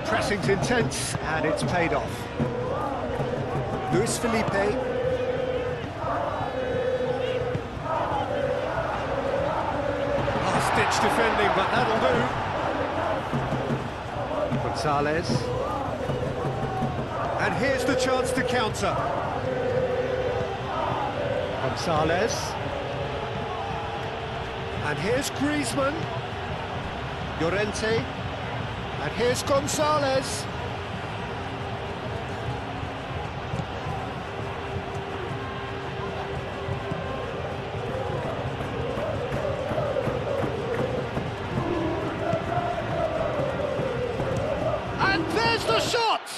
Pressing's intense, and it's paid off. Luis Felipe. Last-ditch defending, but that'll do. Gonzalez. And here's the chance to counter. Gonzalez. And here's Griezmann. Llorente. And here's Gonzalez. And there's the shot!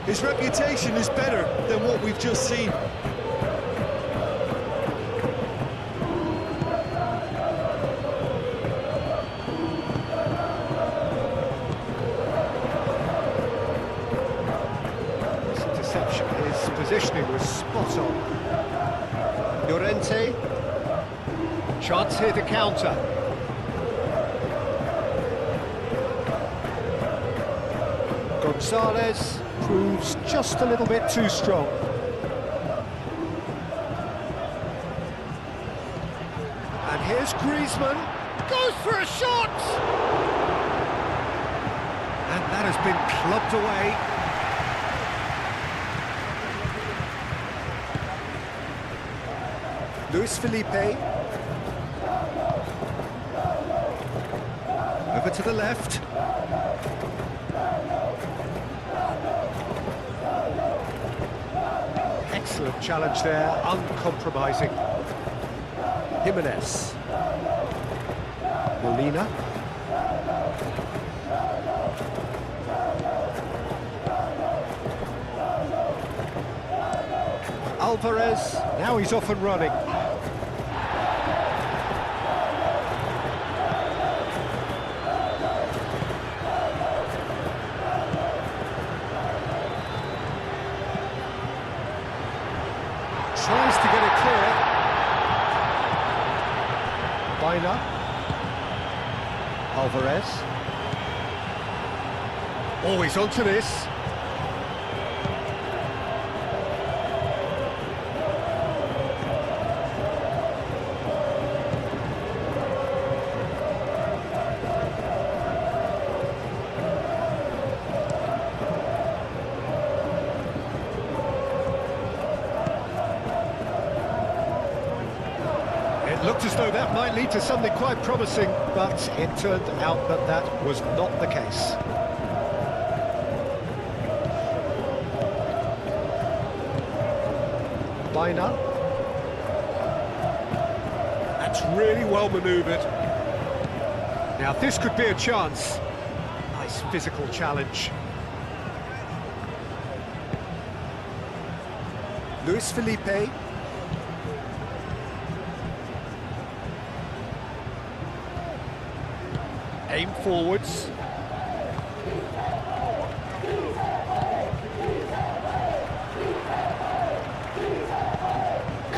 His reputation is better than what we've just seen. His positioning was spot on. Llorente. Chance here to counter. Gonzalez proves just a little bit too strong. And here's Griezmann. Goes for a shot! And that has been clubbed away. Luis Felipe. Over to the left. Excellent challenge there, uncompromising. Jimenez. Molina. Alvarez. Now he's off and running. Tries to get it clear. Baina. Alvarez. Oh, he's onto this. Looked as though that might lead to something quite promising, but it turned out that that was not the case. Baina. That's really well manoeuvred. Now this could be a chance. Nice physical challenge. Luis Felipe. Aim forwards.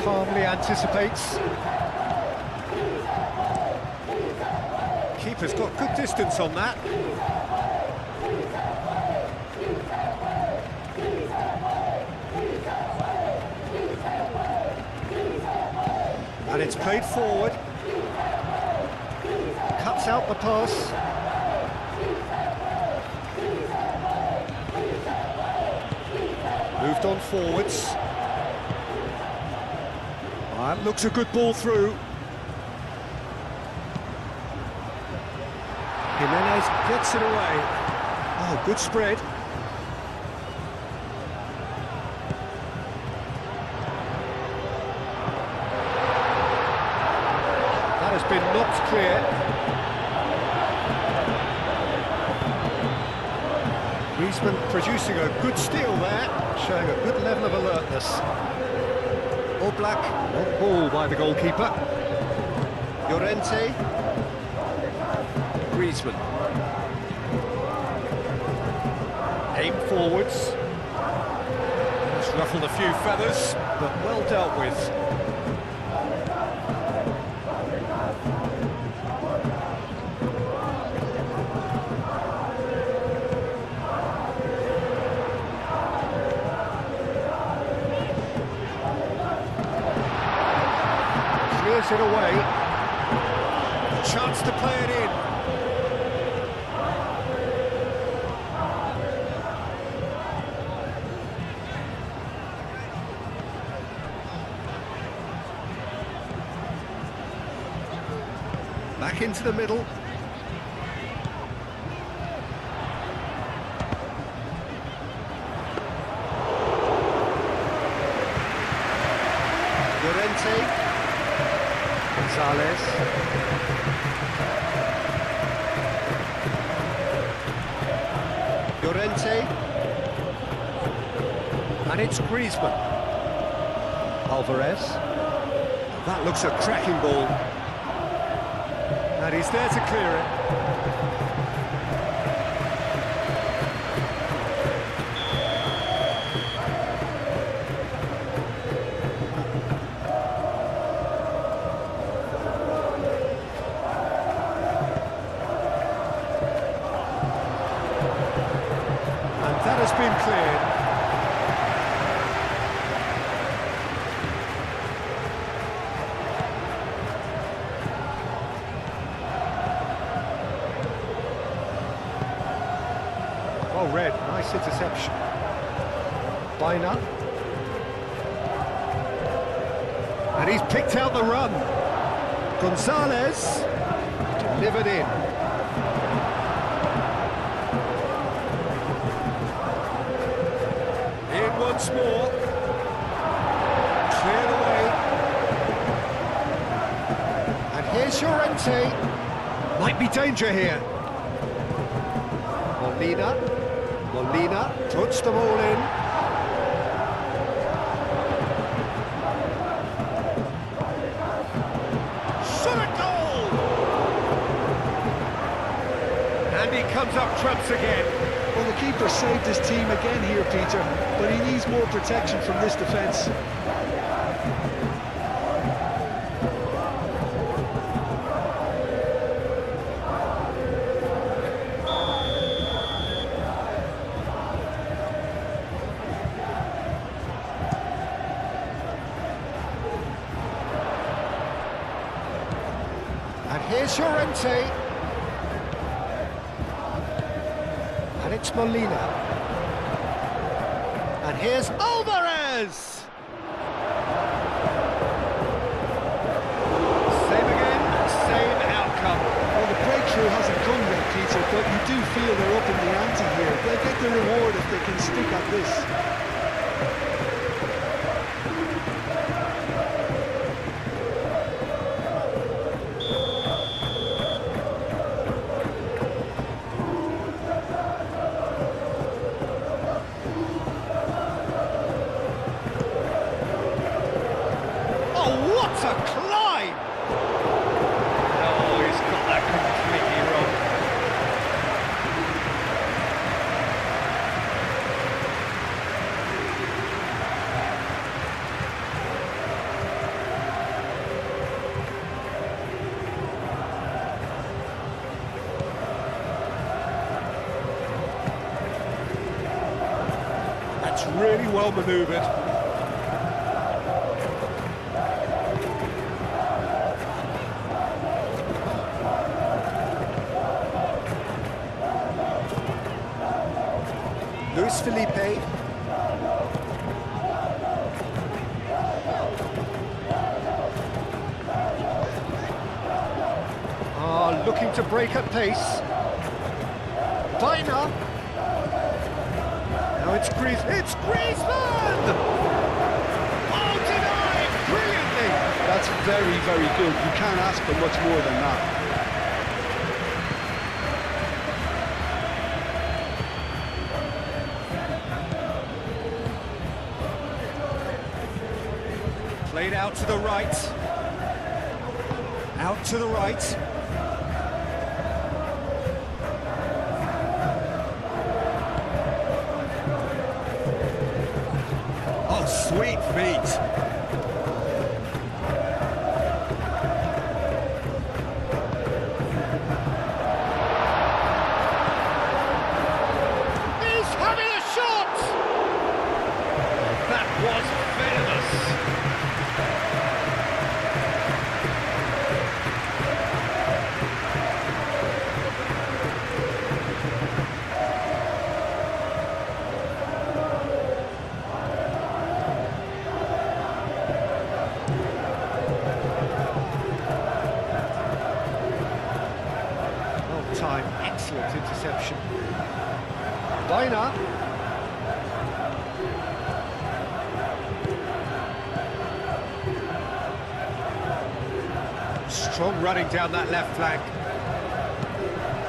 Calmly anticipates. Keeper's got good distance on that. And it's played forward. Cuts out the pass. Moved on forwards. That looks a good ball through. Jimenez gets it away. Oh, good spread. That has been knocked clear. Griezmann producing a good steal there, showing a good level of alertness. All black, on ball by the goalkeeper. Llorente. Griezmann. Aim forwards. It's ruffled a few feathers, but well dealt with. back into the middle. Llorente. Gonzalez. Llorente. And it's Griezmann. Alvarez. That looks a cracking ball. And he's there to clear it. And that has been cleared. Oh, Red, nice interception. Bina. And he's picked out the run. Gonzalez. Delivered in. In once more. Cleared away. And here's Llorente. Might be danger here. Molina puts the ball in. Shot a goal! And he comes up trumps again. Well, the keeper saved his team again here, Peter, but he needs more protection from this defence. And here's Llorente. And it's Molina. And here's Alvarez. Same again, same outcome. Well, the breakthrough hasn't come yet, Peter, but you do feel they're up in the ante here. They'll get the reward if they can stick at this. What a climb! Oh, he's got that completely wrong. That's really well manoeuvred. Luis Felipe. Looking to break at pace. Bina. Now it's Griezmann. It's Griezmann! Oh, denied! Brilliantly! That's very, very good. You can't ask for much more than that. Played out to the right. Out to the right. Oh, sweet feet. He's having a shot! That was venomous. interception. Baina. Strong running down that left flank.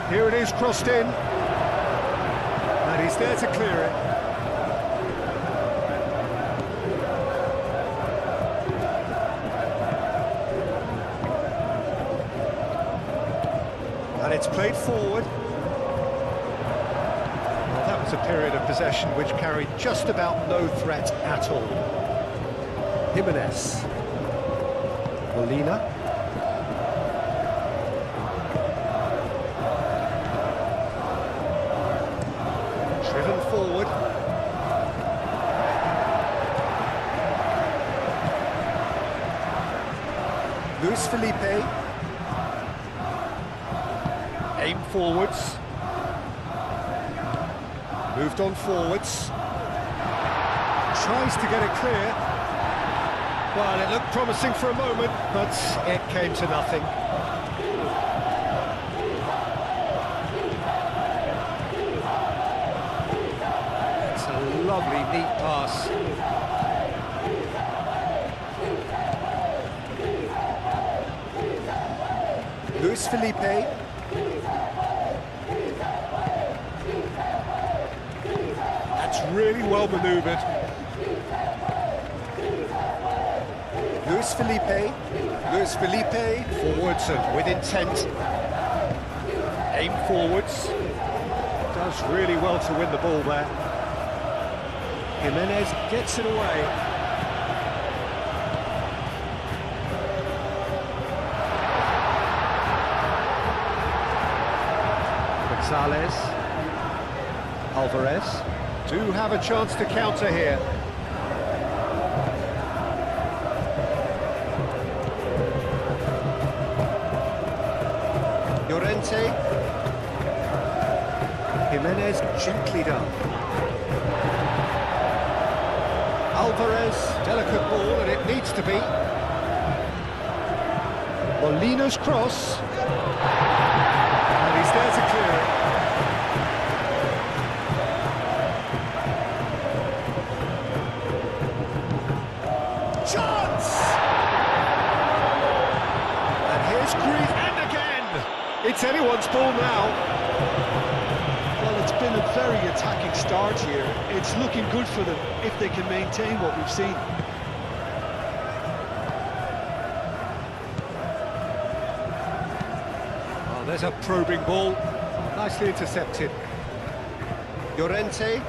Here it is, crossed in. And he's there to clear it. And it's played forward. Well, that was a period of possession which carried just about no threat at all. Jimenez. Molina. Driven forward. Luis Felipe. Aim forwards. Moved on forwards. Tries to get it clear. Well, it looked promising for a moment, but it came to nothing. It's a lovely, neat pass. Luis Felipe. That's really well manoeuvred. Luis Felipe. Luis Felipe forwards and with intent. Aim forwards. Does really well to win the ball there. Jimenez gets it away. Gonzalez. Alvarez do have a chance to counter here. Llorente. Jimenez gently done. Alvarez, delicate ball, and it needs to be. Molina's cross. And he's there to clear it. Chance! And here's Grief, and again! It's anyone's ball now. Well, it's been a very attacking start here. It's looking good for them if they can maintain what we've seen. Oh, there's a probing ball. Nicely intercepted. Llorente.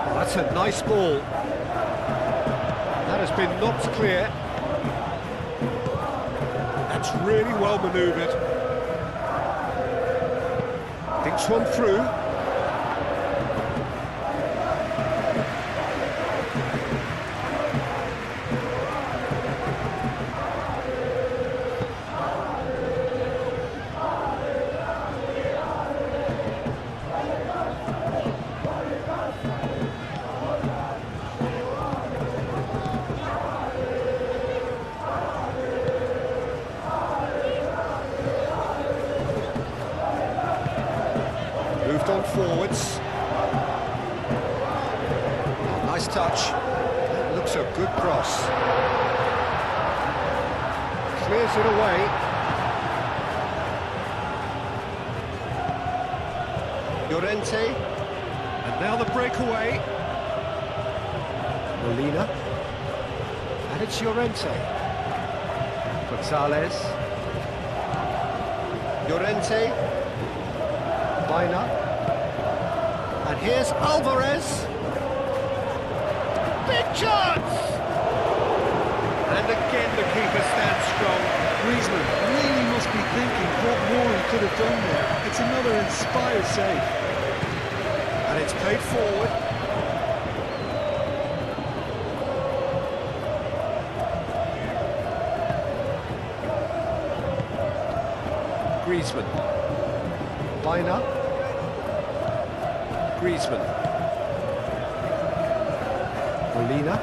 Oh, that's a nice ball. That has been knocked clear. That's really well manoeuvred. Thinks one through. Moved on forwards. Nice touch. That looks a good cross. Clears it away. Llorente. And now the breakaway. Molina. And it's Llorente. Gonzalez. Llorente. Baina. And here's Alvarez. Big chance! And again the keeper stands strong. Griezmann really must be thinking what more he could have done there. It's another inspired save. And it's played forward. Griezmann. Baina. Griezmann. Molina.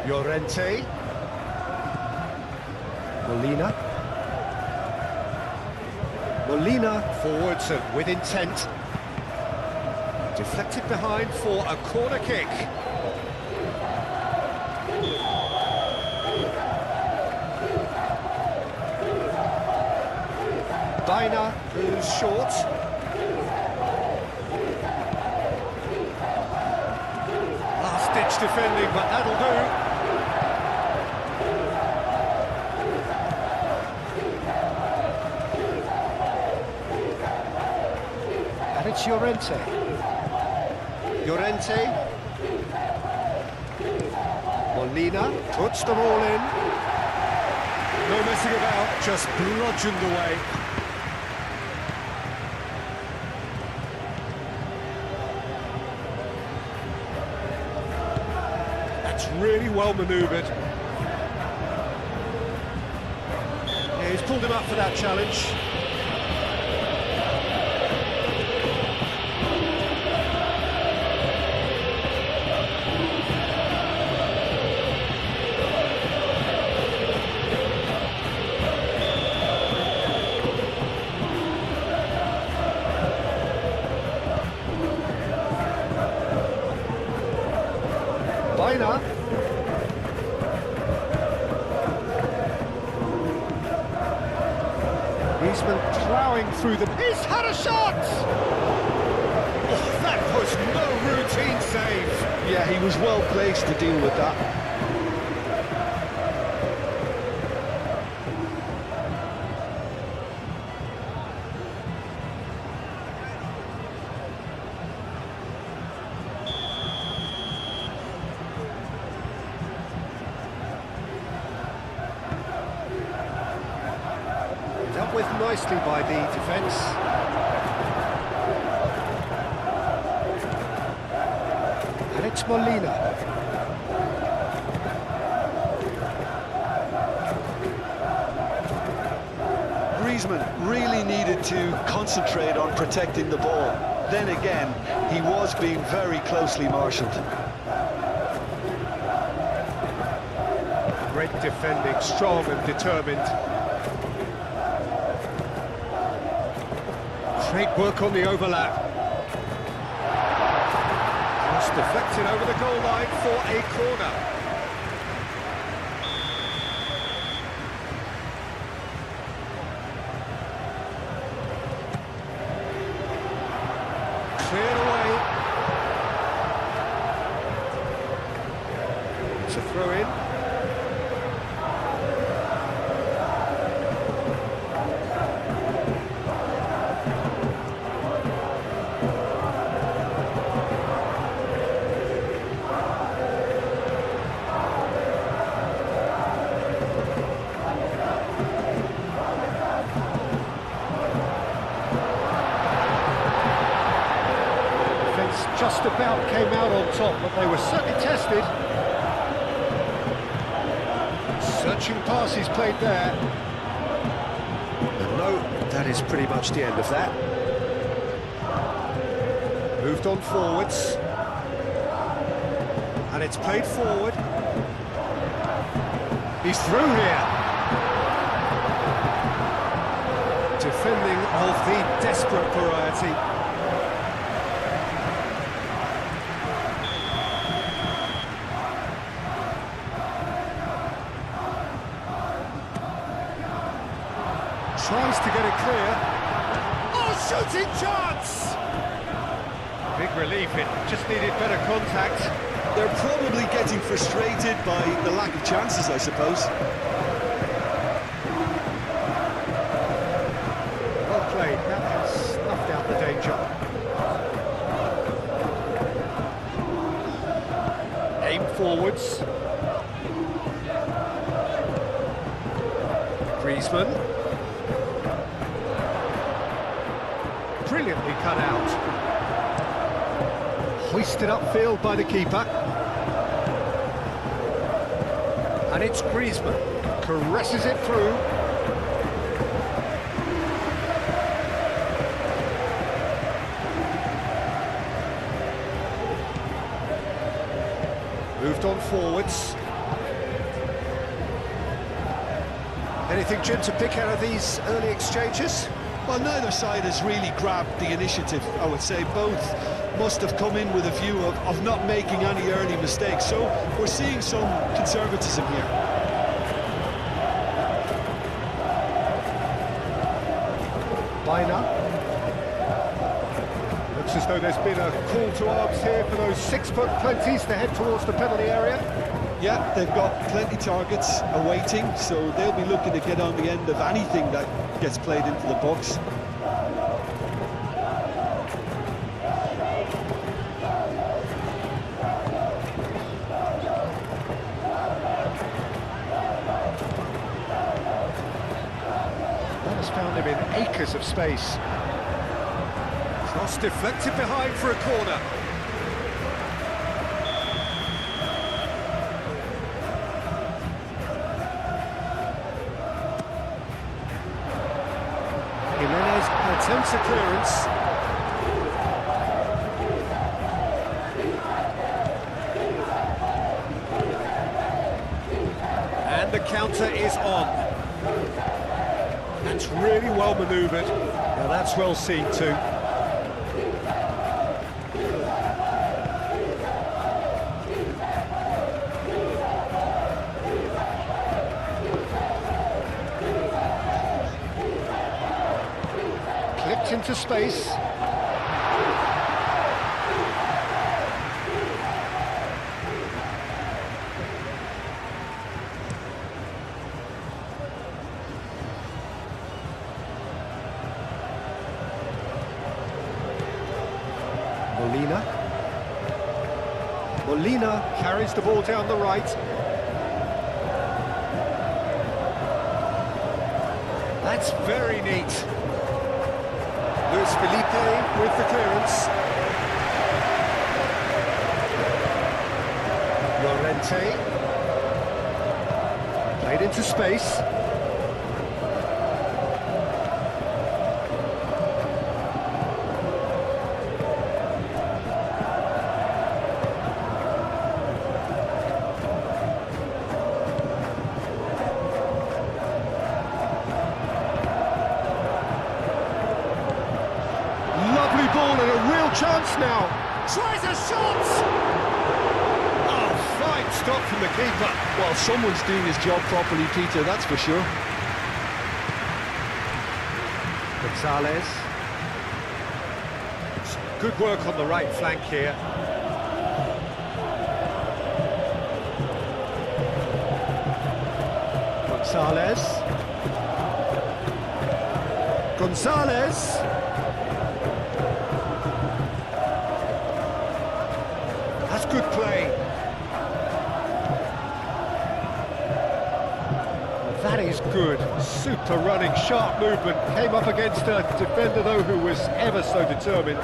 Llorente. Molina. Molina forwards and with intent. Deflected behind for a corner kick. Baina, who's short. Last-ditch defending, but that'll do. And it's Llorente. Llorente. Molina puts the ball in. No messing about, just bludgeoned away. That's really well manoeuvred. Yeah, he's pulled him up for that challenge. Baina. He's been ploughing through the... He's had a shot! Oh, that was no routine save. Yeah, he was well placed to deal with that. Dealt with nicely by the defence. And it's Molina. Griezmann really needed to concentrate on protecting the ball. Then again, he was being very closely marshalled. Great defending, strong and determined. Great work on the overlap. Cross deflected over the goal line for a corner. Cleared away. It's a throw-in. Just about came out on top, but they were certainly tested. Searching passes played there. And no, that is pretty much the end of that. Moved on forwards. And it's played forward. He's through here. Defending of the desperate variety. Tries to get it clear. Oh, shooting chance! Big relief, it just needed better contact. They're probably getting frustrated by the lack of chances, I suppose. Well played, that has snuffed out the danger. Aim forwards. Griezmann. Brilliantly cut out. Hoisted upfield by the keeper. And it's Griezmann. Caresses it through. Moved on forwards. Anything, Jim, to pick out of these early exchanges? Well, neither side has really grabbed the initiative, I would say. Both must have come in with a view of not making any early mistakes. So we're seeing some conservatism here. Bina. Looks as though there's been a call to arms here for those 6-foot plenties to head towards the penalty area. Yeah, they've got plenty targets awaiting, so they'll be looking to get on the end of anything that gets played into the box. That has found him in acres of space. Cross deflected behind for a corner. Jimenez attempts a clearance. And the counter is on. That's really well manoeuvred. Now that's well seen too. Clipped into space. Molina carries the ball down the right. That's very neat. Luis Felipe with the clearance. Llorente. Played into space. Ball and a real chance now. Tries a shot! Oh, fine stop from the keeper. Well, someone's doing his job properly, Peter, that's for sure. Gonzalez. Good work on the right flank here. Gonzalez. That's good play. That is good. Super running, sharp movement. Came up against a defender, though, who was ever so determined.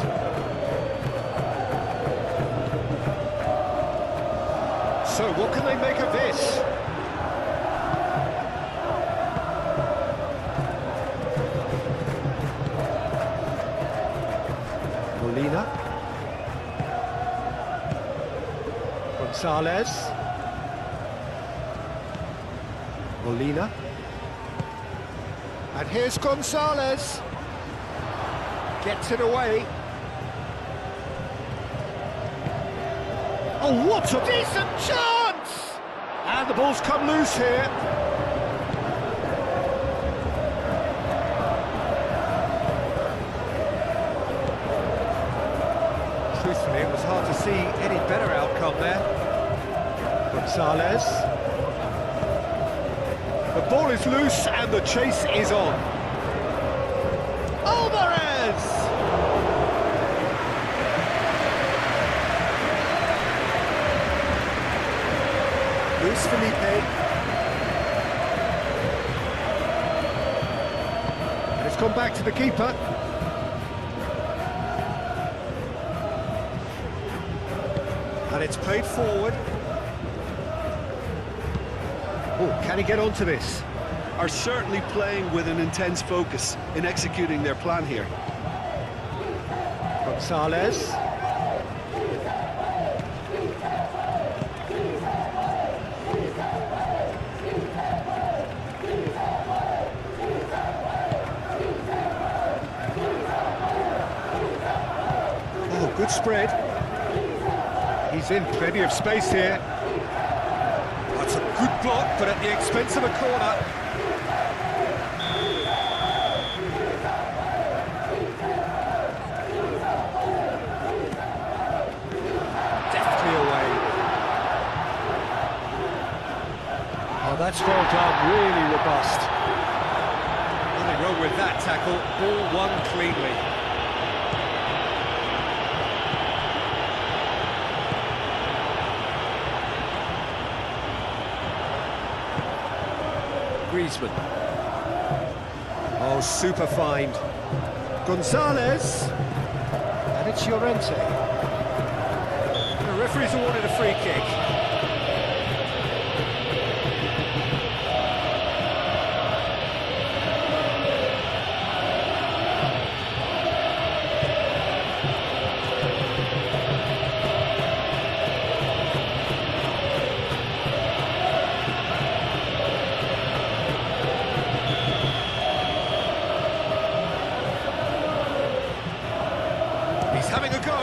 So, what can they make of this? Molina. Gonzalez. Molina. And here's Gonzalez. Gets it away. Oh, what a decent chance! And the ball's come loose here. Truthfully, it was hard to see any better outcome there. Gonzalez. The ball is loose and the chase is on. Alvarez! Luis Felipe. And it's gone back to the keeper. And it's played forward. Oh, can he get onto this? Are certainly playing with an intense focus in executing their plan here. Gonzalez. good spread. He's in plenty of space here. That's a good block, but at the expense of a corner. Deftly away. Oh, that's well done, really robust. Nothing wrong with that tackle, ball won cleanly. Griezmann. Oh, super find. Gonzalez. And it's Llorente. The referee's awarded a free kick. He's having a go.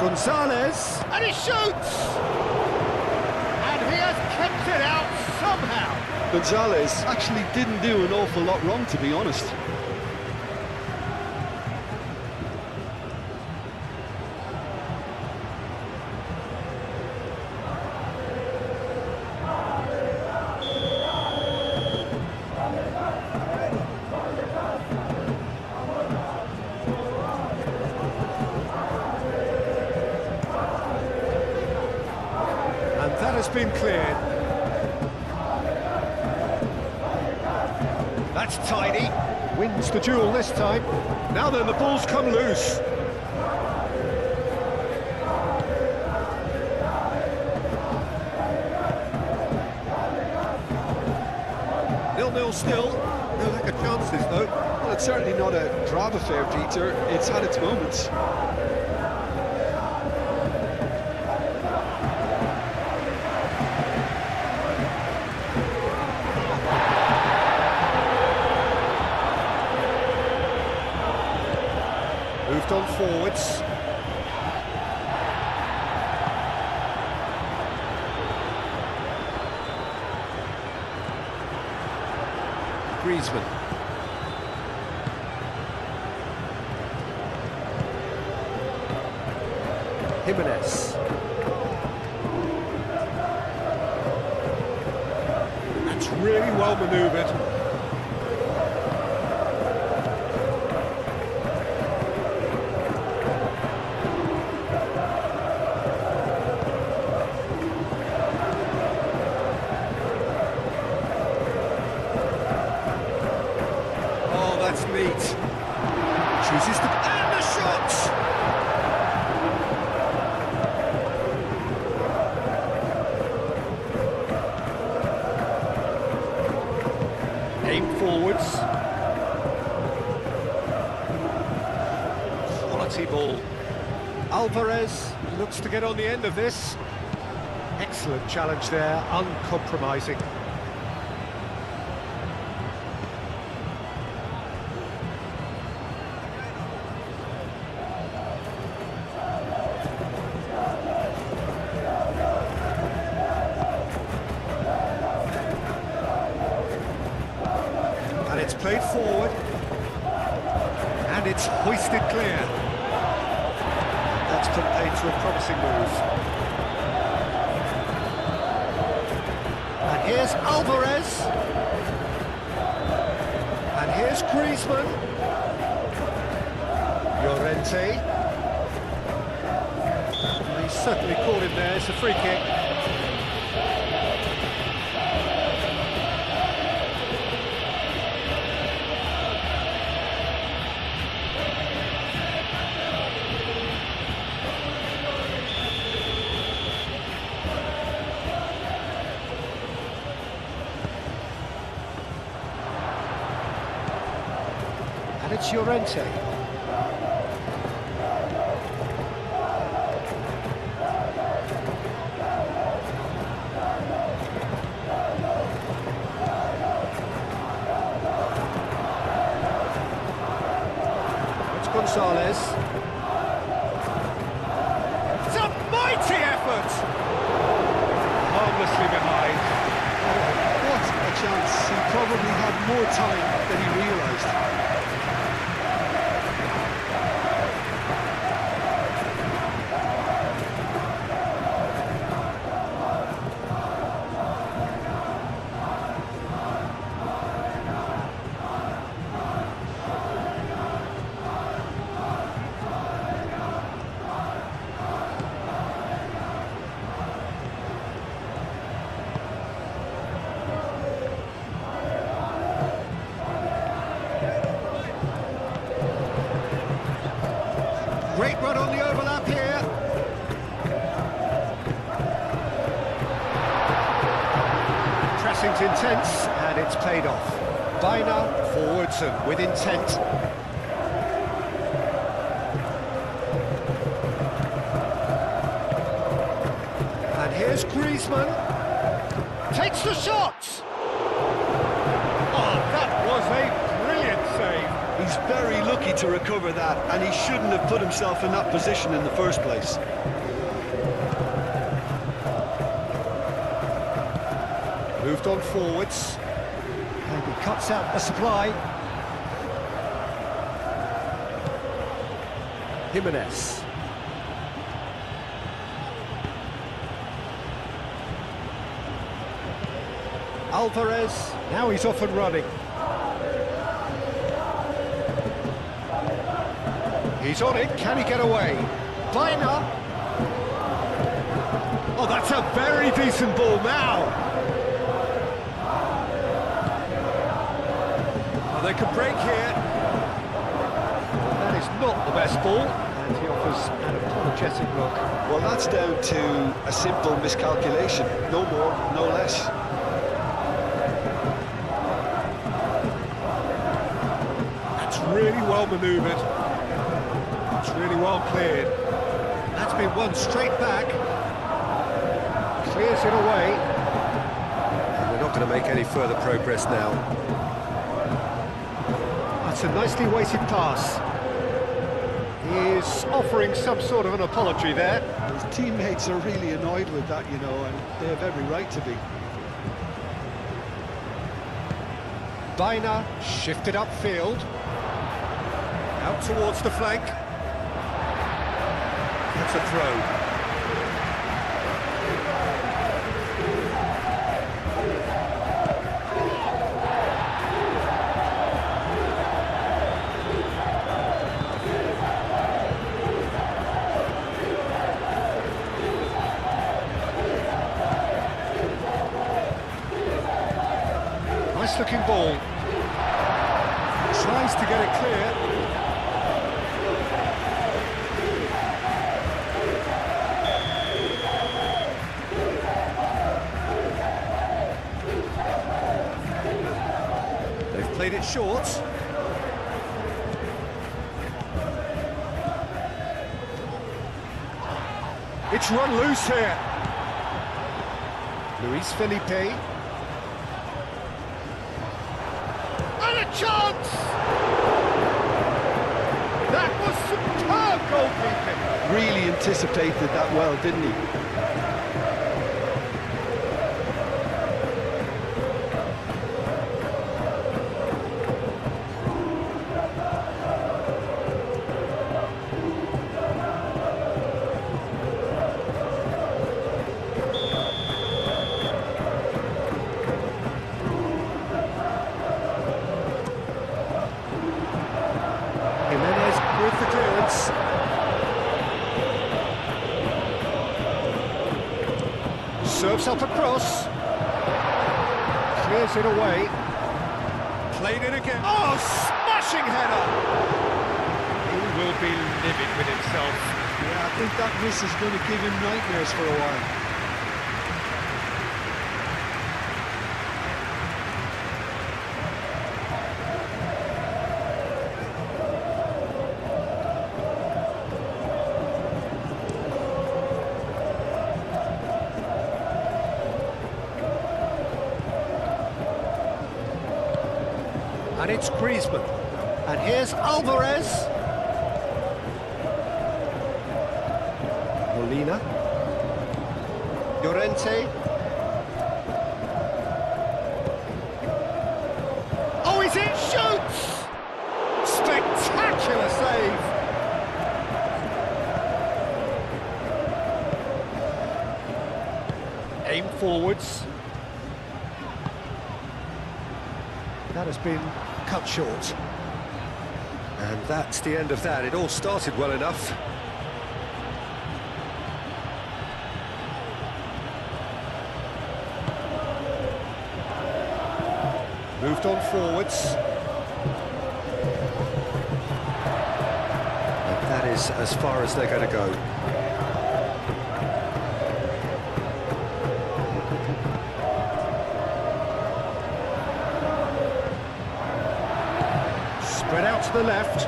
Gonzalez, and he shoots! And he has kept it out somehow. Gonzalez actually didn't do an awful lot wrong, to be honest. That has been cleared. That's tidy. Wins the duel this time. Now then, the ball's come loose. 0-0 still. No lack of chances, though. Well, it's certainly not a drab affair, Peter. It's had its moments. Moved on forwards. Griezmann. Jimenez. That's really well manoeuvred. That's neat. Chooses to... and the shot! Aim forwards. Quality ball. Alvarez looks to get on the end of this. Excellent challenge there, uncompromising. It's played forward, and it's hoisted clear. That's put paid to a promising move. And here's Alvarez. And here's Griezmann. Llorente. And he certainly caught him there. It's a free kick. And it's Llorente. Gonzalez. It's a mighty effort! Harmlessly behind. What a chance. He probably had more time than he realised. Great run on the overlap here. Pressing's intense, and it's paid off. Bina forwards and with intent. And here's Griezmann. Takes the shot! Oh, that was a brilliant save. He's very lucky to recover that, and he shouldn't have put himself in that position in the first place. Moved on forwards. And he cuts out the supply. Jimenez. Alvarez. Now he's off and running. He's on it, can he get away? Bina! Oh, that's a very decent ball now! Oh, they could break here. That is not the best ball, and he offers an apologetic look. Well, that's down to a simple miscalculation. No more, no less. That's really well manoeuvred. It's really well cleared. That's been won straight back. Clears it away. And we're not going to make any further progress now. That's a nicely weighted pass. He is offering some sort of an apology there. His teammates are really annoyed with that, you know, and they have every right to be. Bina shifted upfield. Out towards the flank. That's a throw. Nice looking ball. Tries to get it clear. Played it short. It's run loose here. Luis Felipe. And a chance! That was superb goalkeeping. Really anticipated that well, didn't he? Jimenez with the clearance. Serves up across. Clears it away. Played it again. Oh, smashing header! He will be livid with himself. Yeah, I think that miss is going to give him nightmares for a while. And it's Griezmann. And here's Alvarez. Medina. Llorente. Oh, he's in, shoots! Spectacular save! Aim forwards. That has been cut short. And that's the end of that. It all started well enough. Moved on forwards. And that is as far as they're going to go. Spread out to the left,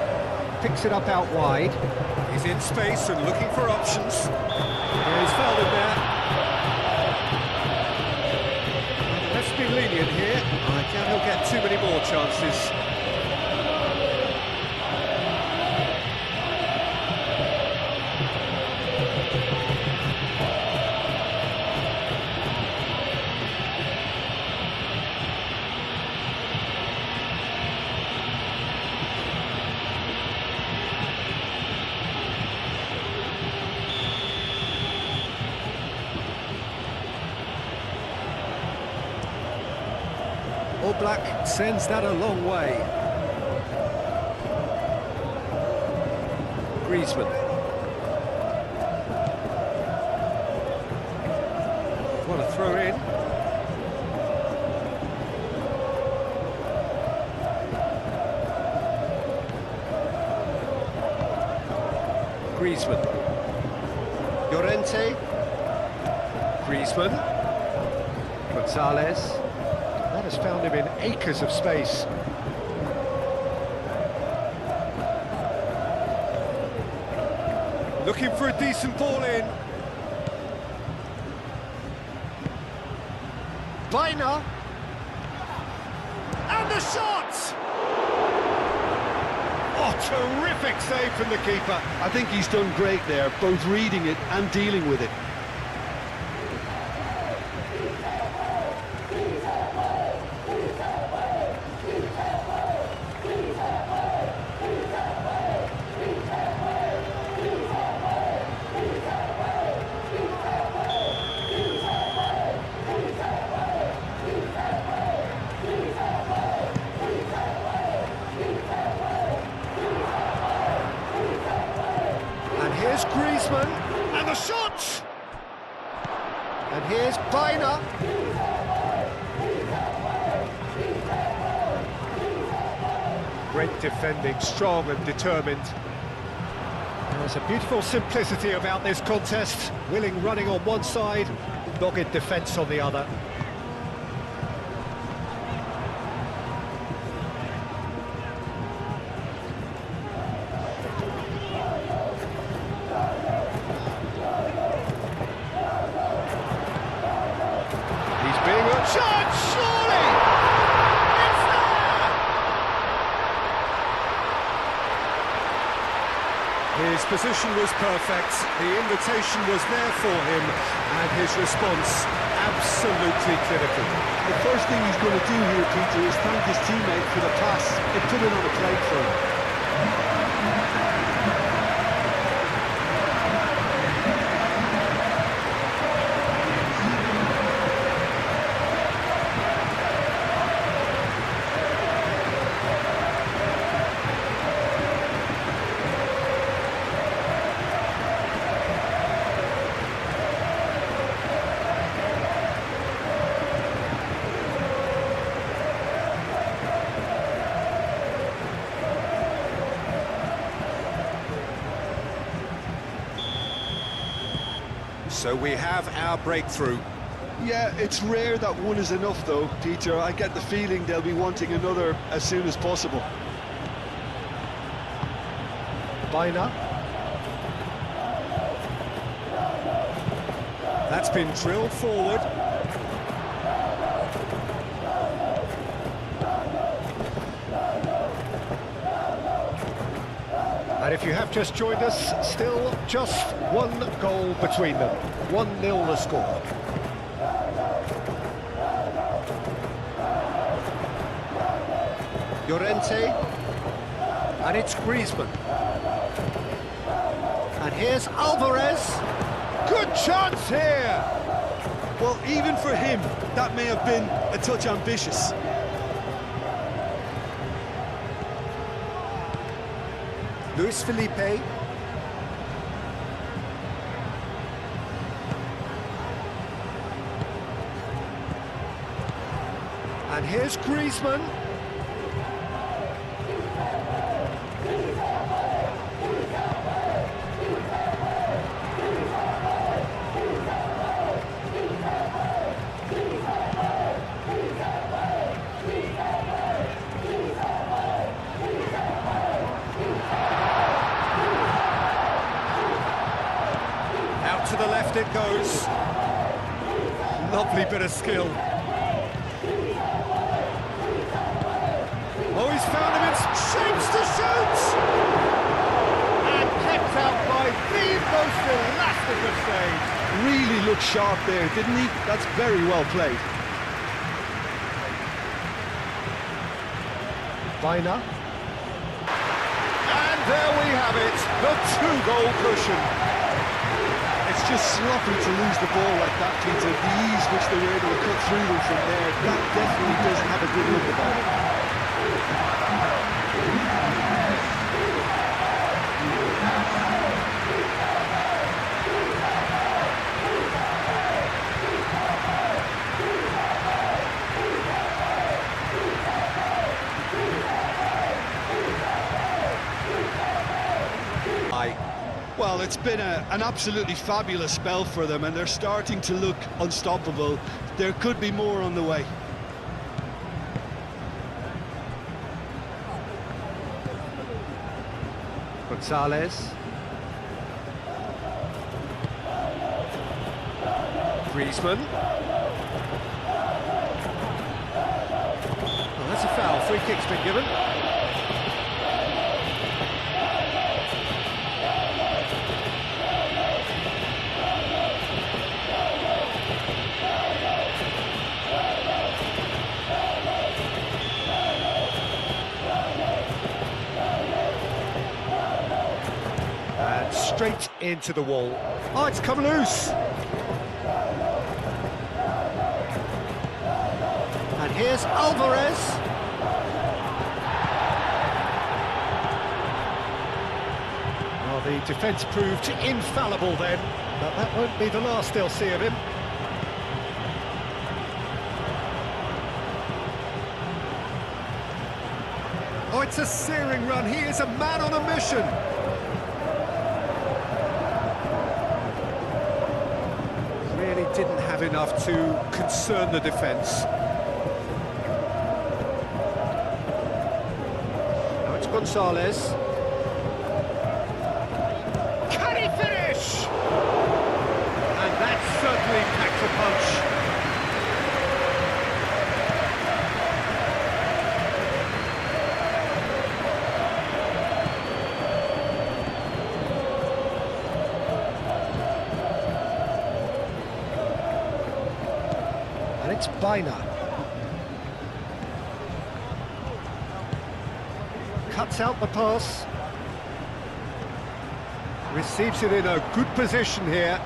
picks it up out wide. He's in space and looking for options. Yeah, he's fouled him there. Let's be lenient here. I doubt he'll get too many more chances. All Black sends that a long way. Griezmann. What a throw in. Griezmann. Llorente. Griezmann. Gonzalez. That has found him in acres of space. Looking for a decent ball in. Baina. And the shot! Oh, terrific save from the keeper. I think he's done great there, both reading it and dealing with it. Here's Griezmann, and the shot! And here's Baina. Great defending, strong and determined. There's a beautiful simplicity about this contest. Willing running on one side, dogged defence on the other. Shot, surely! It's there! His position was perfect, the invitation was there for him, and his response absolutely clinical. The first thing he's going to do here, Peter, is thank his teammate for the pass. It put it on a plate for him. So we have our breakthrough. Yeah, it's rare that one is enough though, Peter. I get the feeling they'll be wanting another as soon as possible. Baina. That's been drilled forward. And if you have just joined us, still just one goal between them. 1-0 the score. Llorente, and it's Griezmann. And here's Alvarez. Good chance here! Well, even for him, that may have been a touch ambitious. Luis Felipe. And here's Griezmann. To the left it goes. Lovely bit of skill. Oh, he's found him in shapes to shoot! And kept out by the most elastic of saves. Really looked sharp there, didn't he? That's very well played. Bina. And there we have it, the 2-goal cushion. It's just sloppy to lose the ball like that, Peter. The ease which they were able to cut through them from there, that definitely doesn't have a good look about it. Well, it's been an absolutely fabulous spell for them, and they're starting to look unstoppable. There could be more on the way. Gonzalez. Griezmann. Oh, that's a foul. Free kick's been given. Straight into the wall. Oh, it's come loose. And here's Alvarez. Well, the defence proved infallible then, but that won't be the last they'll see of him. Oh, it's a searing run. He is a man on a mission. Didn't have enough to concern the defence. Now it's Gonzalez. Can he finish? And that certainly packs a punch. It's Bina. Cuts out the pass. Receives it in a good position here.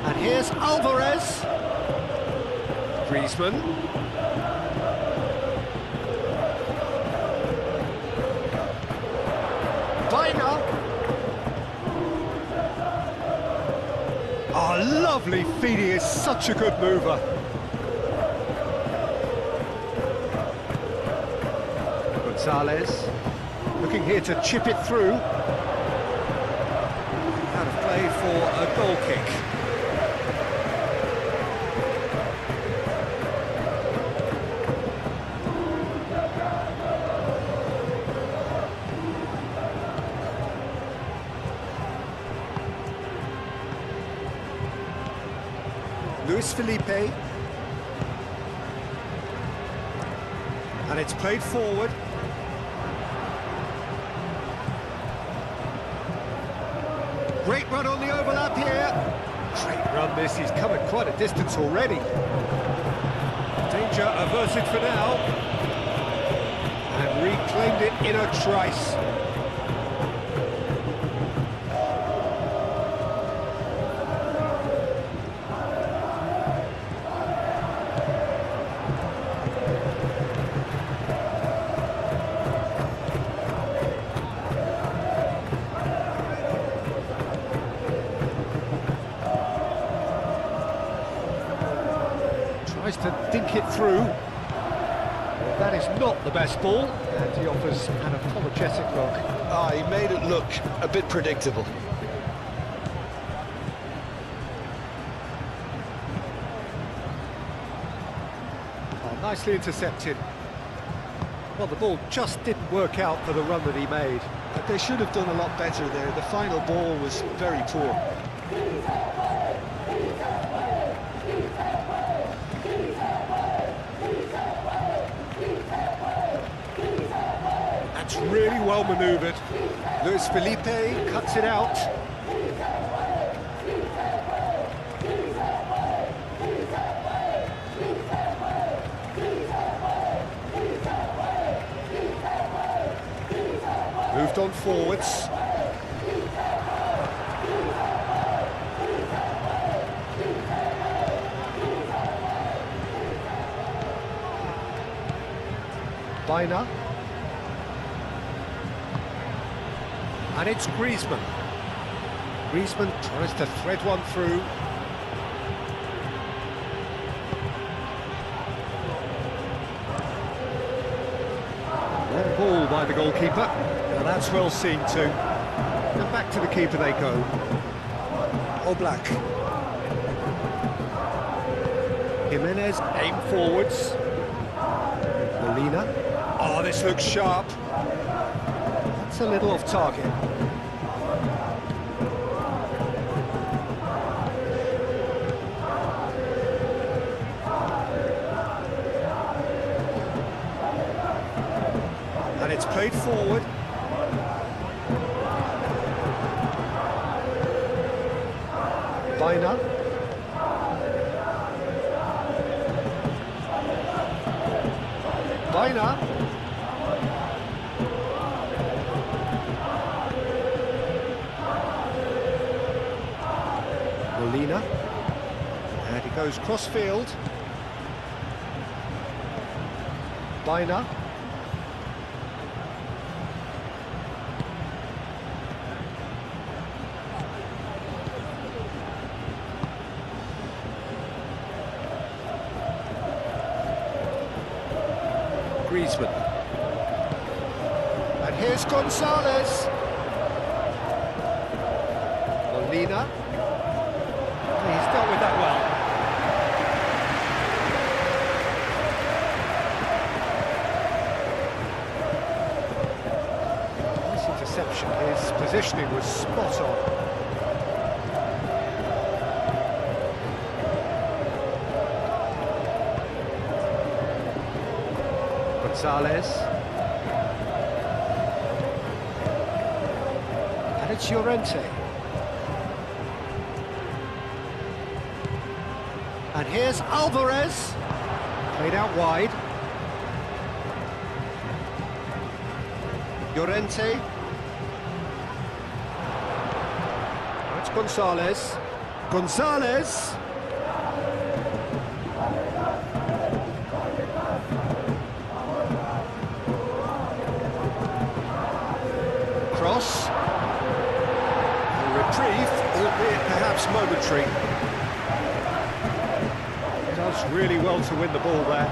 And here's Alvarez. Griezmann. Oh, lovely feet, he is such a good mover. Gonzalez, looking here to chip it through. Out of play for a goal kick. Luis Felipe. And it's played forward. Great run on the overlap here. Great run this, he's covered quite a distance already. Danger averted for now. And reclaimed it in a trice. Tries to dink it through. Well, that is not the best ball, and he offers an apologetic look. Ah, he made it look a bit predictable. Oh, nicely intercepted. Well, the ball just didn't work out for the run that he made. But they should have done a lot better there. The final ball was very poor. That's really well manoeuvred. Luis Felipe cuts it out. Moved on forwards. Biner. And it's Griezmann. Griezmann tries to thread one through. Long ball by the goalkeeper. Now that's well seen too. And back to the keeper they go. Oblak. Jimenez aim forwards. Molina. Oh, this looks sharp. That's a little off target. And it's played forward. Biner. Biner. Molina. And he goes cross-field. Biner. Griezmann. And here's Gonzalez. Molina. He's dealt with that well. Nice interception. His positioning was spot on. Gonzalez. And it's Llorente. And here's Alvarez. Played out wide. Llorente. That's Gonzalez. Gonzalez. Cross. A reprieve, albeit perhaps momentary. Does really well to win the ball there.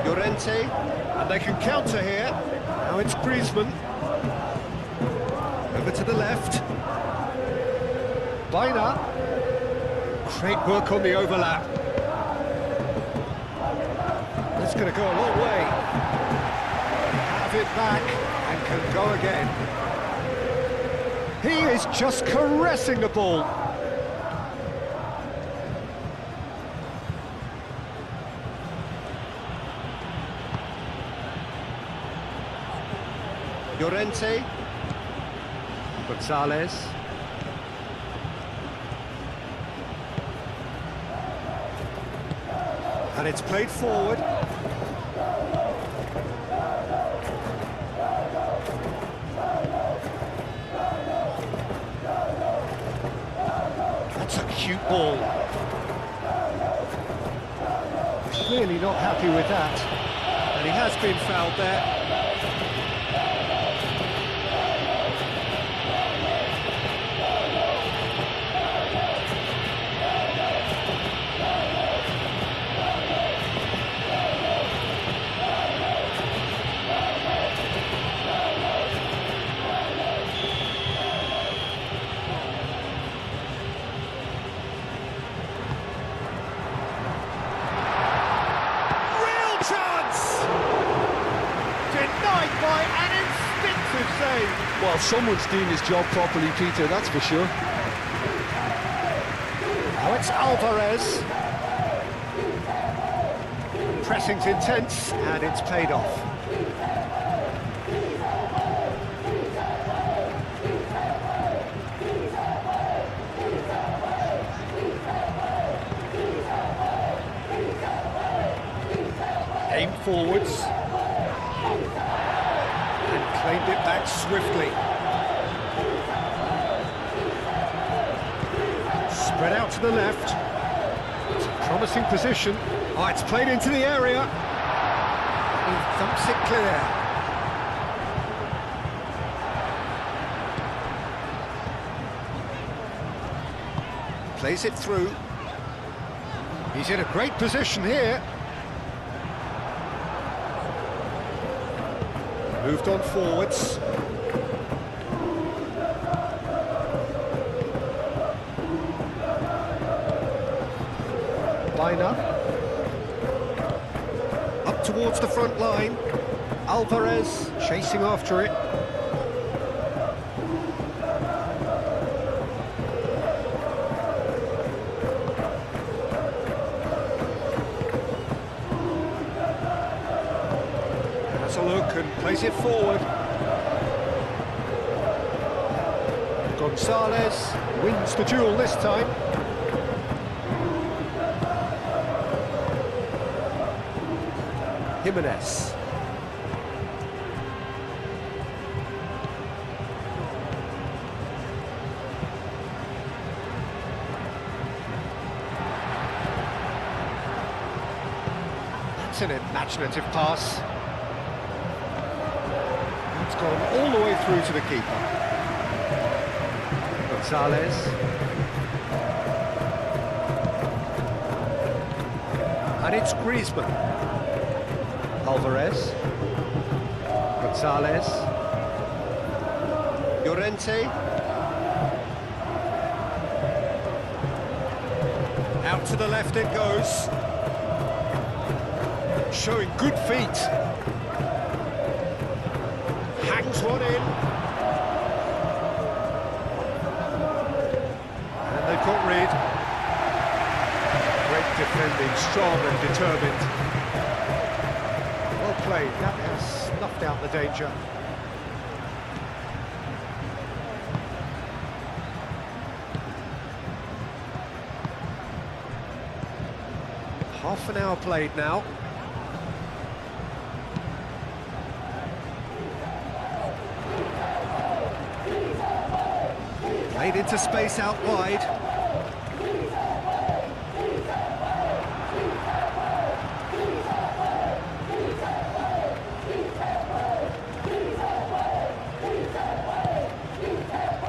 Llorente, and they can counter here. Now it's Griezmann. Over to the left. Biner. Great work on the overlap. That's going to go a long way. Have it back and can go again. He is just caressing the ball. Llorente. Gonzalez. And it's played forward. That's a cute ball. Clearly not happy with that. And he has been fouled there. By an instinctive save. Well, someone's doing his job properly, Peter, that's for sure. Now it's Alvarez. Pressing's intense, and it's paid off. Aim forwards. Claimed it back swiftly. Spread out to the left. It's a promising position. Oh, it's played into the area. He thumps it clear. Plays it through. He's in a great position here. Moved on forwards. Bina. Up towards the front line. Alvarez chasing after it. A look and plays it forward. Gonzalez wins the duel this time. Jimenez. That's an imaginative pass. It's gone all the way through to the keeper. Gonzalez. And it's Griezmann. Alvarez. Gonzalez. Llorente. Out to the left it goes. Showing good feet. Hangs one in. And they've got rid. Great defending, strong and determined. Well played, that has snuffed out the danger. Half an hour played now. Played into space out wide.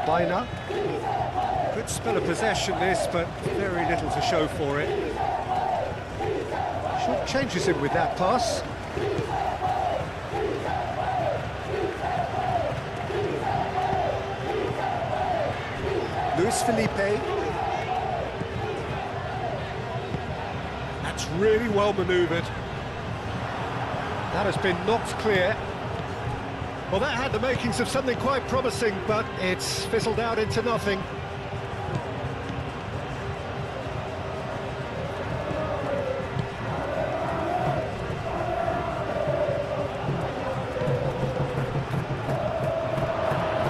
Bina. Good spell of possession this, but very little to show for it. Short changes him with that pass. Luis Felipe. That's really well manoeuvred. That has been knocked clear. Well, that had the makings of something quite promising, but it's fizzled out into nothing.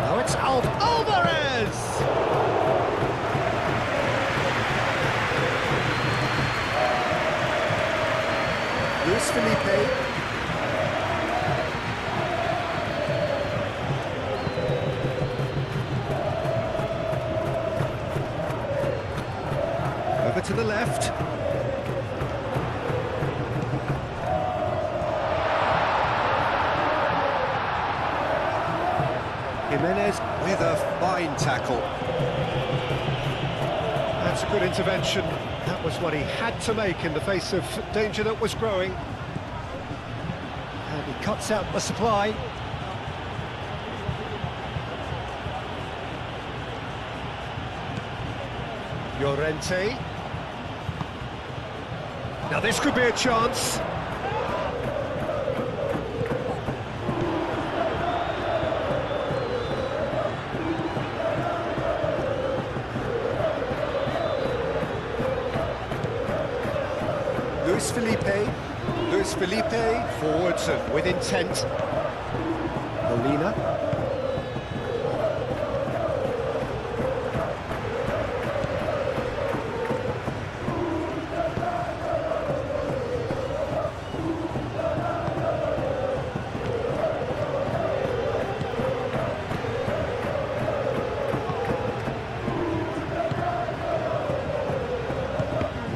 Now it's Alvarez! Luis Felipe. Over to the left. Jimenez with a fine tackle. That's a good intervention. That was what he had to make in the face of danger that was growing. And he cuts out the supply. Llorente. Now this could be a chance. Luis Felipe, forwards and with intent. Molina.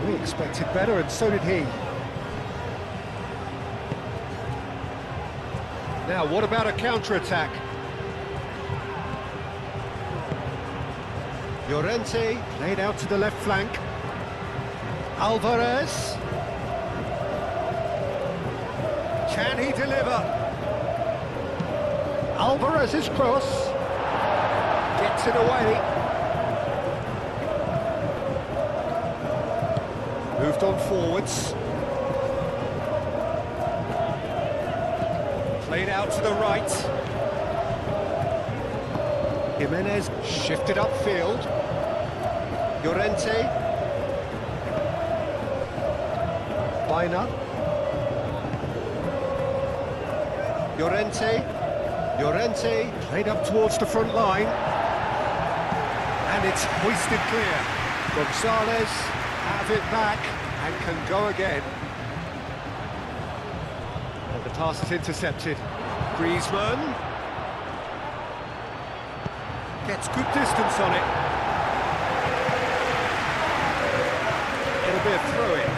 We expected better, and so did he. Now, what about a counter-attack? Llorente, played out to the left flank. Alvarez. Can he deliver? Alvarez's cross. Gets it away. Moved on forwards. Played out to the right. Jimenez shifted upfield. Llorente. Baina. Llorente played up towards the front line. And it's hoisted clear. Gonzalez have it back and can go again. And the pass is intercepted. Griezmann gets good distance on it. It'll be a throw-in.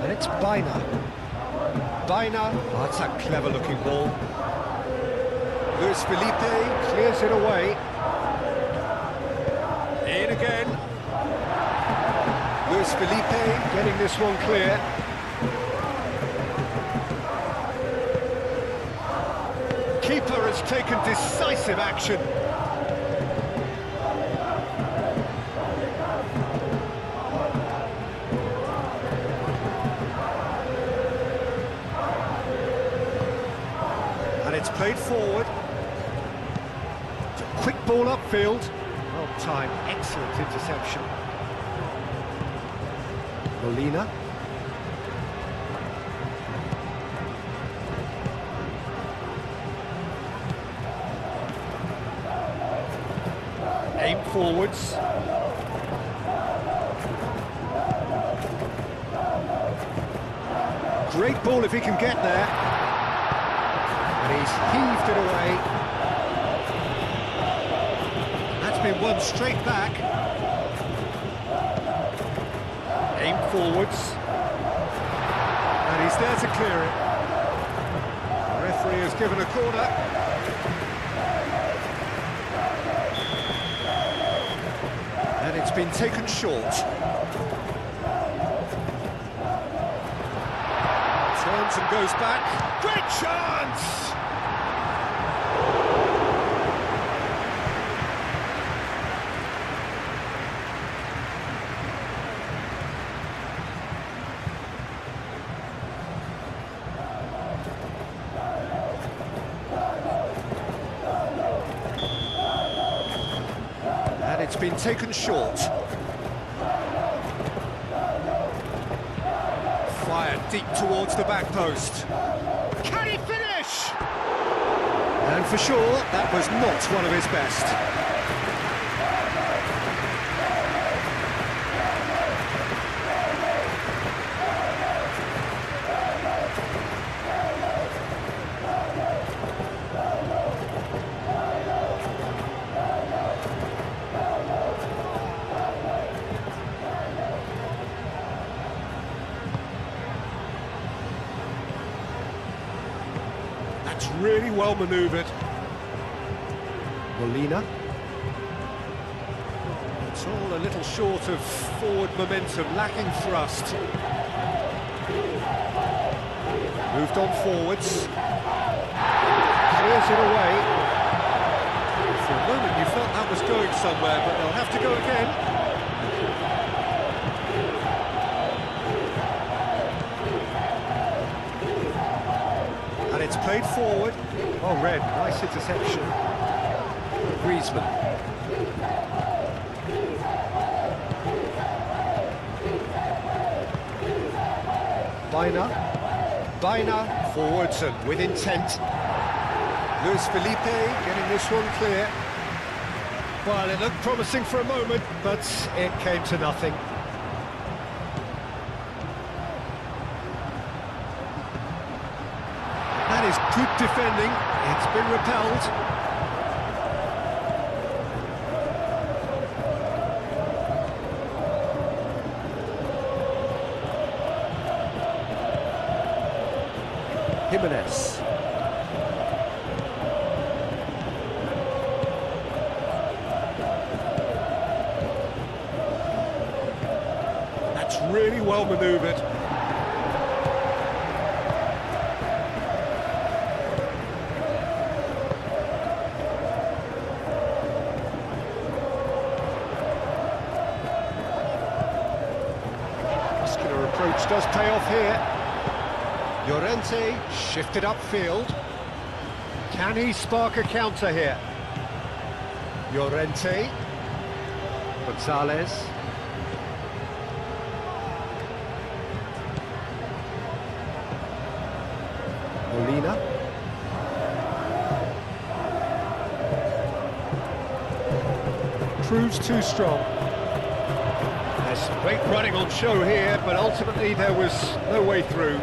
And it's Baina, oh, that's a clever-looking ball. Luis Felipe clears it away. In again. Luis Felipe getting this one clear. Keeper has taken decisive action. And it's played forward. It's a quick ball upfield. Well timed, excellent interception. Molina. Aim forwards. Great ball if he can get there. And he's heaved it away. That's been won straight back. Aim forwards. And he's there to clear it. The referee has given a corner. And it's been taken short. Turns and goes back. Great chance! been taken short. Fired deep towards the back post. Can he finish? And for sure, that was not one of his best. That's really well manoeuvred. Molina. It's all a little short of forward momentum, lacking thrust. Moved on forwards. Clears it away. For a moment you felt that was going somewhere, but they'll have to go again. And it's played forward. Oh, Red, nice interception. Griezmann. Baina forwards and with intent. Luis Felipe getting this one clear. Well, it looked promising for a moment, but it came to nothing. That is good defending. It's been repelled. Jimenez. That's really well manoeuvred. Muscular approach does pay off here. Llorente shifted upfield. Can he spark a counter here? Llorente. Gonzalez. Molina. Proves too strong. There's some great running on show here, but ultimately there was no way through.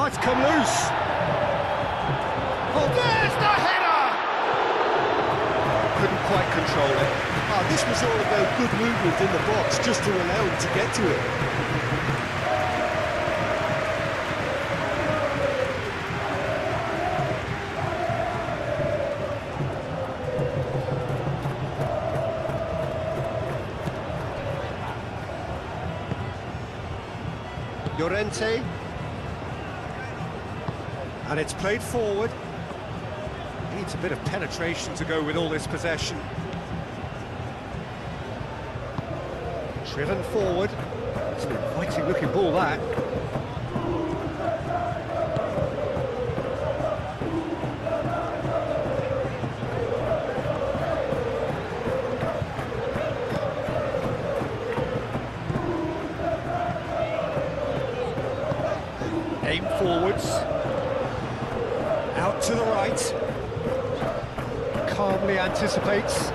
It's come loose. Oh, there's the header! Couldn't quite control it. Oh, this was all about good movement in the box, just to allow him to get to it. Llorente. And it's played forward. Needs a bit of penetration to go with all this possession. Driven forward. It's an inviting looking ball, that. Aim forwards. Out to the right. Calmly anticipates.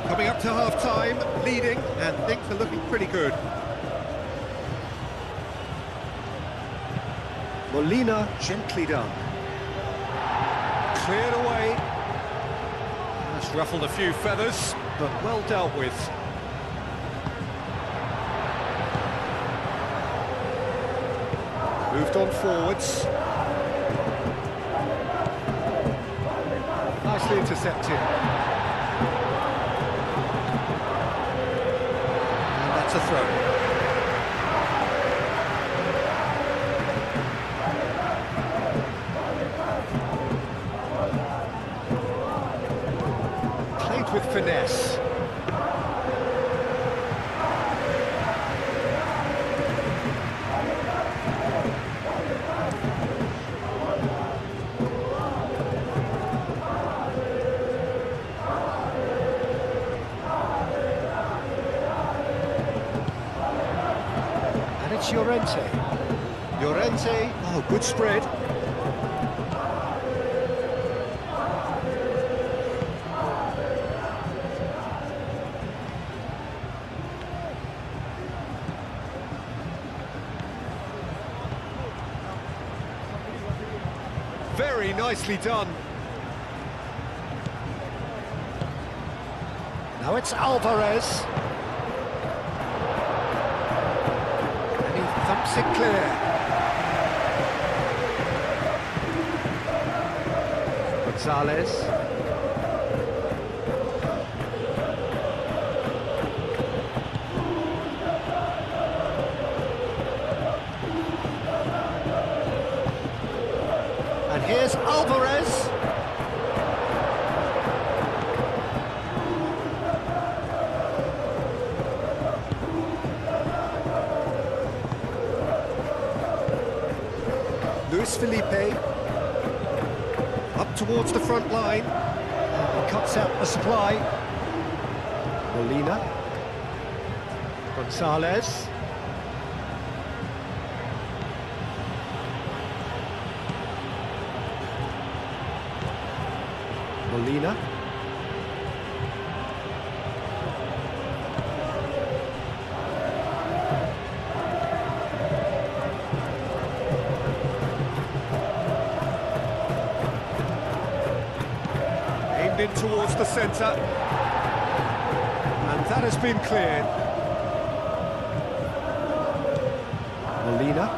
Coming up to half-time, leading, and things are looking pretty good. Molina gently done. Cleared away. That's ruffled a few feathers, but well dealt with. Moved on forwards. Nicely intercepted. And that's a throw. cross. And it's Llorente. Llorente, oh, good spread. Very nicely done. Now it's Alvarez. And he thumps it clear. Gonzalez. And here's Alvarez. Luis Felipe. Up towards the front line. And he cuts out the supply. Molina. Gonzalez. Molina. Aimed in towards the centre. And that has been cleared. Molina.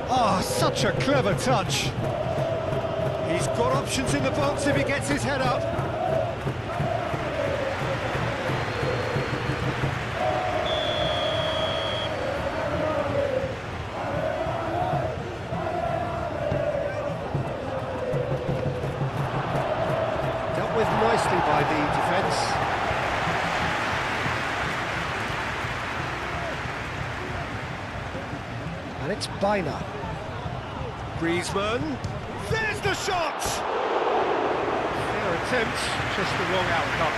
Ah, such a clever touch. He's got options in the box if he gets his head up. Dealt with nicely by the defence. And it's Baina. Griezmann. There's the shot! Fair attempt, just the wrong outcome.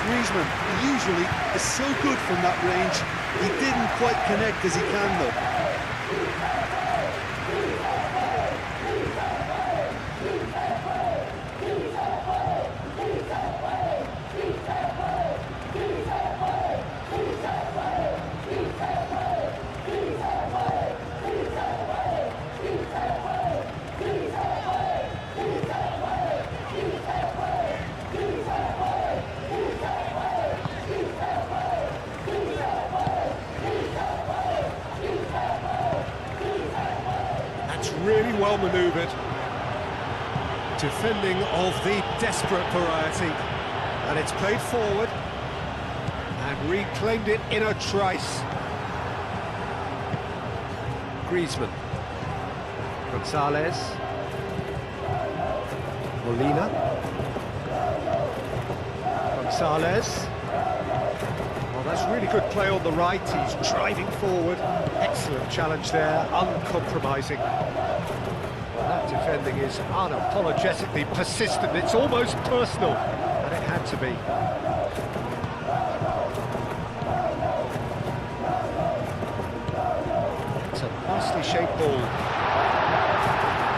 Griezmann usually is so good from that range. He didn't quite connect as he can though. Really well manoeuvred. Defending of the desperate variety. And it's played forward. And reclaimed it in a trice. Griezmann. Gonzalez. Molina. Gonzalez. Well, that's really good play on the right. He's driving forward. Excellent challenge there, uncompromising. That defending is unapologetically persistent. It's almost personal, and it had to be. It's a nicely shaped ball.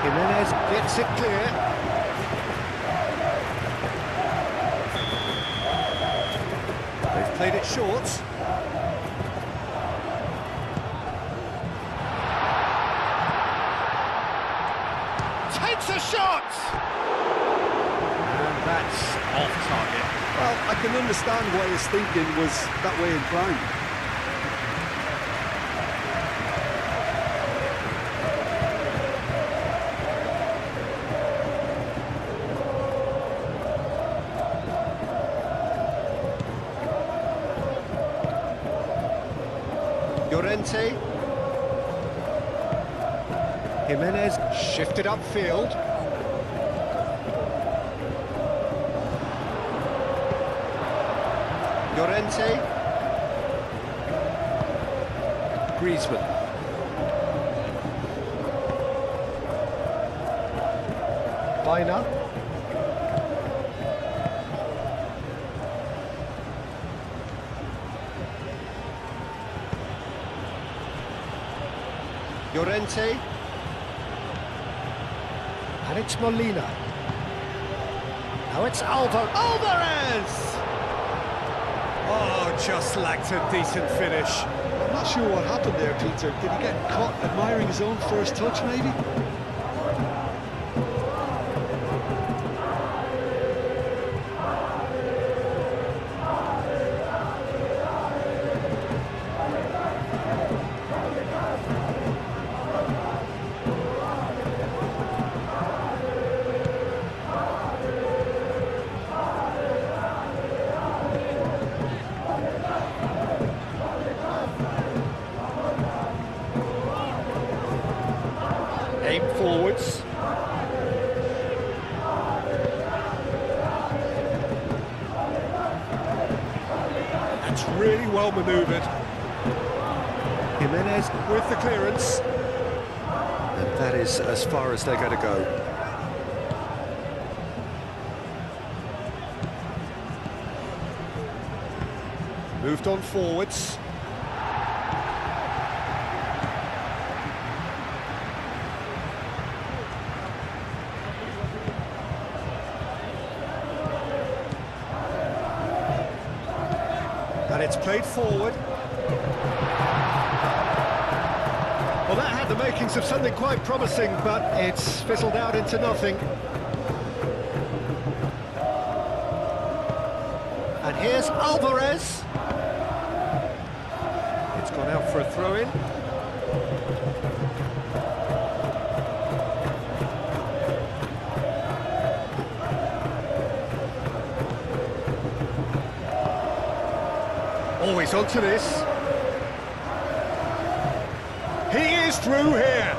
Jimenez gets it clear. They've played it short. Takes a shot! And that's off target. Well, I can understand why his thinking was that way inclined. Llorente. Jimenez shifted upfield. Llorente. Griezmann. Baina. Llorente. And it's Molina. Now it's Alvarez! Oh, just lacked a decent finish. I'm not sure what happened there, Peter. Did he get caught admiring his own first touch, maybe? Aim forwards. That's really well manoeuvred. Jimenez with the clearance. And that is as far as they're going to go. Moved on forwards. And it's played forward. Well, that had the makings of something quite promising, but it's fizzled out into nothing. And here's Alvarez. It's gone out for a throw-in. Always onto this. He is through here.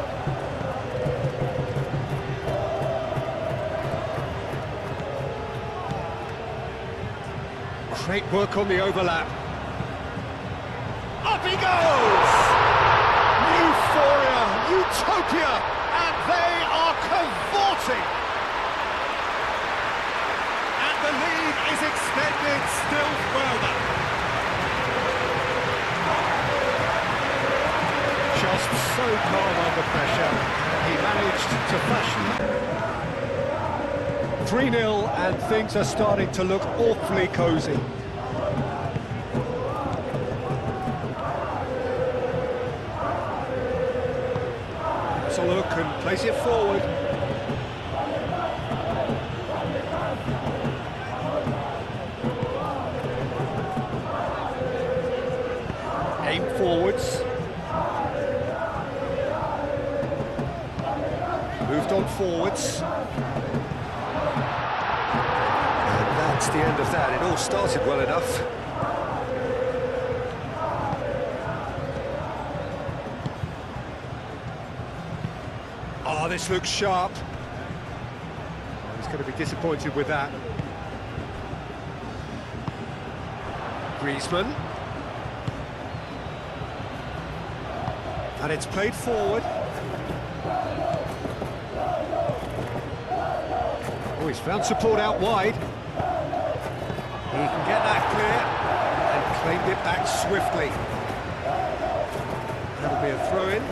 Great work on the overlap. Up he goes! Euphoria, utopia, and they are cavorting. And the lead is extended still further. Just so calm under pressure, he managed to fashion 3-0, and things are starting to look awfully cosy. Let's a look and place it forward. Aim forwards. Moved on forwards. And that's the end of that. It all started well enough. Oh, this looks sharp. Oh, he's going to be disappointed with that. Griezmann. And it's played forward. Oh, he's found support out wide. He can get that clear and claimed it back swiftly. That'll be a throw-in.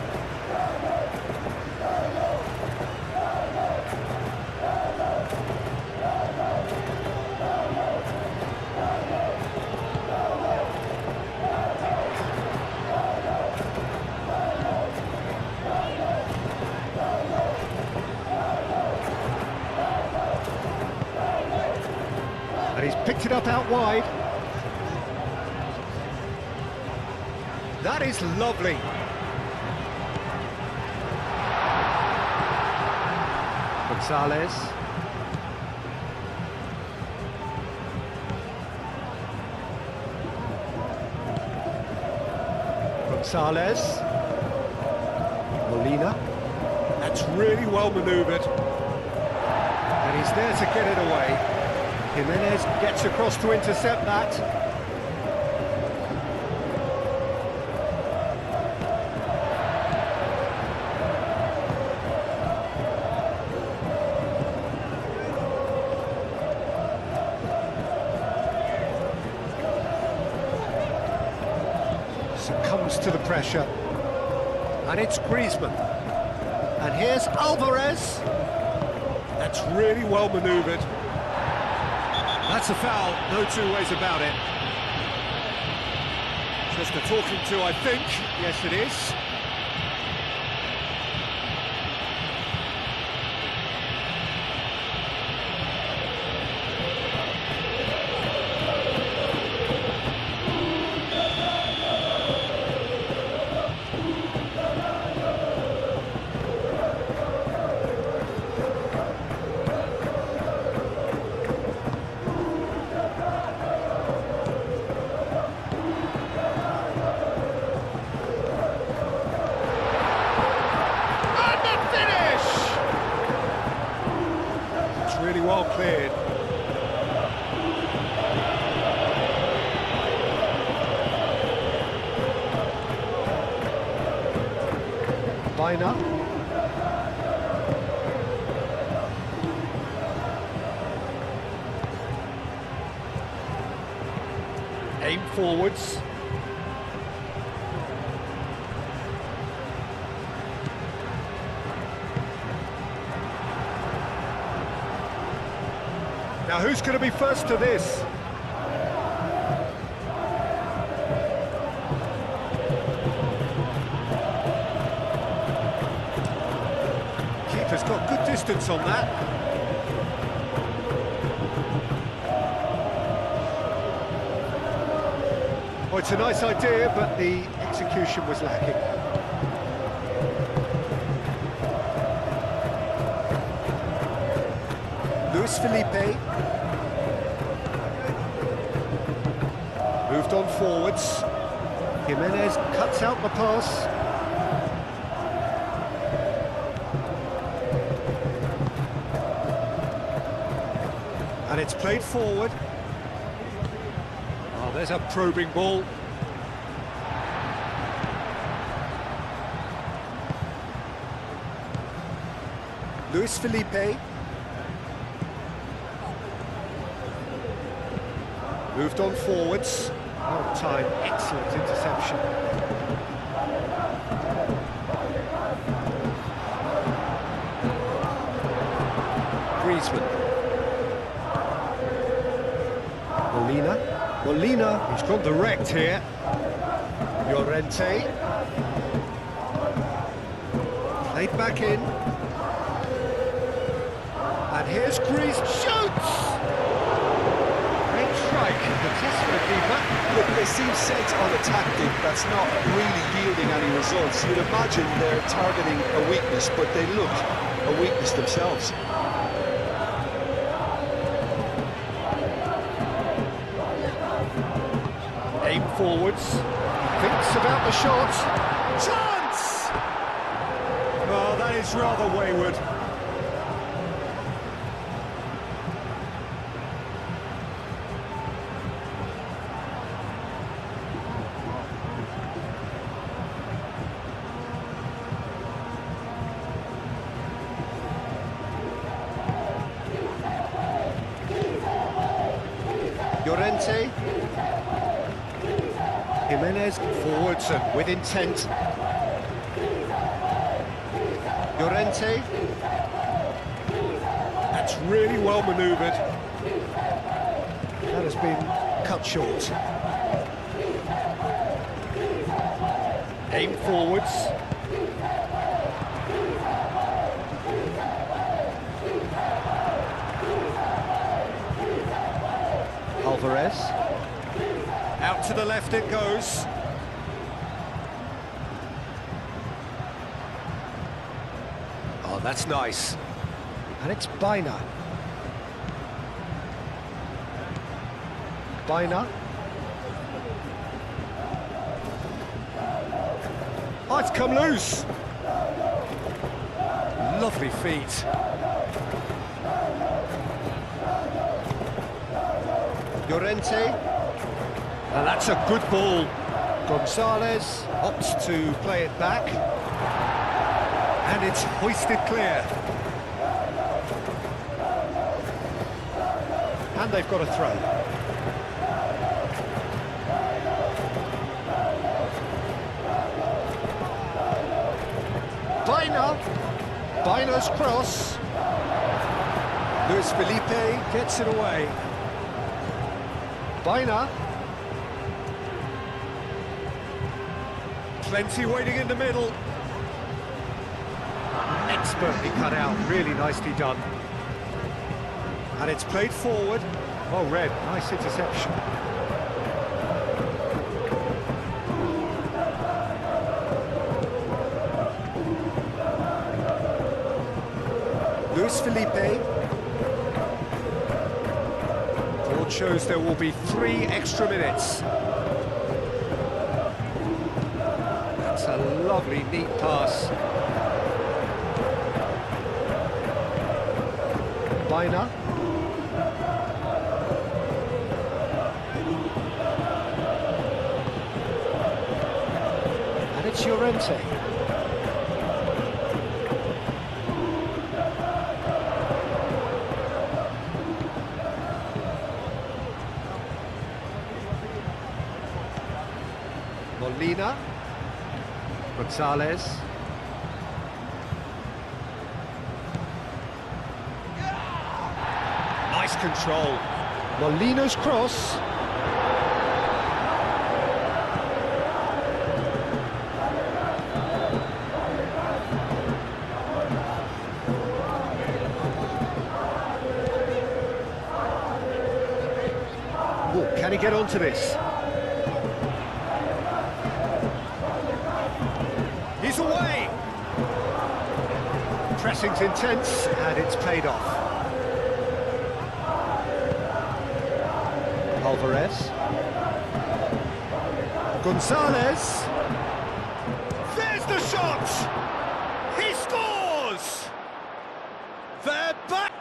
And he's picked it up out wide. That is lovely. Gonzalez. Gonzalez. Molina. That's really well manoeuvred. And he's there to get it away. Jimenez gets across to intercept that. succumbs to the pressure. And it's Griezmann. And here's Alvarez. That's really well manoeuvred. That's a foul, no two ways about it. Just a talking to, I think. Yes, it is. Really well cleared. Bina. Aim forwards. Now, who's going to be first to this? Keeper's got good distance on that. Oh, it's a nice idea, but the execution was lacking. Luis Felipe. Moved on forwards. Jimenez cuts out the pass. And it's played forward. Oh, there's a probing ball. Luis Felipe. Moved on forwards. Well time, excellent interception. Griezmann. Molina, he's gone direct here. Llorente. Played back in. And here's Griezmann, shoots! Look, they seem set on a tactic that's not really yielding any results. You'd imagine they're targeting a weakness, but they look a weakness themselves. Aim forwards, thinks about the shot. Chance! Oh, that is rather wayward. Llorente. Jimenez forwards and with intent. Llorente. That's really well manoeuvred. That has been cut short. Aim forwards. Alvarez. Out to the left it goes. Oh, that's nice. And it's Bina. Oh, it's come loose. Lovely feet. Llorente, and that's a good ball. Gonzalez opts to play it back, and it's hoisted clear. And they've got a throw. Bino's cross. Luis Felipe gets it away. Bina. Plenty waiting in the middle. Expertly cut out, really nicely done. And it's played forward. Oh, Red, nice interception. Luis Felipe. Board shows there will be 3 extra minutes. That's a lovely, neat pass. Bina. And it's Llorente. Molina. Gonzalez. Nice control. Molina's cross. Oh, can he get onto this? He's away! Pressing's intense, and it's paid off. Alvarez. Gonzalez. There's the shot! He scores! They're back!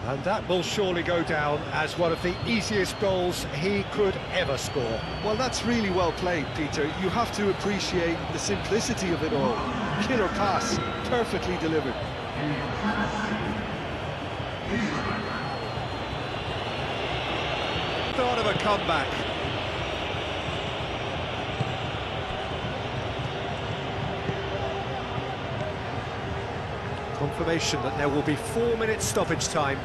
And that will surely go down as one of the easiest goals he could ever score. Well, that's really well played, Peter. You have to appreciate the simplicity of it all. Killer pass, perfectly delivered. Start of a comeback. Confirmation that there will be 4 minutes stoppage time.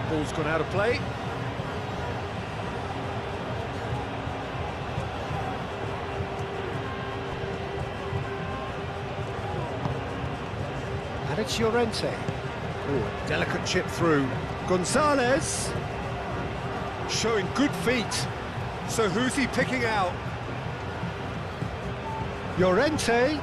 Ball's gone out of play. And it's Llorente. Oh, delicate chip through. Gonzalez. Showing good feet. So who's he picking out? Llorente.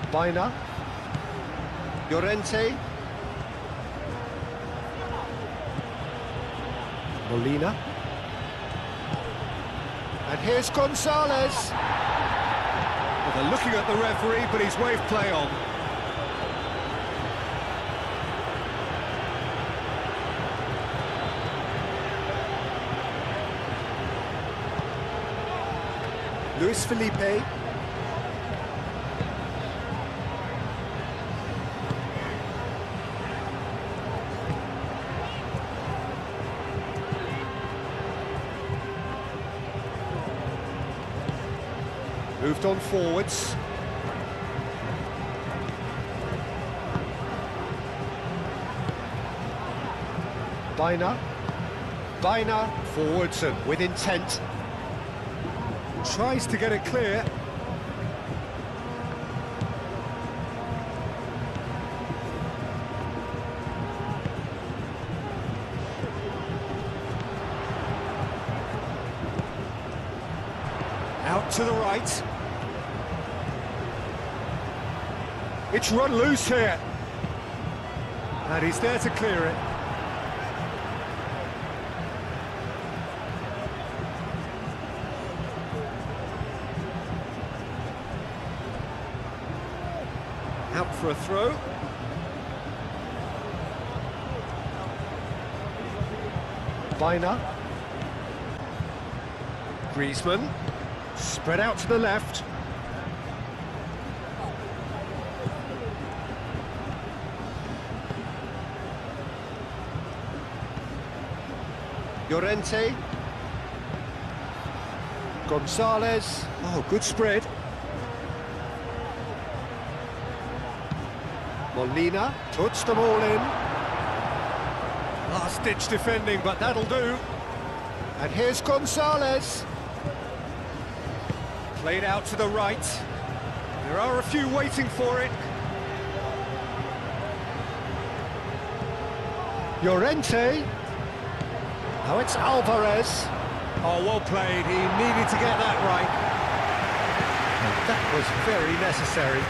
Bina. Llorente. Molina. And here's Gonzalez. Well, they're looking at the referee, but he's waved play on. Luis Felipe. Moved on forwards. Biner. Biner forwards and with intent. Tries to get it clear. Out to the right. It's run loose here. And he's there to clear it. Out for a throw. Biner. Griezmann. Spread out to the left. Llorente. Gonzalez. Oh, good spread. Molina puts them all in. Last-ditch defending, but that'll do. And here's Gonzalez. Played out to the right. There are a few waiting for it. Llorente. Now it's Alvarez. Oh, well played. He needed to get that right. And that was very necessary.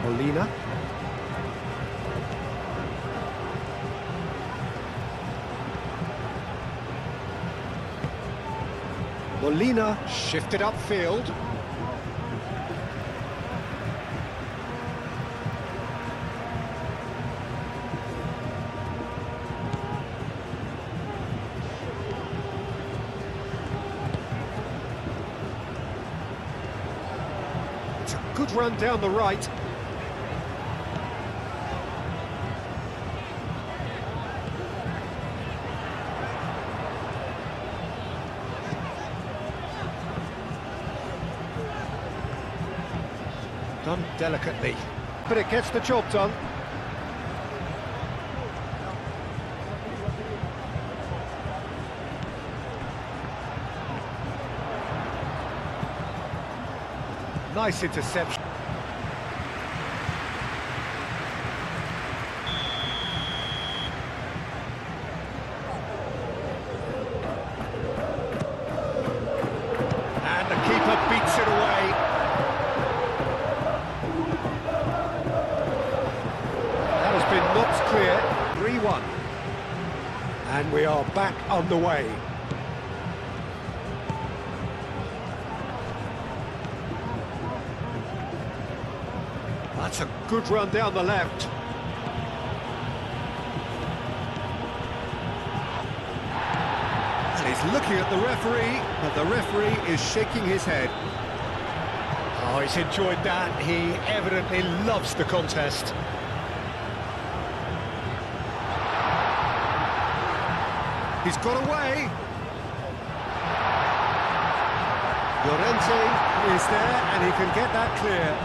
Molina. Molina shifted upfield. It's a good run down the right. Done delicately, but it gets the job done. Nice interception. And the keeper beats it away. Knocked clear, 3-1. And we are back underway. That's a good run down the left. And he's looking at the referee, but the referee is shaking his head. Oh, he's enjoyed that. He evidently loves the contest. He's got away. Llorente is there and he can get that clear.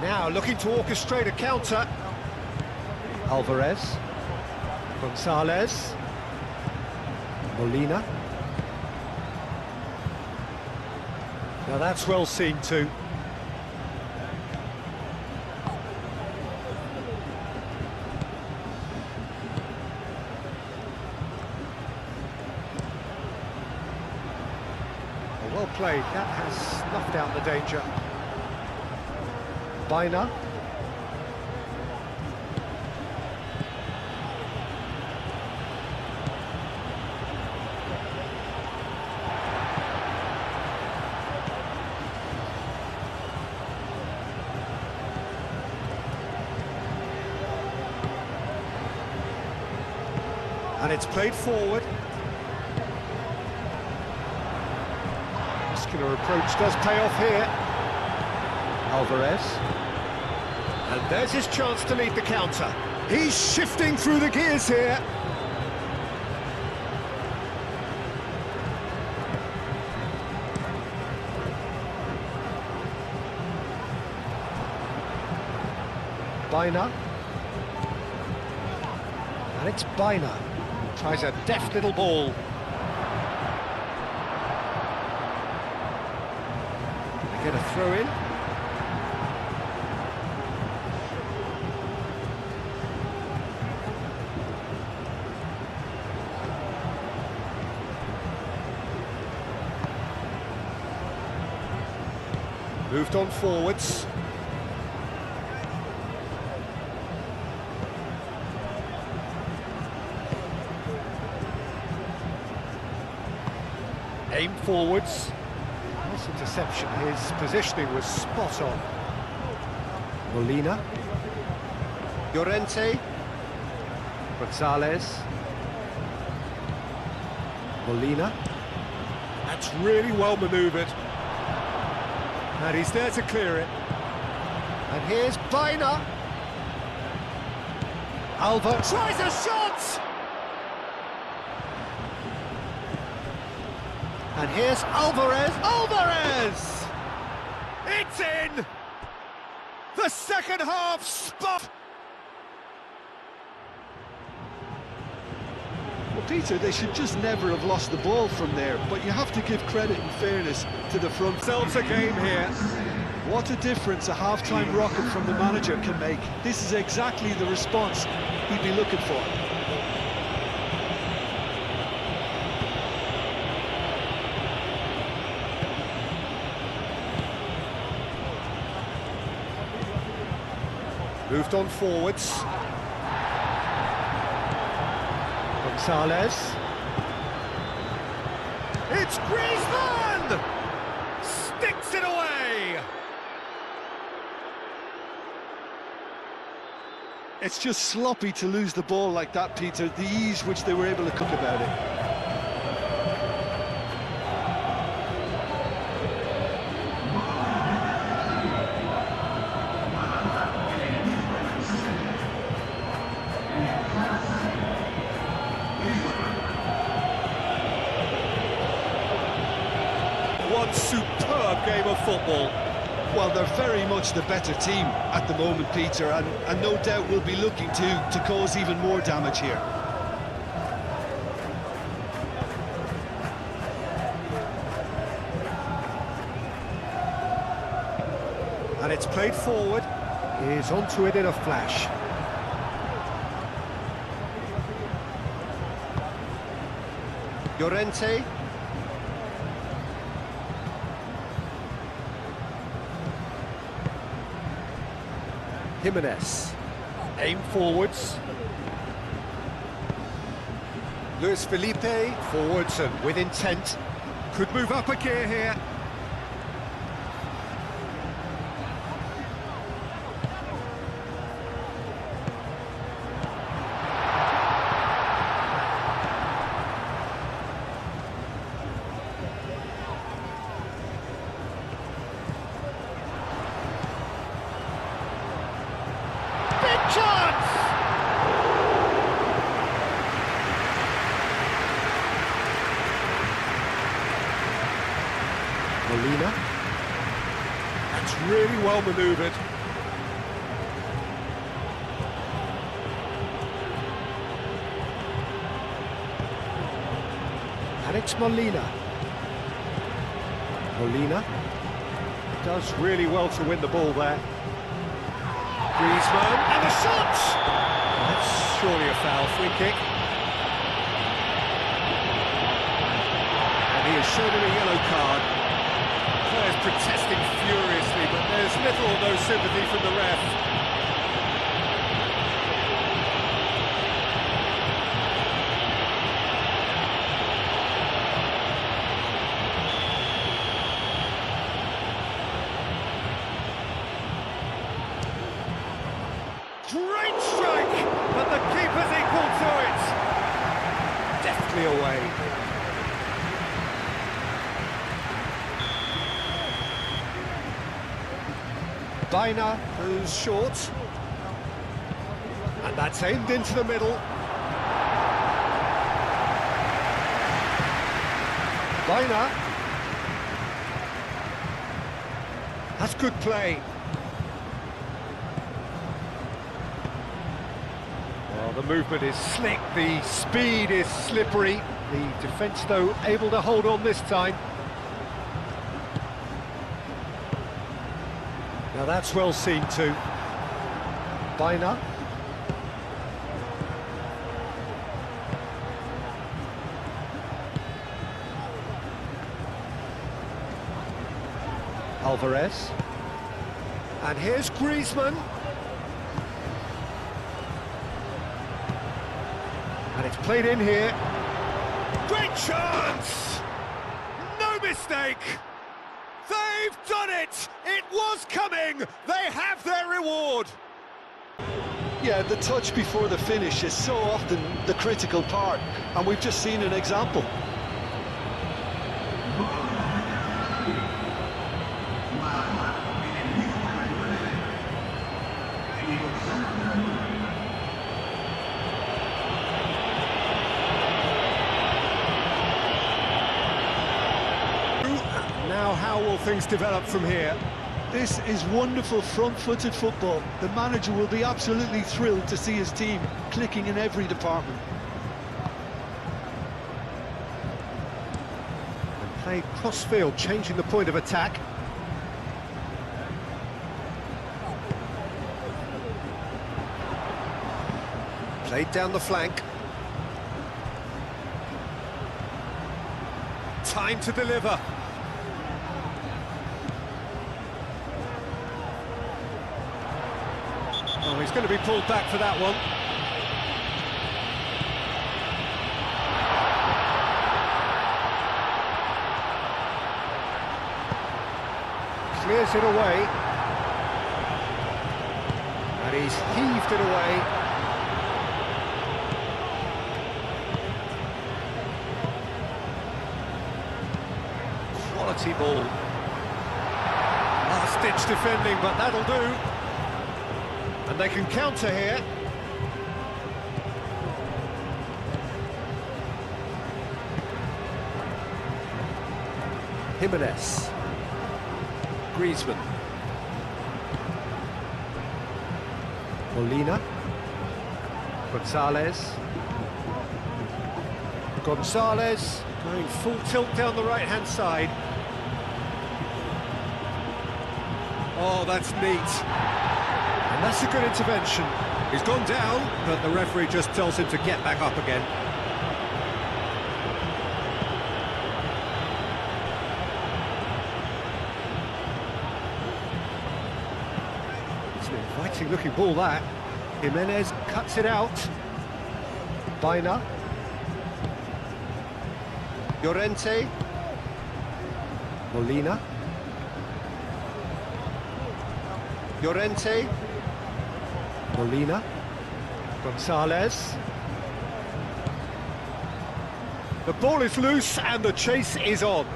Now looking to orchestrate a counter. Alvarez. Gonzalez. Molina. Now that's well seen too. Well played, that has snuffed out the danger. Biner. And it's played forward. Muscular approach does pay off here. Alvarez. And there's his chance to lead the counter. He's shifting through the gears here. Baina. And it's Baina. Tries a deft little ball. They get a throw in. Moved on forwards. Aim forwards. Nice interception. His positioning was spot on. Molina. Llorente. Gonzalez. Molina. That's really well manoeuvred. And he's there to clear it. And here's Baina. Alva tries a shot! And here's Alvarez. Alvarez! It's in! The second half spot! Well, Peter, they should just never have lost the ball from there, but you have to give credit and fairness to the front. Sells a game here. What a difference a half-time rocket from the manager can make. This is exactly the response he'd be looking for. Moved on forwards. Gonzalez. It's Griezmann! Sticks it away! It's just sloppy to lose the ball like that, Peter, the ease which they were able to cook about it. One superb game of football. Well, they're very much the better team at the moment, Peter, and no doubt will be looking to cause even more damage here. And it's played forward. He's onto it in a flash. Llorente. Jimenez. Aim forwards. Luis Felipe forwards and with intent. Could move up a gear here. Chance! Molina. That's really well manoeuvred. And it's Molina. Molina does really well to win the ball there. Griezmann, and the shot! That's surely a foul, free kick. And he has shown him a yellow card. Players protesting furiously, but there's little or no sympathy from the ref. Great strike, but the keeper's equal to it. Deftly away. Baina goes short. And that's aimed into the middle. Baina. That's good play. Well, the movement is slick, the speed is slippery. The defence, though, able to hold on this time. Now that's well seen too. Bina. Alvarez. And here's Griezmann. And it's played in here. Great chance! No mistake! They've done it! It was coming! They have their reward! Yeah, the touch before the finish is so often the critical part, and we've just seen an example. Now how will things develop from here? This is wonderful front-footed football. The manager will be absolutely thrilled to see his team clicking in every department. And play cross-field, changing the point of attack. Played down the flank. Time to deliver. Oh, he's going to be pulled back for that one. Clears it away. And he's heaved it away. Quality ball. Last-ditch defending, but that'll do. And they can counter here. Jimenez. Griezmann. Molina. Gonzalez. Gonzalez going full tilt down the right-hand side. Oh, that's neat. And that's a good intervention. He's gone down, but the referee just tells him to get back up again. It's an inviting-looking ball, that. Jimenez cuts it out. Bina. Llorente. Molina. Llorente. Molina. Gonzalez. The ball is loose and the chase is on.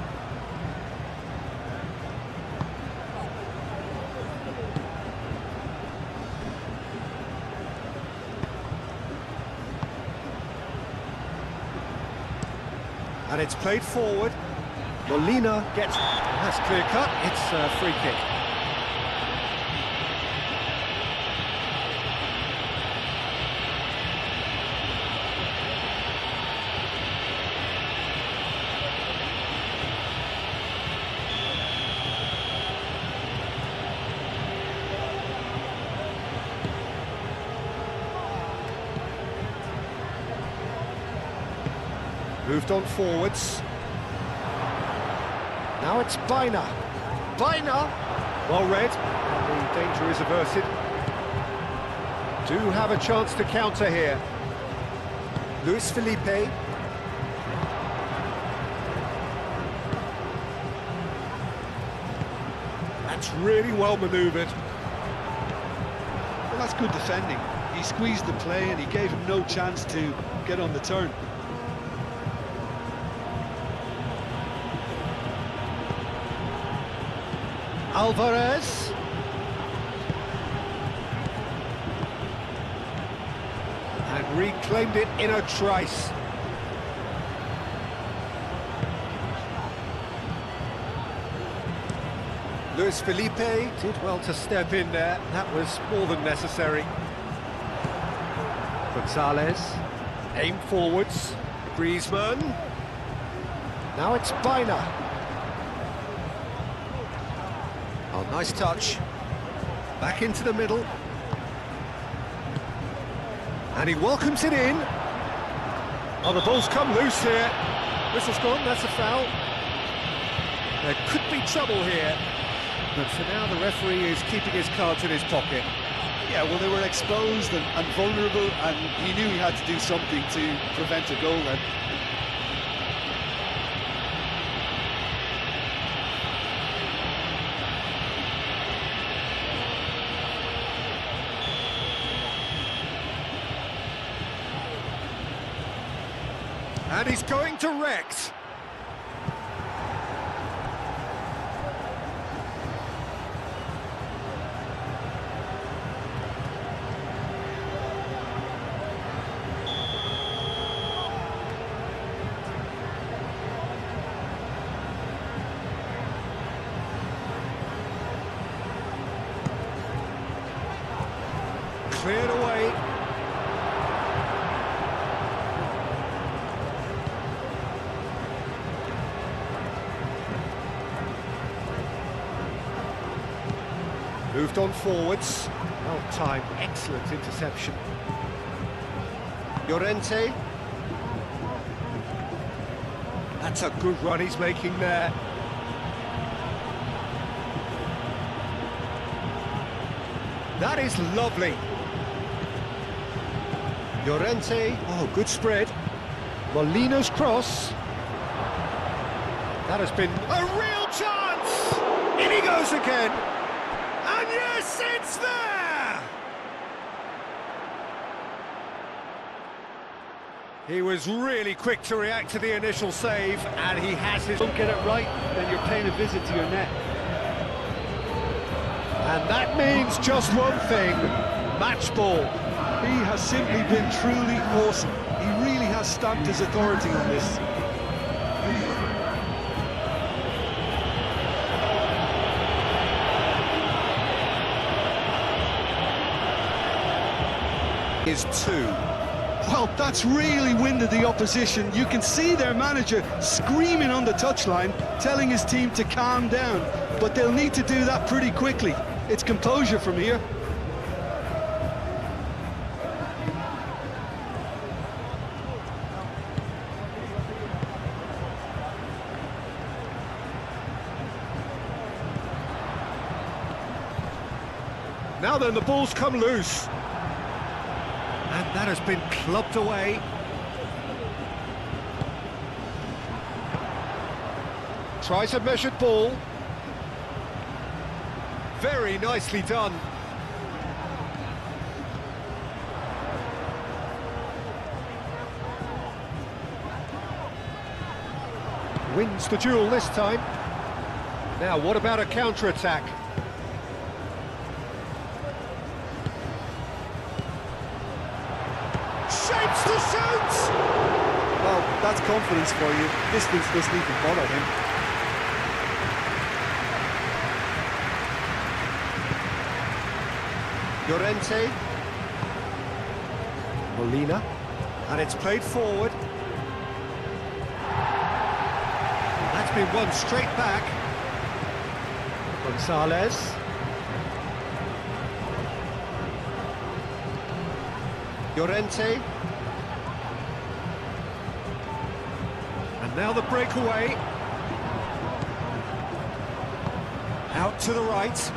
And it's played forward. Molina gets... That's clear cut. It's a free kick. Moved on forwards. Now it's Bina. Bina! Well read. And the danger is averted. Do have a chance to counter here. Luis Felipe. That's really well manoeuvred. Well, that's good defending. He squeezed the play and he gave him no chance to get on the turn. Alvarez. And reclaimed it in a trice. Luis Felipe did well to step in there. That was more than necessary. Gonzalez, aim forwards, Griezmann. Now it's Bina. Oh, nice touch. Back into the middle. And he welcomes it in. Oh, the ball's come loose here. Whistle's gone, that's a foul. There could be trouble here. But for now, the referee is keeping his cards in his pocket. Yeah, well, they were exposed and vulnerable, and he knew he had to do something to prevent a goal then. And he's going direct. Cleared away. Moved on forwards. Well timed, excellent interception. Llorente. That's a good run he's making there. That is lovely. Llorente. Oh, good spread. Molina's cross. That has been a real chance! In he goes again! And yes, it's there! He was really quick to react to the initial save, and he has his... Don't get it right, then you're paying a visit to your net. And that means just one thing, match ball. He has simply been truly awesome. He really has stamped his authority on this. Is two. Well, that's really winded the opposition. You can see their manager screaming on the touchline, telling his team to calm down. But they'll need to do that pretty quickly. It's composure from here. Now then, the ball's come loose. And that has been clubbed away. Tries a measured ball. Very nicely done. Wins the duel this time. Now, what about a counter-attack? Shapes to shoot! Well, that's confidence for you. Distance doesn't even bother him. Llorente. Molina. And it's played forward. That's been won straight back. Gonzalez. Llorente. And now the breakaway. Out to the right.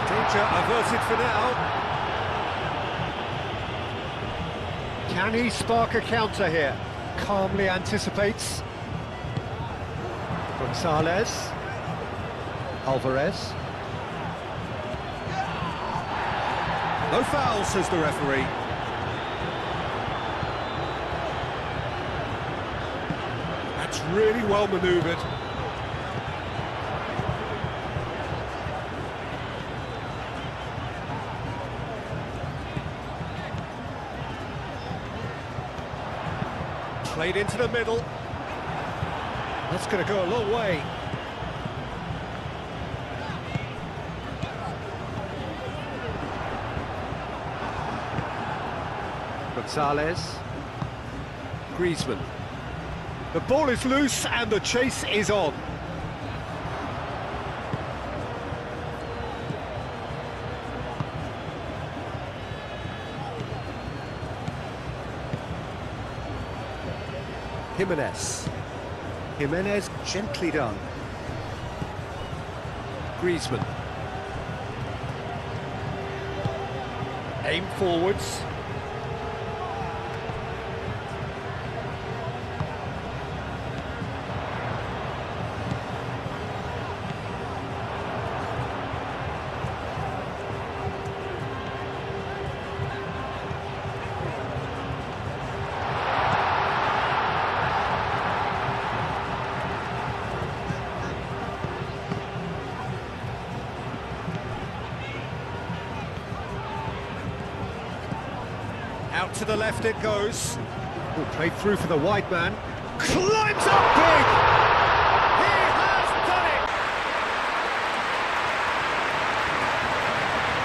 Danger averted for now. Can he spark a counter here? Calmly anticipates. Gonzalez. Alvarez. No foul, says the referee. That's really well manoeuvred. Played into the middle. That's going to go a long way. Gonzalez. Griezmann. The ball is loose and the chase is on. Jimenez gently done. Griezmann. Aim forwards. Out to the left it goes. Oh, played through for the wide man. Climbs up big! He has done it!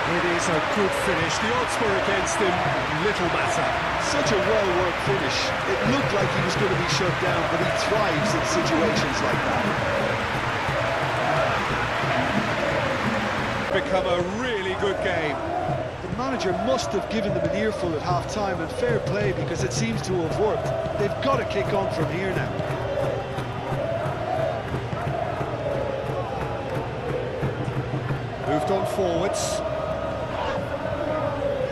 It is a good finish. The odds were against him. Little matter. Such a well-worked finish. It looked like he was going to be shut down, but he thrives in situations like that. Become a really good game. The manager must have given them an earful at half-time, and fair play, because it seems to have worked. They've got to kick on from here now. Moved on forwards.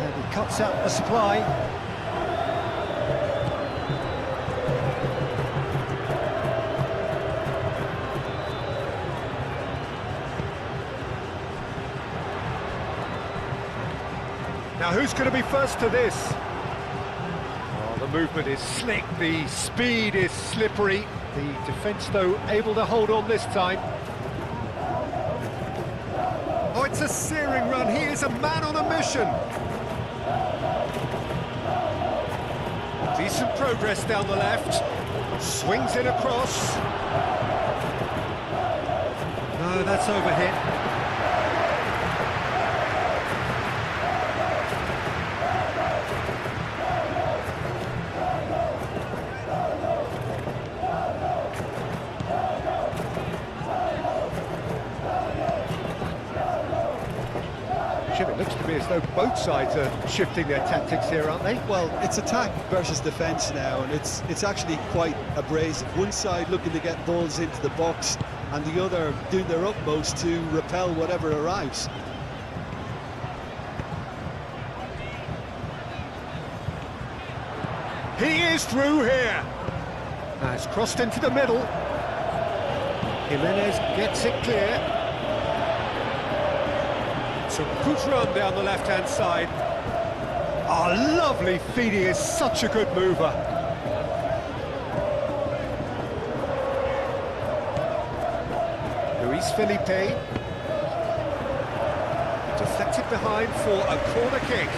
And he cuts out the supply. Now who's going to be first to this? Oh, the movement is slick, the speed is slippery. The defence, though, able to hold on this time. Oh, it's a searing run. He is a man on a mission. Decent progress down the left. Swings it across. No, that's overhit. It looks to me as though both sides are shifting their tactics here, aren't they? Well, it's attack versus defence now, and it's actually quite abrasive. One side looking to get balls into the box, and the other doing their utmost to repel whatever arrives. He is through here. Has crossed into the middle. Jimenez gets it clear. It's a good run down the left-hand side. Oh, lovely feed. He is such a good mover. Luis Felipe. Deflected behind for a corner kick.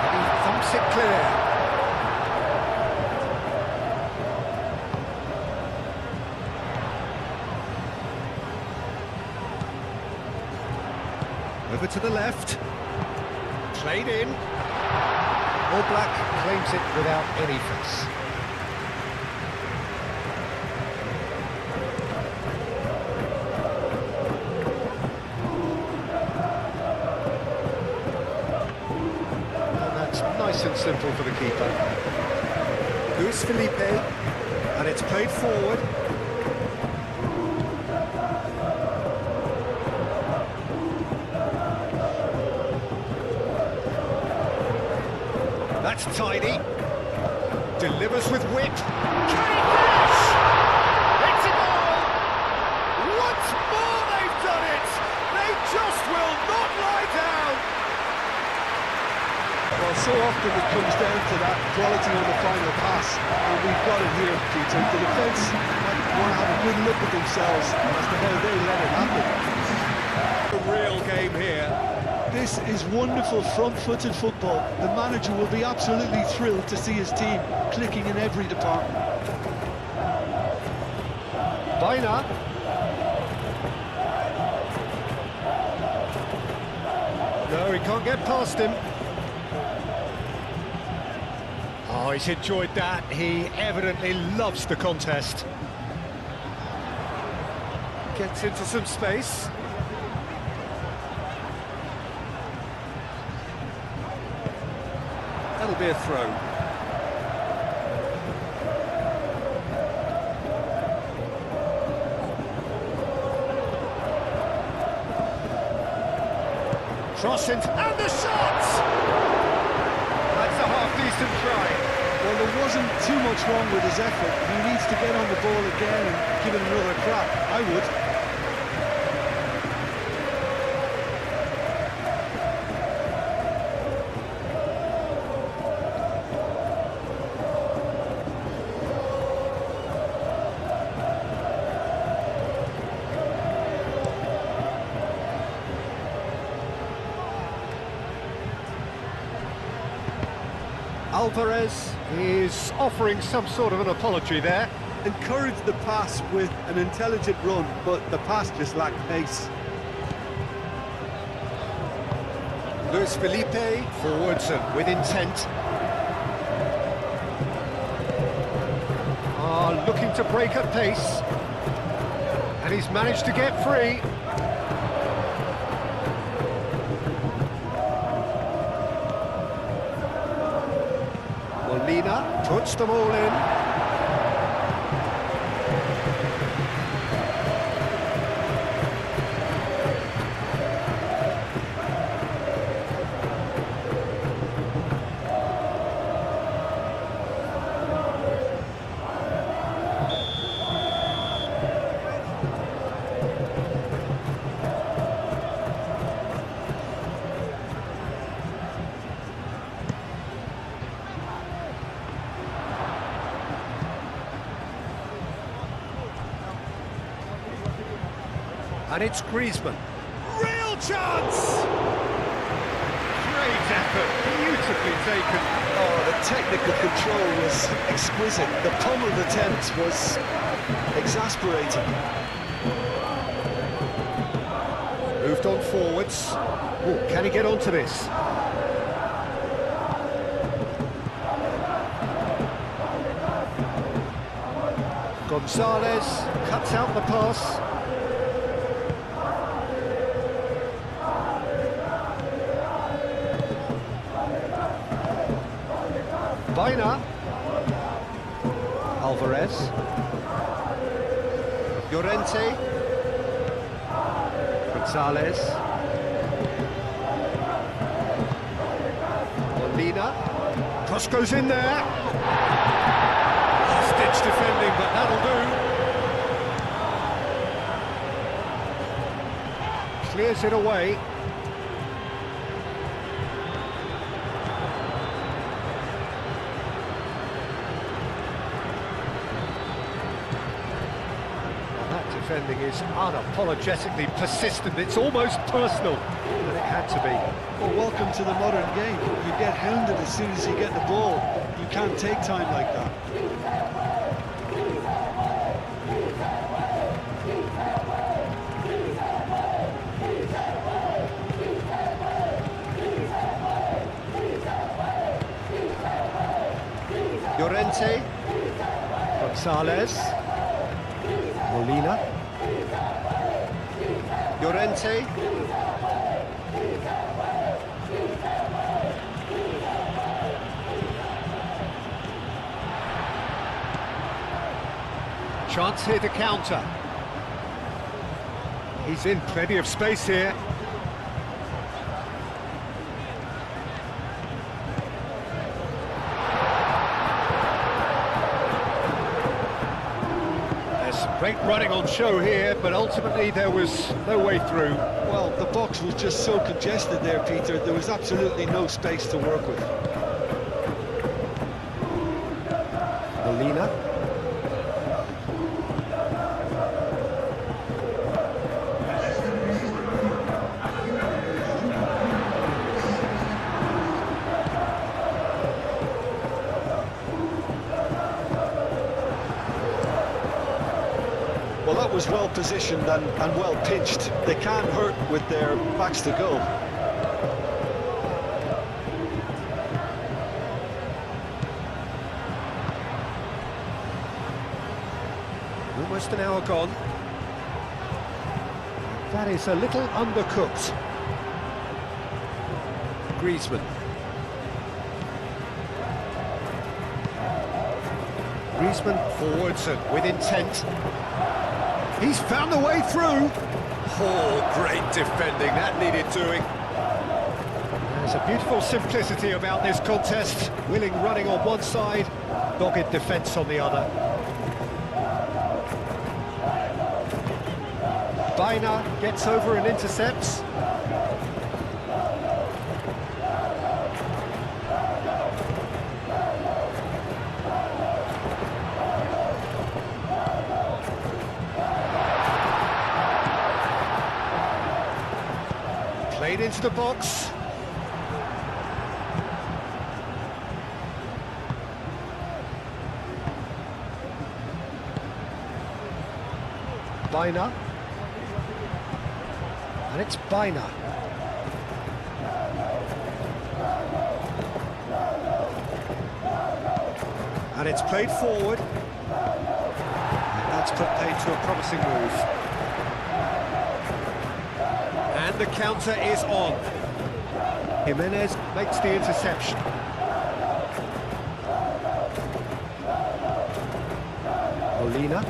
And he thumps it clear. Over to the left, played in. All Black claims it without any fuss. And that's nice and simple for the keeper. Luis Felipe, and it's played forward. That's tidy. Delivers with wit. Can he finish? It's a goal! Once more they've done it! They just will not lie down! Well, so often it comes down to that quality on the final pass, and we've got it here, Peter. The defence might want to have a good look at themselves as to how they let it happen. A real game here. This is wonderful front-footed football. The manager will be absolutely thrilled to see his team clicking in every department. Baina. No, he can't get past him. Oh, he's enjoyed that. He evidently loves the contest. Gets into some space. That'll be a throw. Crossing, and the shot! That's a half-decent try. Well, there wasn't too much wrong with his effort. He needs to get on the ball again and give it another crack. I would. Alvarez is offering some sort of an apology there. Encouraged the pass with an intelligent run, but the pass just lacked pace. Luis Felipe forwards and with intent. Looking to break at pace. And he's managed to get free. Molina puts them all in. And it's Griezmann. Real chance! Great effort, beautifully taken. Oh, the technical control was exquisite. The pummeled attempt was exasperating. Moved on forwards. Oh, can he get onto this? Gonzalez cuts out the pass. Baina. Alvarez. Llorente. Gonzalez. Molina. Cross goes in there. Stitch defending, but that'll do. Clears it away. Defending is unapologetically persistent. It's almost personal, and it had to be. Well, welcome to the modern game. You get hounded as soon as you get the ball. You can't take time like that. Llorente. Gonzalez. Molina. Llorente. Chance here to counter. He's in plenty of space here. Great running on show here, but ultimately there was no way through. Well, the box was just so congested there, Peter. There was absolutely no space to work with. Molina. Well, was well positioned and well pitched. They can't hurt with their backs to goal. Almost an hour gone. That is a little undercooked. Griezmann. Griezmann forwards and with intent. He's found the way through. Oh, great defending, that needed doing. There's a beautiful simplicity about this contest. Willing running on one side, dogged defence on the other. Baina gets over and intercepts. Played into the box. Baina. And it's Baina. And it's played forward. And that's put paid to a promising move. And the counter is on. Jimenez makes the interception. Molina.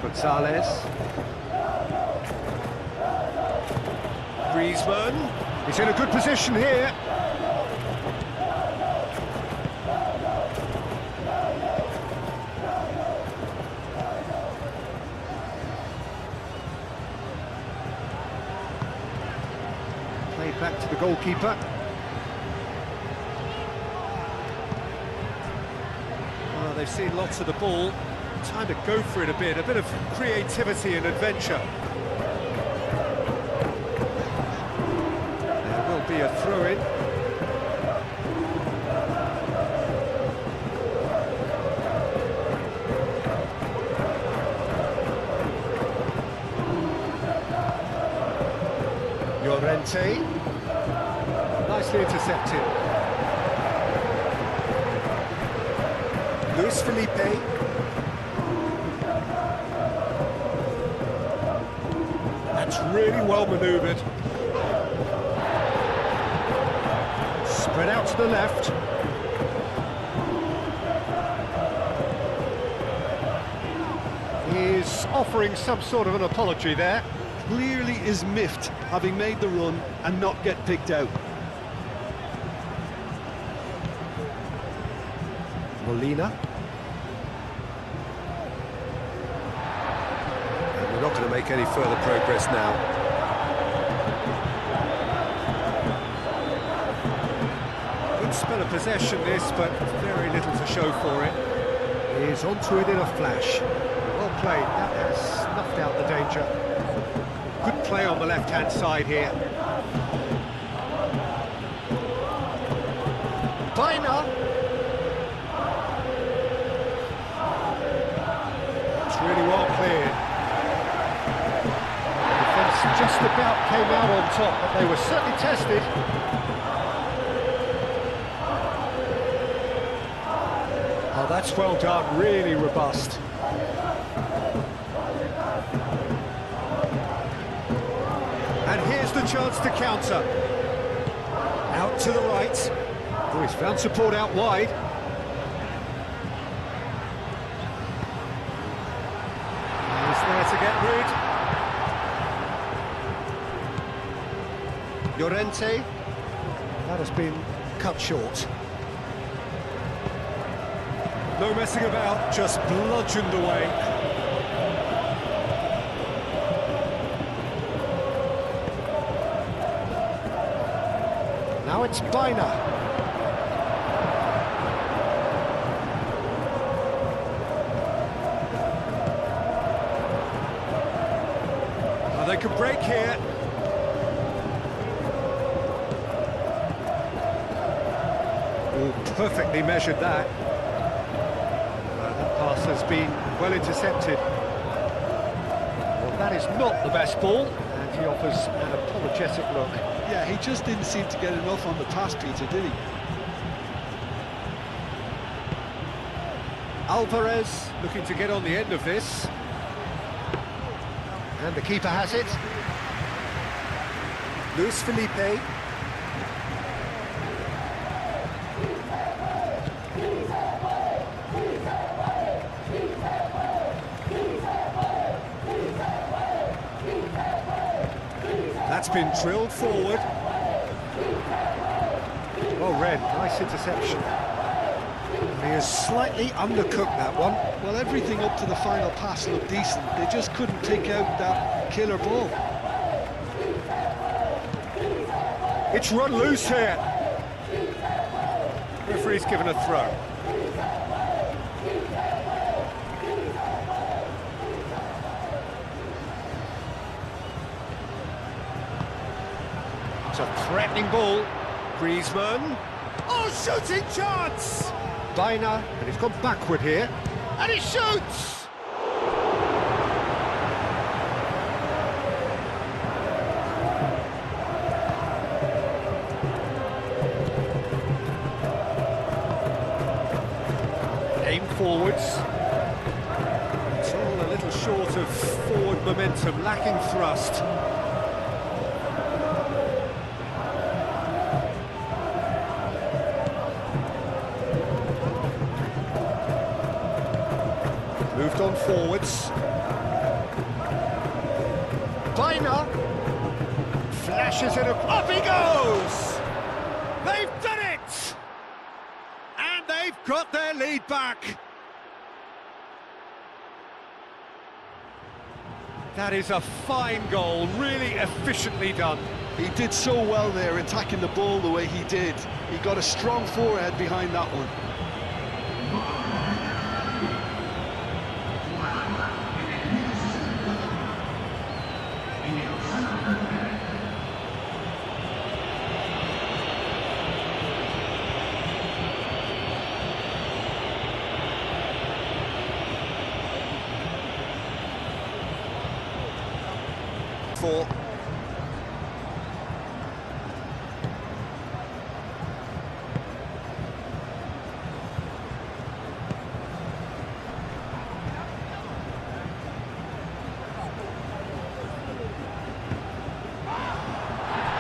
Gonzalez. Griezmann. He's in a good position here. Played back to the goalkeeper. Well, they've seen lots of the ball. Time to go for it a bit of creativity and adventure. There will be a throw-in. Llorente, nicely intercepted. Luis Felipe. That's really well manoeuvred. Spread out to the left. He's offering some sort of an apology there. Clearly is miffed, having made the run and not get picked out. Molina. And we're not going to make any further progress now. Good spell of possession this, but very little to show for it. He's onto it in a flash. Well played, that has snuffed out the danger. Good play on the left-hand side here. Baina. It's really well cleared. The defence just about came out on top, but they were certainly tested. Oh, that's well done, really robust. And here's the chance to counter. Out to the right. Oh, he's found support out wide. He's there to get rid. Llorente. That has been cut short. No messing about, just bludgeoned away. Now it's Baina. Well, they can break here. Oh, perfectly measured that. That pass has been well intercepted. That is not the best ball, and he offers an apologetic look. Yeah, he just didn't seem to get enough on the pass, Peter, did he? Alvarez looking to get on the end of this. And the keeper has it. Luis Felipe. That's been drilled forward. Well read, nice interception. He has slightly undercooked that one. Well, everything up to the final pass looked decent. They just couldn't take out that killer ball. It's run loose here. Referee's given a throw. It's a threatening ball. Griezmann. Oh, shooting chance! Dina, and he's gone backward here. And he shoots! Aim forwards. It's all a little short of forward momentum, lacking thrust. Moved on forwards. Dina flashes it up. Up he goes! They've done it! And they've got their lead back. That is a fine goal, really efficiently done. He did so well there, attacking the ball the way he did. He got a strong forehead behind that one. For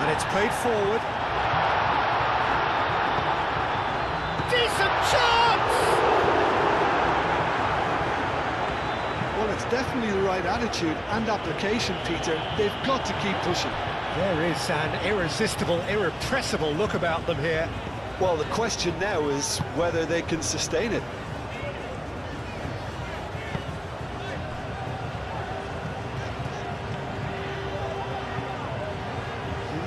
and it's played forward. Decent chance! Well, it's definitely the right attitude and application, Peter. They've got to keep pushing. There is an irresistible, irrepressible look about them here. Well, the question now is whether they can sustain it.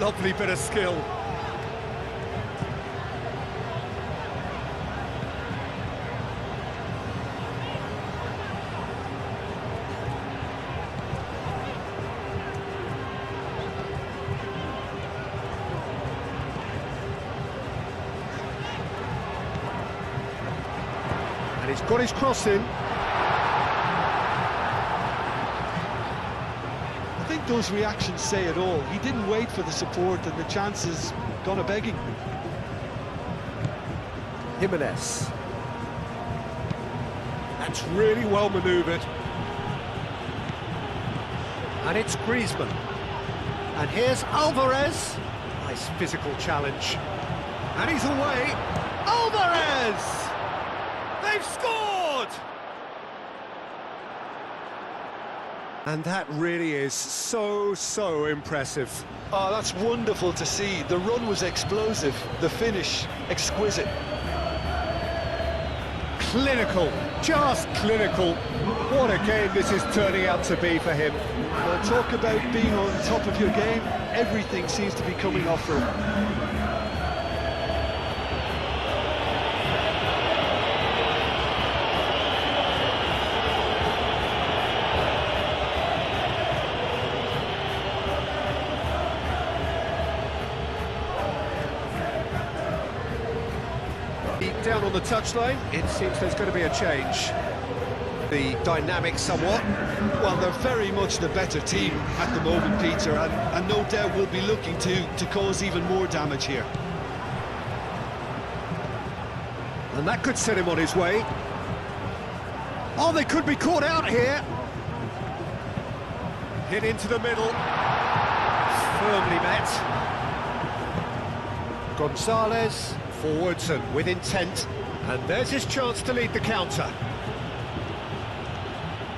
Lovely bit of skill. And he's got his cross in. I think those reactions say it all. He didn't wait for the support and the chances gone a-begging. Jimenez. That's really well manoeuvred. And it's Griezmann. And here's Alvarez. Nice physical challenge. And he's away. Alvarez! They've scored! And that really is so impressive. Oh, that's wonderful to see. The run was explosive, the finish exquisite. Clinical, just clinical. What a game this is turning out to be for him. Well, talk about being on top of your game. Everything seems to be coming off for him. Down on the touchline, it seems there's going to be a change. the dynamic somewhat. Well, they're very much the better team at the moment, Peter, and no doubt will be looking to cause even more damage here. And that could set him on his way. Oh, they could be caught out here. Hit into the middle. Firmly met. Gonzalez, forwards and with intent. And there's his chance to lead the counter.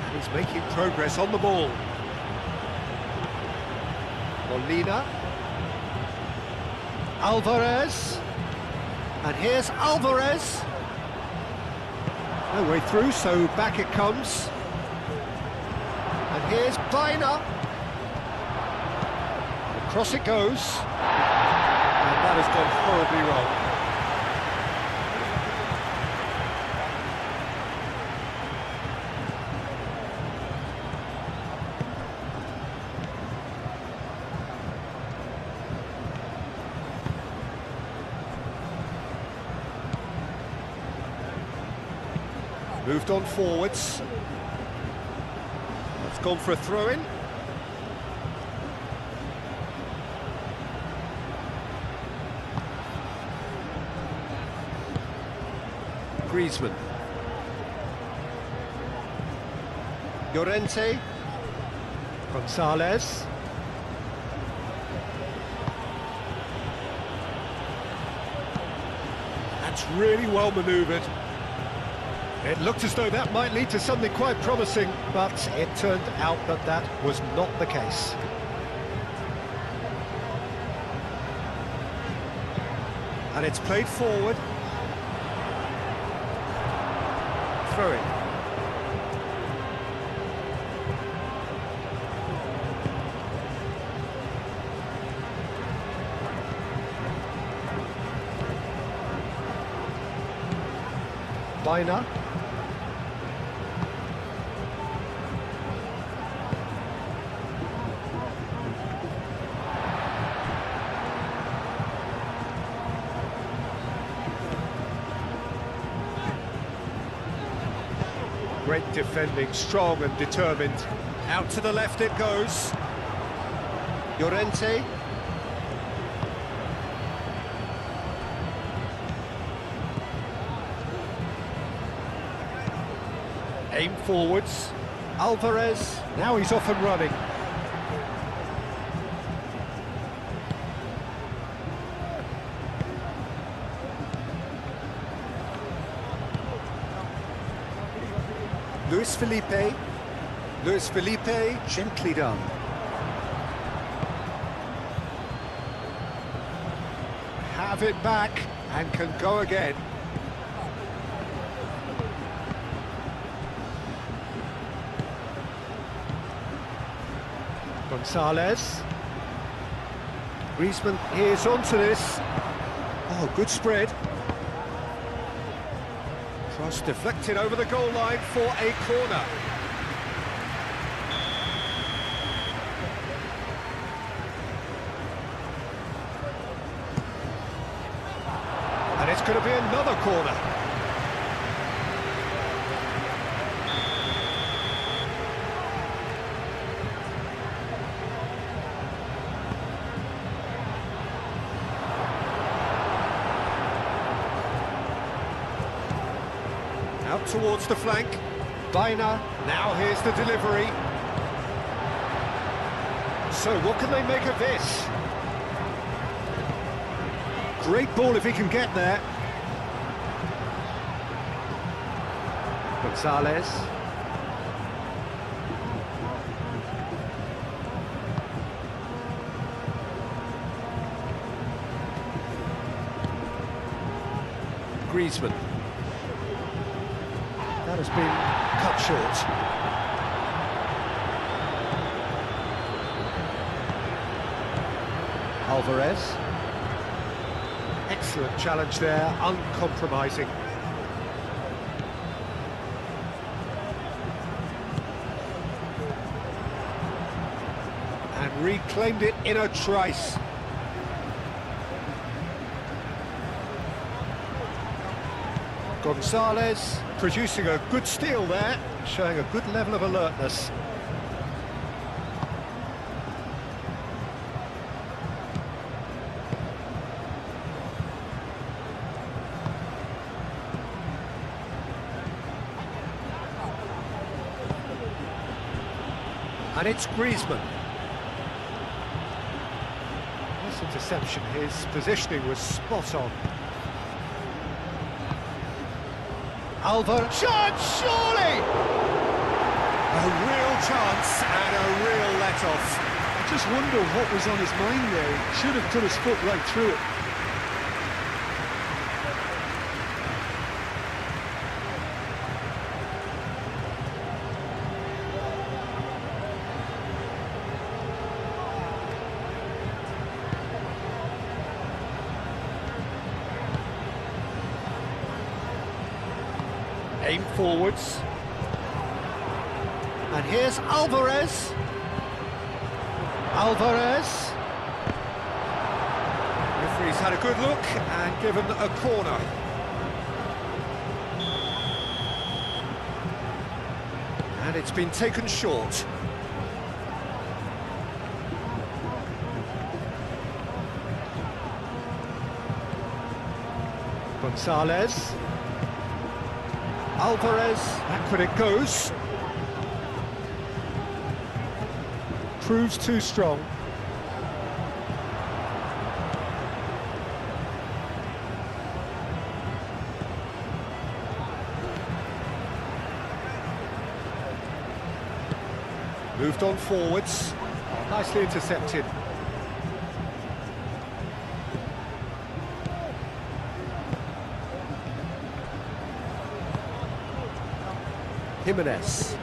And he's making progress on the ball. Molina. Alvarez. And here's Alvarez. No way through, so back it comes. And here's Baina. Across it goes. And that has gone horribly wrong. Moved on forwards. It's gone for a throw-in. Griezmann. Llorente. Gonzalez. That's really well manoeuvred. It looked as though that might lead to something quite promising, but it turned out that that was not the case. And it's played forward. Throw in. Baina. Great defending, strong and determined. Out to the left it goes. Llorente. Aim forwards. Alvarez. Now he's off and running. Luis Felipe. Luis Felipe, gently done. Have it back and can go again. Gonzalez. Griezmann is onto this. Oh, good spread. Cross deflected over the goal line for a corner. And it's going to be another corner. Out towards the flank. Baina. Now here's the delivery. So what can they make of this? Great ball if he can get there. Gonzalez. Griezmann. That has been cut short. Alvarez. Excellent challenge there, uncompromising. And reclaimed it in a trice. Gonzalez producing a good steal there, showing a good level of alertness. And it's Griezmann. Nice interception, his positioning was spot on. Alvaro, shot, surely! A real chance and a real let-off. I just wonder what was on his mind there. He should have put his foot right through it. Aim forwards. And here's Alvarez. Alvarez. Referee's had a good look and given a corner. And it's been taken short. Gonzalez. Alvarez, backward it goes. Proves too strong. Moved on forwards. Nicely intercepted. Jimenez.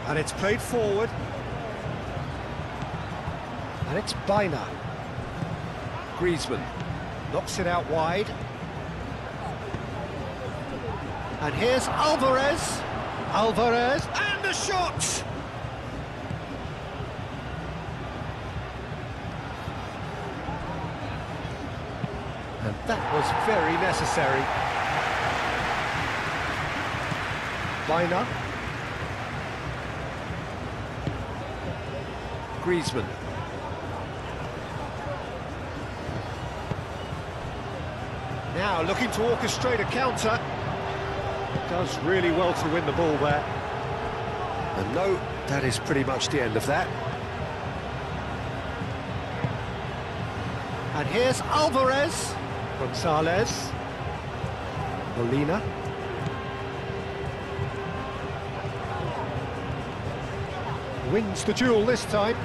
And it's played forward. And it's Baina. Griezmann knocks it out wide. And here's Alvarez. Alvarez, and the shot! And that was very necessary. Baina. Griezmann. Now looking to orchestrate a counter. Does really well to win the ball there. And no, that is pretty much the end of that. And here's Alvarez. Gonzalez. Molina. Wins the duel this time.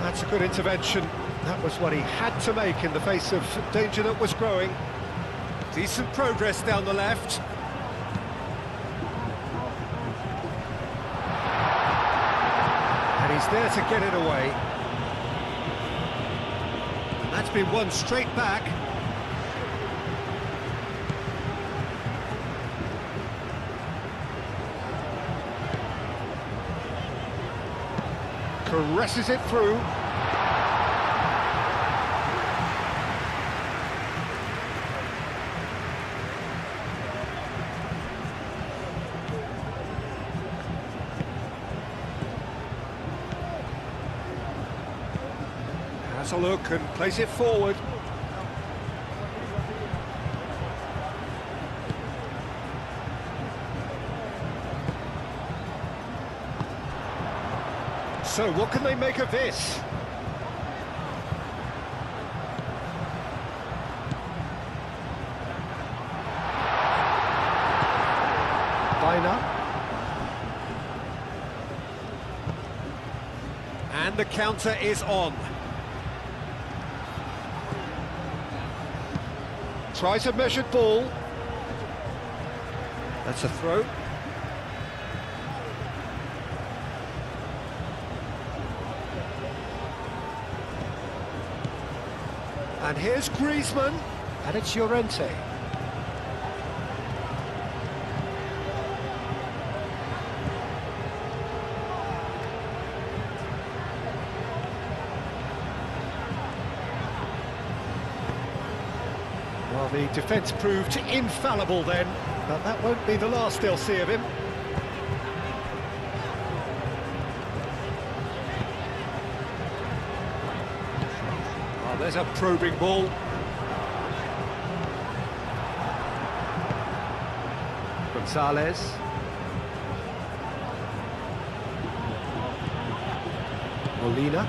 That's a good intervention. That was what he had to make in the face of danger that was growing. Decent progress down the left. And he's there to get it away. And that's been won straight back. Caresses it through. Has a look and plays it forward. So what can they make of this? Baina. And the counter is on. Tries a measured ball. That's a throw. And here's Griezmann, and it's Llorente. Well, the defence proved infallible then, but that won't be the last they'll see of him. Oh, there's a probing ball. Gonzalez. Molina.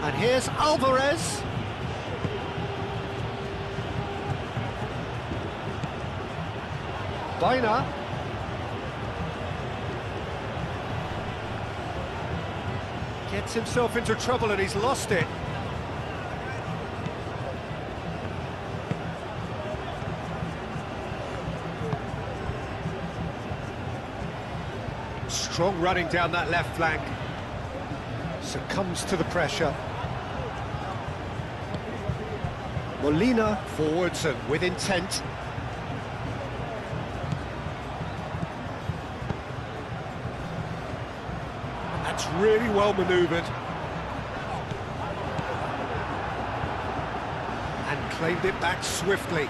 And here's Alvarez. Baina. Gets himself into trouble and he's lost it. Strong running down that left flank. Succumbs to the pressure. Molina forwards and with intent. That's really well manoeuvred. And claimed it back swiftly.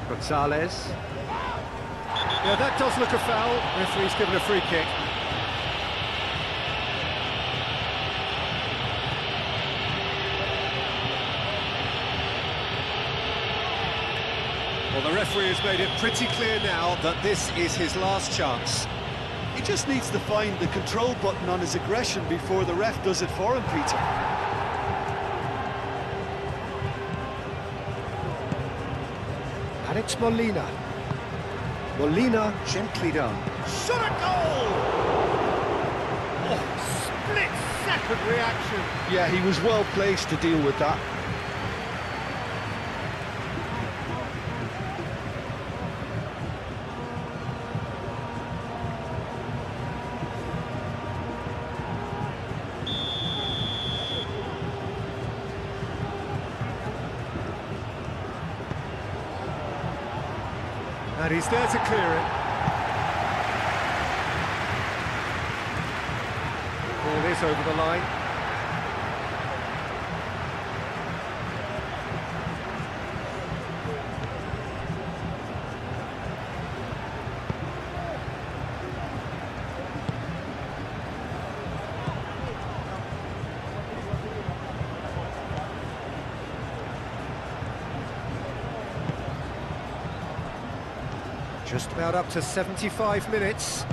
Gonzalez. Yeah, that does look a foul. Referee's given a free kick. Well, the referee has made it pretty clear now that this is his last chance. He just needs to find the control button on his aggression before the ref does it for him, Peter. And it's Molina. Molina gently done. Shot a goal! Oh, split-second reaction. Yeah, he was well placed to deal with that. And he's there to clear it. Ball is over the line. Just about up to 75 minutes.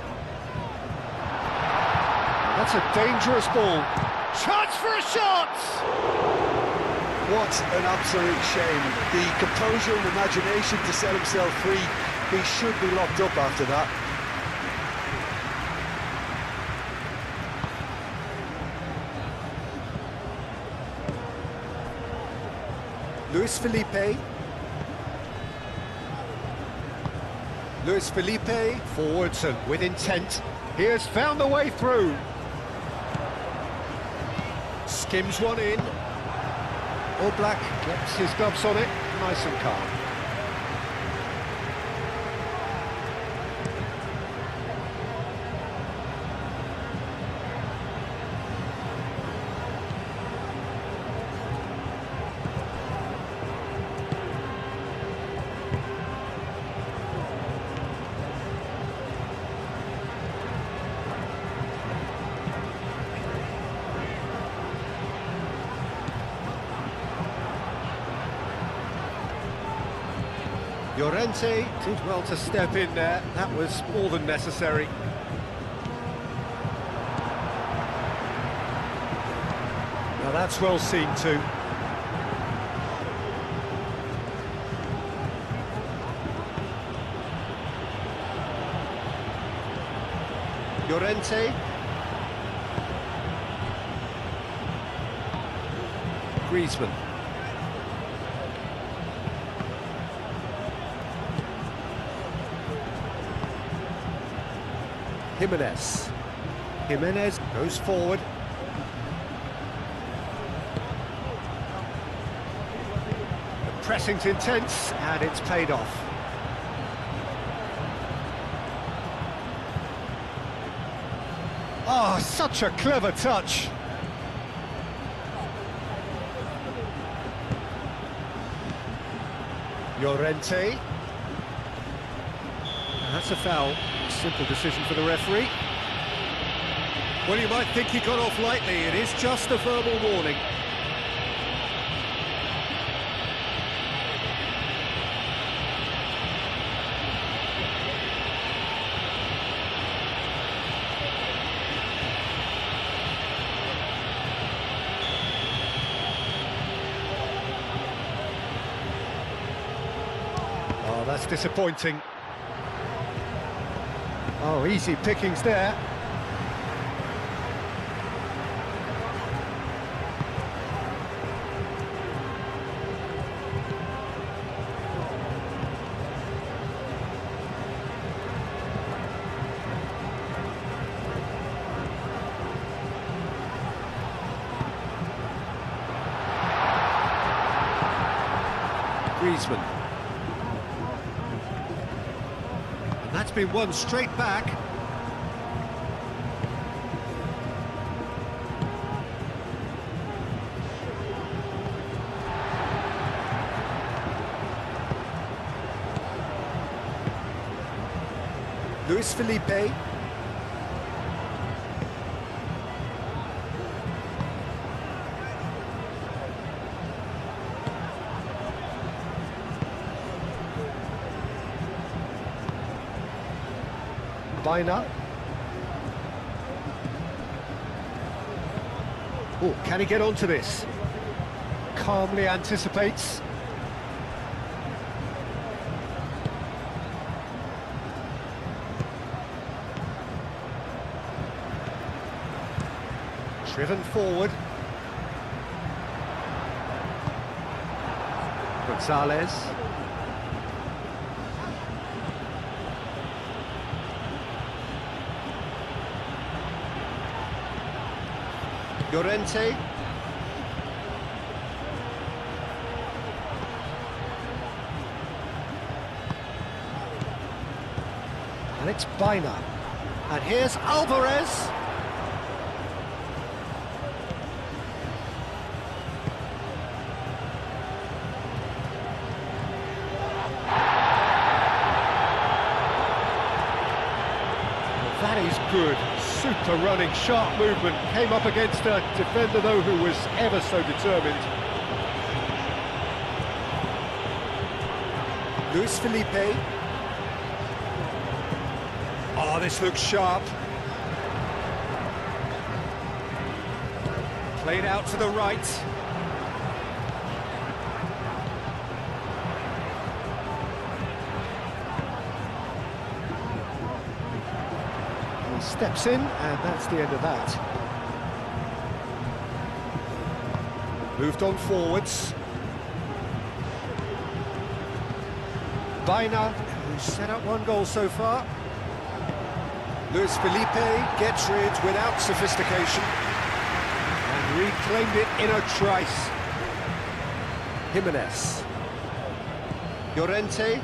That's a dangerous ball. Chance for a shot! What an absolute shame. The composure and imagination to set himself free. He should be locked up after that. Luis Felipe. Luis Felipe, forwards and with intent. He has found the way through. Skims one in. Oblak gets his gloves on it, nice and calm. Llorente did well to step in there, that was more than necessary. Now that's well seen too. Llorente. Griezmann. Jimenez goes forward. pressing's intense, and it's paid off. Oh, such a clever touch. Llorente. That's a foul. Simple decision for the referee. Well, you might think he got off lightly. It is just a verbal warning. Oh, that's disappointing. Oh, easy pickings there. Griezmann. And that's been won straight back. Luis Felipe. Baina. Oh, can he get onto this? Calmly anticipates. Driven forward. Gonzalez. Llorente. And it's Baina. And here's Alvarez. That is good. Super running, sharp movement. Came up against a defender, though, who was ever so determined. Luis Felipe. Oh, this looks sharp. Played out to the right. Steps in, and that's the end of that. Moved on forwards. Baina, who's set up one goal so far. Luis Felipe gets rid without sophistication and reclaimed it in a trice. Jimenez. Llorente.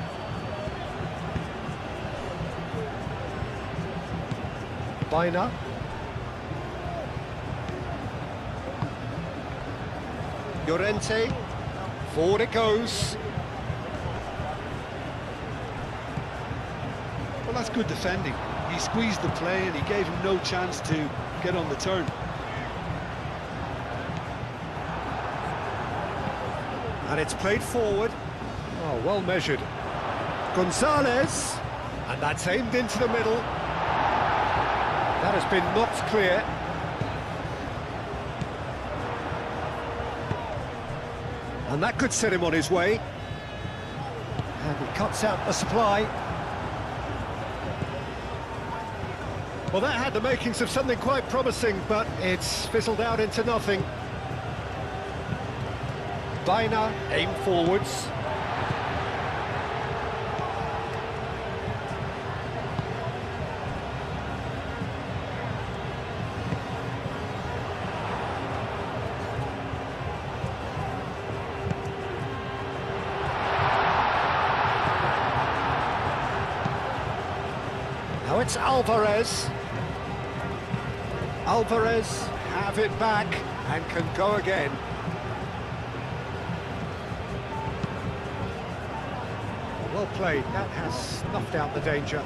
Baina. Llorente. Forward it goes. Well, that's good defending. He squeezed the play and he gave him no chance to get on the turn. And it's played forward. Oh, well measured. Gonzalez. And that's aimed into the middle. That has been knocked clear. And that could set him on his way. And he cuts out the supply. Well, that had the makings of something quite promising, but it's fizzled out into nothing. Baina, aim forwards. Oh, it's Alvarez. Alvarez have it back and can go again. Well played, that has snuffed out the danger.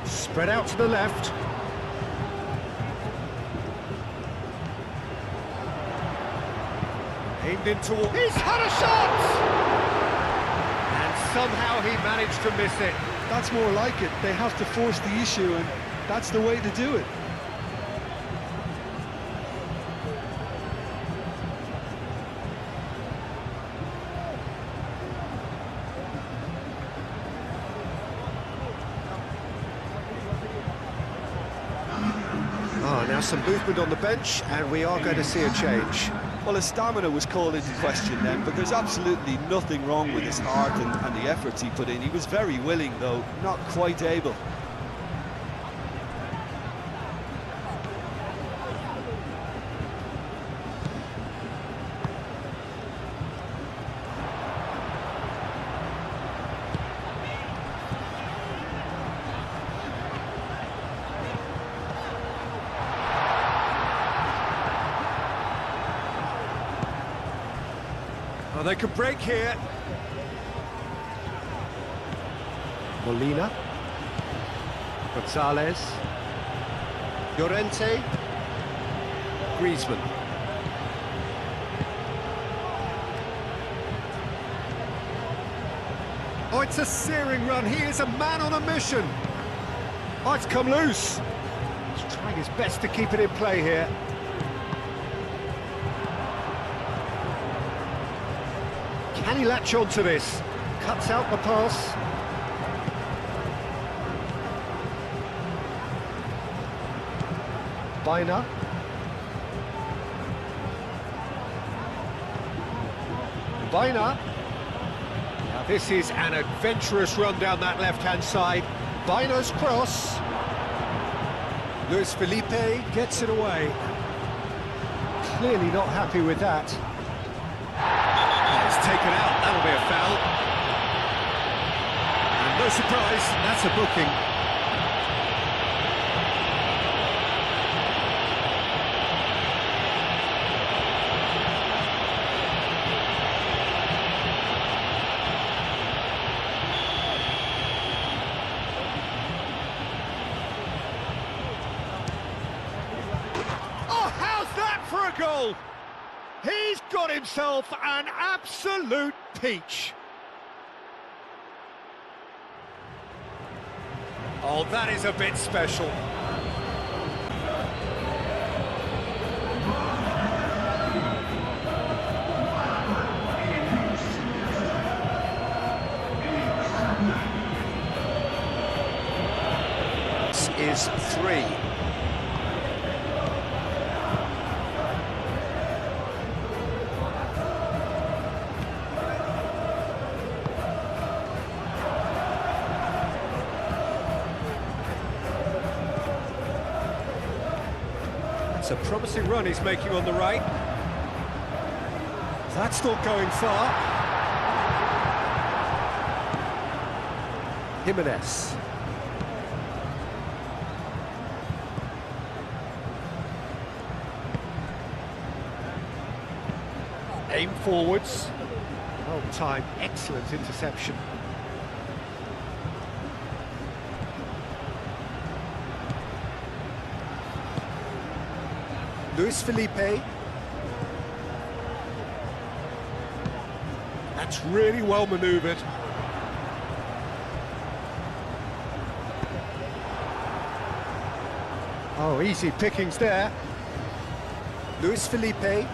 Spread out to the left. Aimed into... He's had a shot! And somehow he managed to miss it. That's more like it. They have to force the issue, and that's the way to do it. Oh, now some movement on the bench, and we are going to see a change. Well, his stamina was called into question then, but there's absolutely nothing wrong with his heart and the efforts he put in. He was very willing, though, not quite able. Oh, they could break here. Molina. Gonzalez. Llorente. Griezmann. Oh, it's a searing run. He is a man on a mission. Oh, it's come loose. He's trying his best to keep it in play here. Can he latch on to this? Cuts out the pass. Bina. Bina. Now this is an adventurous run down that left-hand side. Bina's cross. Luis Felipe gets it away. Clearly not happy with that. It's taken out, that'll be a foul. And no surprise, that's a booking. Oh, how's that for a goal? He's got himself an absolute peach. Oh, that is a bit special. This is 3. It's a promising run he's making on the right. That's not going far. Jimenez. Aim forwards. Well timed, excellent interception. Luis Felipe. That's really well manoeuvred. Oh, easy pickings there. Luis Felipe.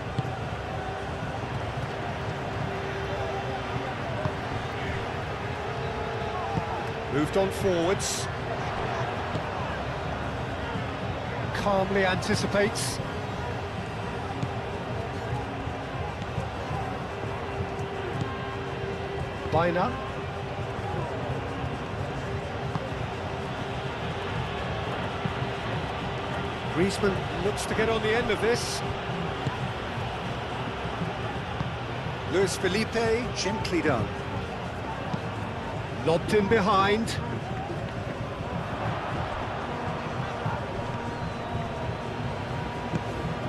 Moved on forwards. Calmly anticipates. Bina. Griezmann looks to get on the end of this. Luis Felipe, gently done. Lobbed in behind.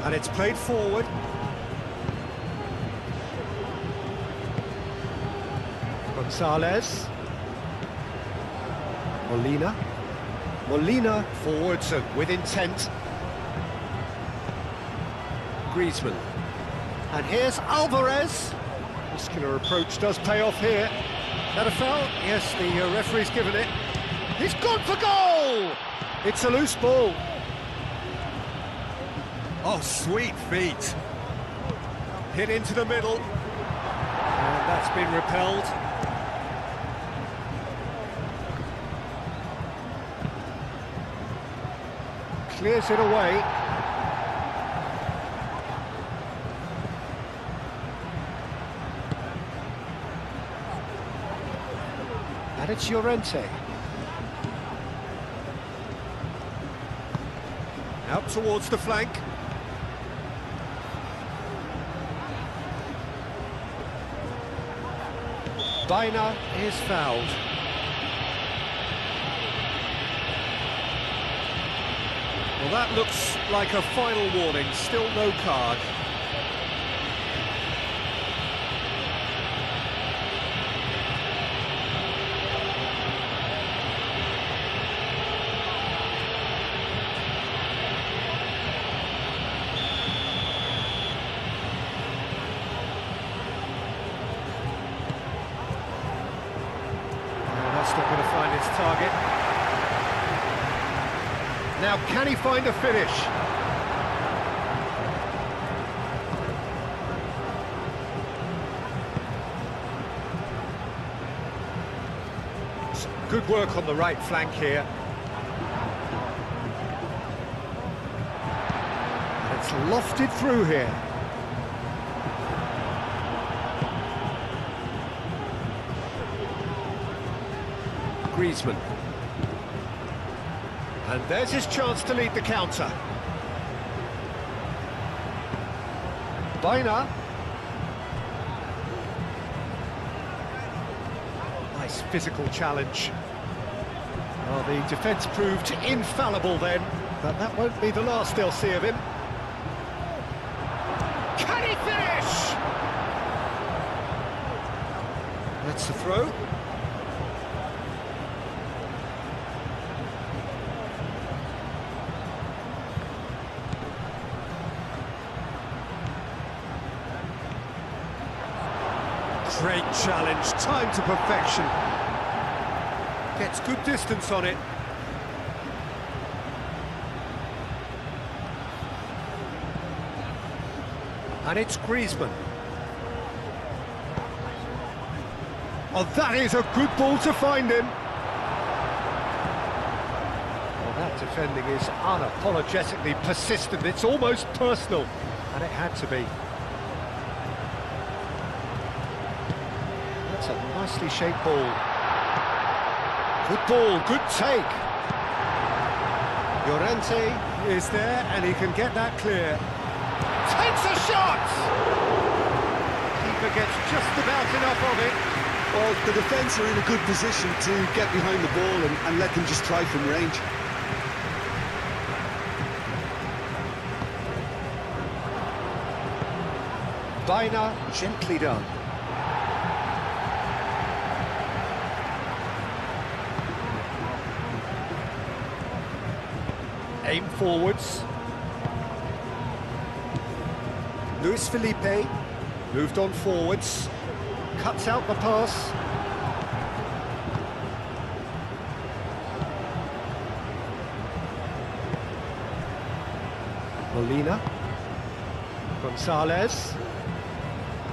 And it's played forward. Gonzalez. Molina. Molina forwards and with intent. Griezmann. And here's Alvarez. Muscular approach does pay off here. That a foul? Yes, the referee's given it. He's gone for goal! It's a loose ball. Oh, sweet feet. Hit into the middle. And that's been repelled. Clears it away. And it's Llorente. Out towards the flank. Baena is fouled. Well, that looks like a final warning, still no card. That's not going to find its target. Now, can he find a finish? Some good work on the right flank here. And it's lofted through here. Griezmann. And there's his chance to lead the counter. Baena. Nice physical challenge. Well, the defence proved infallible then, but that won't be the last they'll see of him. Can he finish? That's the throw. Great challenge, time to perfection. Gets good distance on it. And it's Griezmann. Oh, that is a good ball to find him. Well, that defending is unapologetically persistent. It's almost personal, and it had to be. That's a nicely shaped ball. Good ball, good take. Llorente is there, and he can get that clear. Takes a shot! Keeper gets just about enough of it. Well, the defence are in a good position to get behind the ball and let them just try from range. Baena, gently done. Aim forwards. Luis Felipe moved on forwards. Cuts out the pass. Molina. Gonzalez.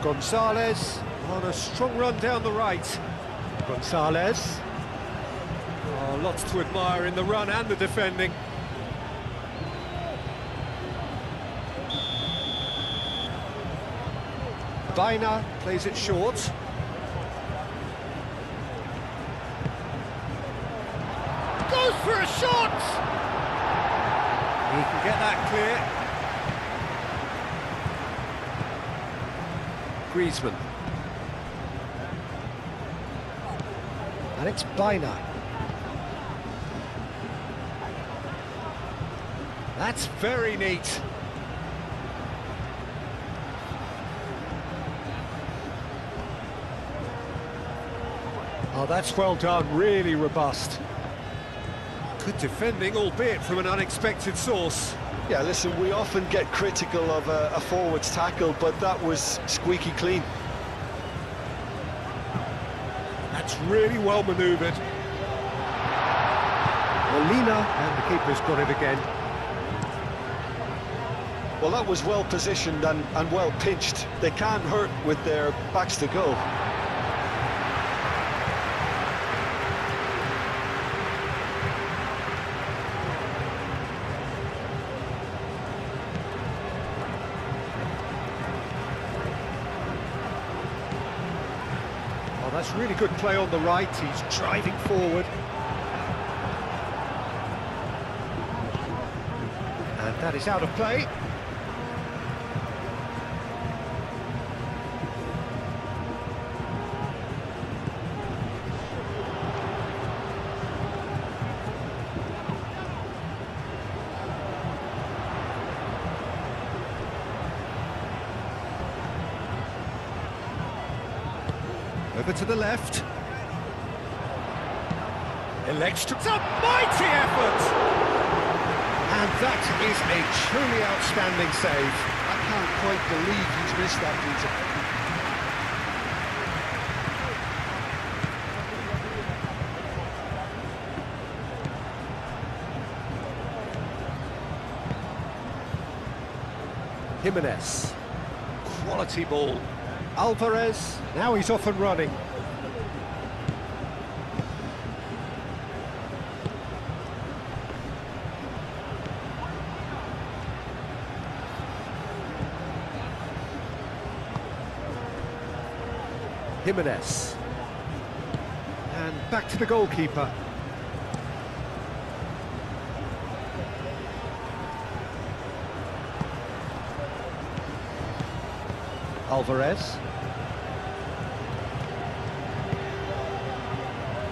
Gonzalez on a strong run down the right. Gonzalez. Oh, lots to admire in the run and the defending. Baena plays it short. Goes for a shot! He can get that clear. Griezmann. And it's Bina. That's very neat. Oh, that's well done, really robust. Good defending, albeit from an unexpected source. Yeah, listen, we often get critical of a forward's tackle, but that was squeaky clean. That's really well manoeuvred. Molina, and the keeper's got it again. Well, that was well positioned and well pinched. They can't hurt with their backs to goal. Oh, that's really good play on the right. He's driving forward. And that is out of play. Over to the left. Electric, it's a mighty effort! And that is a truly outstanding save. I can't quite believe he's missed that, Peter. Jimenez. Quality ball. Alvarez, now he's off and running. Jimenez. And back to the goalkeeper. Alvarez.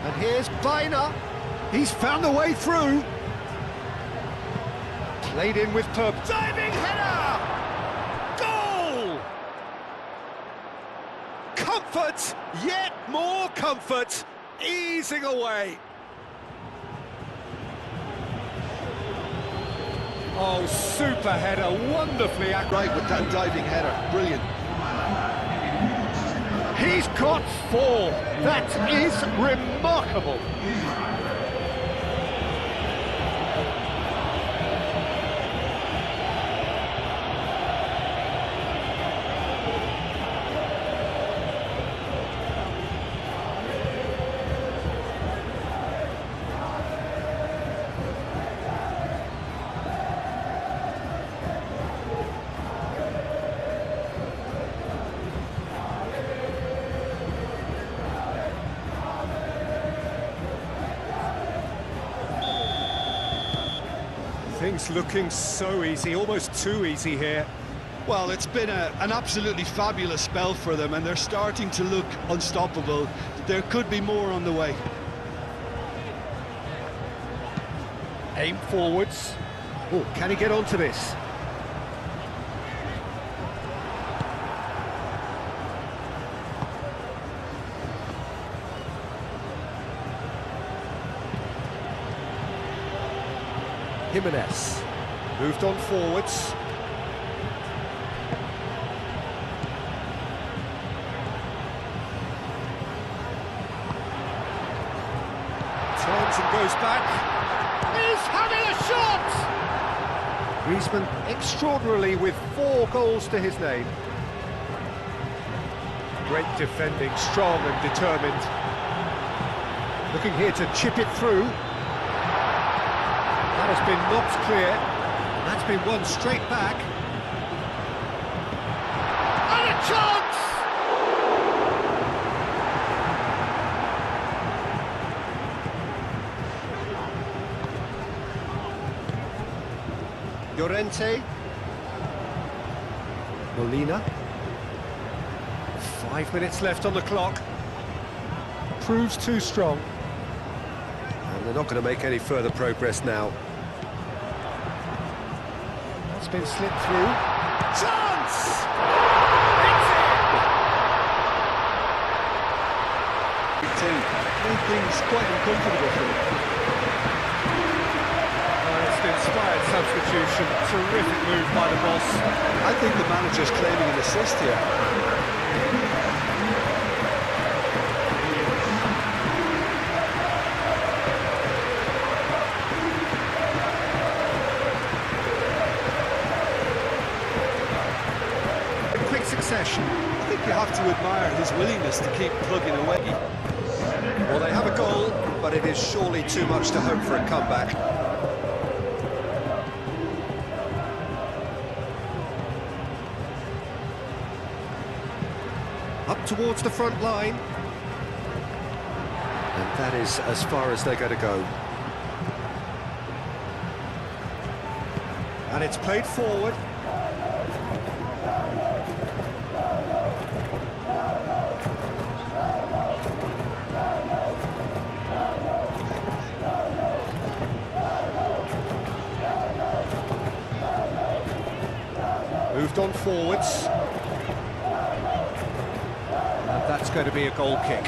And here's Bina. He's found a way through. Played in with purpose. Diving header! Goal! Comfort, yet more comfort, easing away. Oh, super header, wonderfully accurate. Right with that diving header, brilliant. He's got 4. That is remarkable. Things looking so easy, almost too easy here. Well, it's been an absolutely fabulous spell for them, and they're starting to look unstoppable. There could be more on the way. Aim forwards. Oh, can he get onto this? Jimenez moved on forwards. Turns and goes back. He's having a shot! Griezmann extraordinarily with 4 goals to his name. Great defending, strong and determined. Looking here to chip it through. That has been knocked clear, and that's been won straight back. And a chance! Llorente. Molina. 5 minutes left on the clock. Proves too strong. And they're not going to make any further progress now. It's been slipped through. Chance! It's in! Made things quite uncomfortable for them. It's an inspired substitution. Terrific move by the boss. I think the manager's claiming an assist here. Succession. I think you have to admire his willingness to keep plugging away. Well, they have a goal, but it is surely too much to hope for a comeback. Up towards the front line. And that is as far as they're going to go. And it's played forward. Moved on forwards. And that's going to be a goal kick.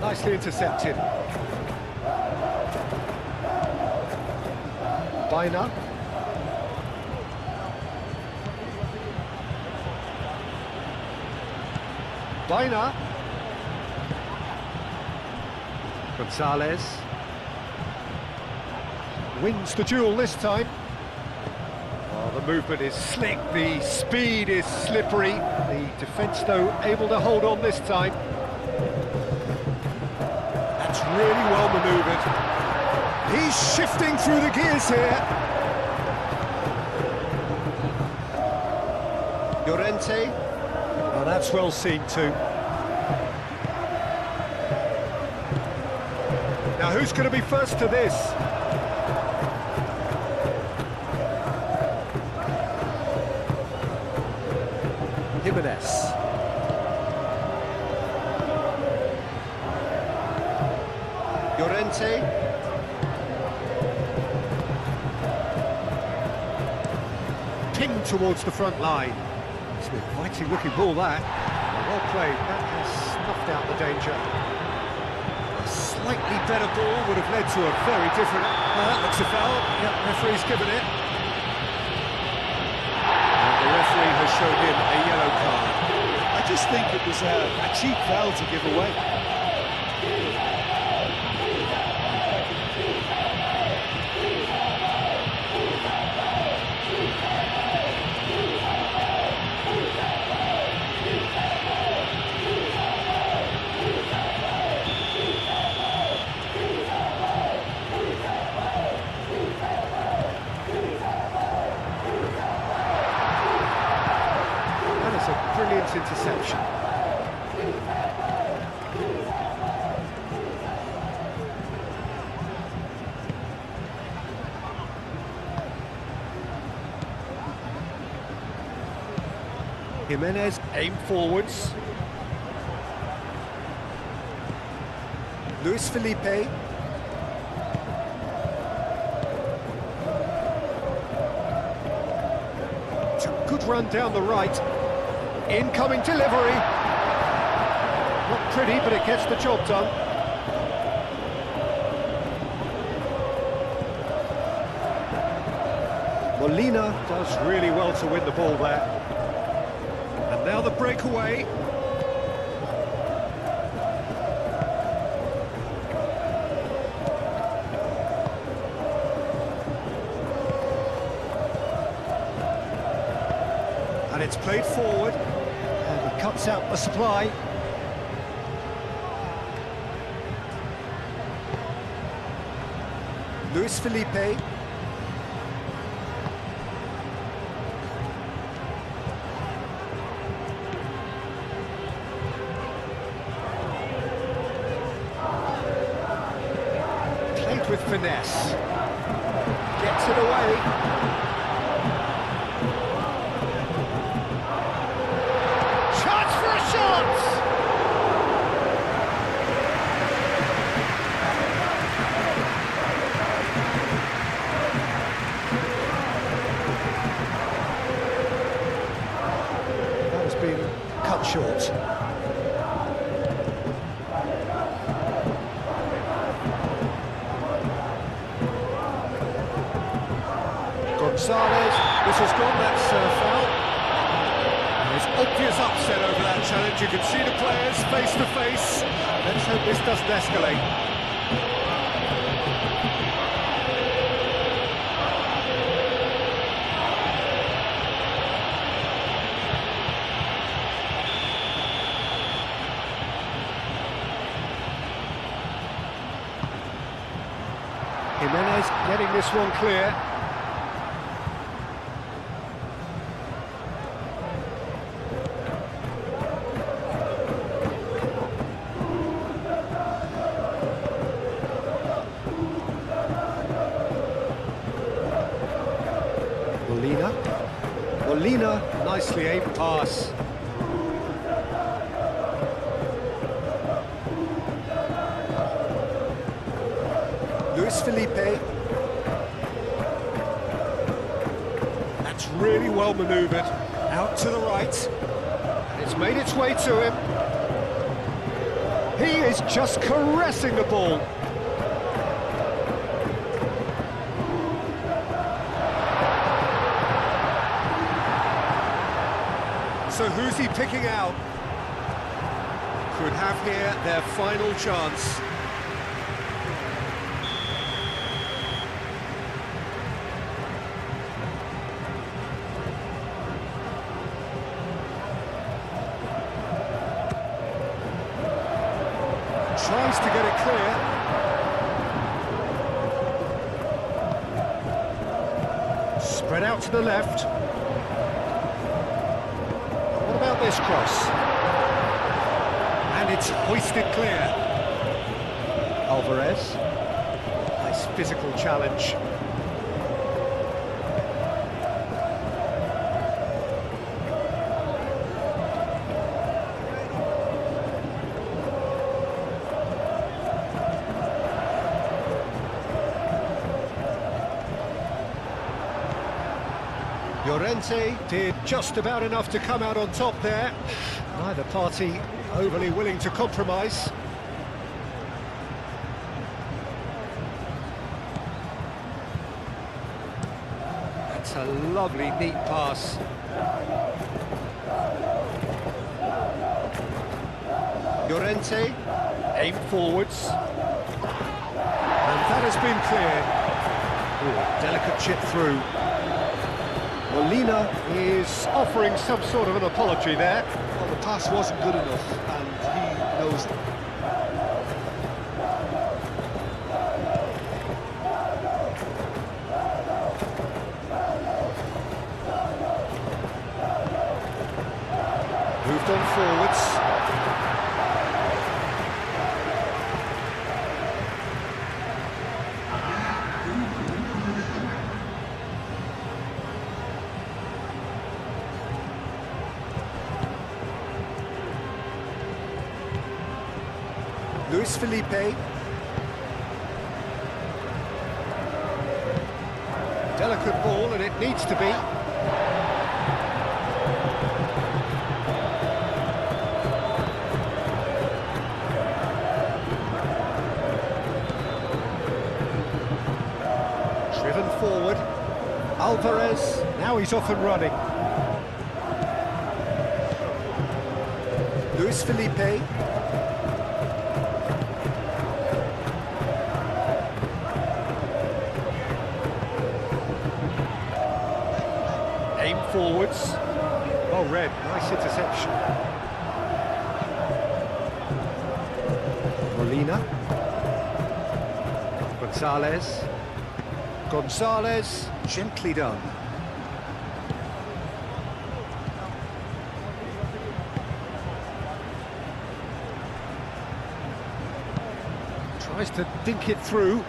Nicely intercepted. Baina. Baina. Gonzalez wins the duel this time. Oh, the movement is slick, the speed is slippery. The defence, though, able to hold on this time. That's really well manoeuvred. He's shifting through the gears here. Llorente. Oh, that's well seen too. Now, who's going to be first to this? Jimenez. Llorente. Pinged towards the front line. It's an inviting looking ball, that. Well played. That has snuffed out the danger. Slightly better ball would have led to a very different... that looks a foul. Yep, referee's given it. And the referee has shown him a yellow card. I just think it was a cheap foul to give away. Brilliant interception. Jimenez aim forwards. Luis Felipe. It's a good run down the right. Incoming delivery. Not pretty, but it gets the job done. Molina does really well to win the ball there. And now the breakaway. And it's played forward. And he cuts out the supply. Luis Felipe. Played with finesse. Gets it away. Gonzalez, this has gone, that's foul. There's obvious upset over that challenge. You can see the players face to face. Let's hope this doesn't escalate. Jimenez getting this one clear. Molina, nicely aimed pass. Luis Felipe. That's really well manoeuvred. Out to the right. And it's made its way to him. He is just caressing the ball. So who's he picking out? Could have here their final chance. Tries to get it clear. Spread out to the left. This cross, and it's hoisted clear. Alvarez, nice physical challenge. Llorente did just about enough to come out on top there. Neither party overly willing to compromise. That's a lovely, neat pass. Llorente, aim forwards. And that has been cleared. Ooh, delicate chip through. Molina is offering some sort of an apology there. Well, the pass wasn't good enough, and he knows it. Moved on forwards. Luis Felipe. Delicate ball, and it needs to be. Driven forward. Alvarez, now he's off and running. Luis Felipe. Aim forwards. Well read, nice interception. Molina. Gonzalez. Gonzalez, gently done. Tries to dink it through.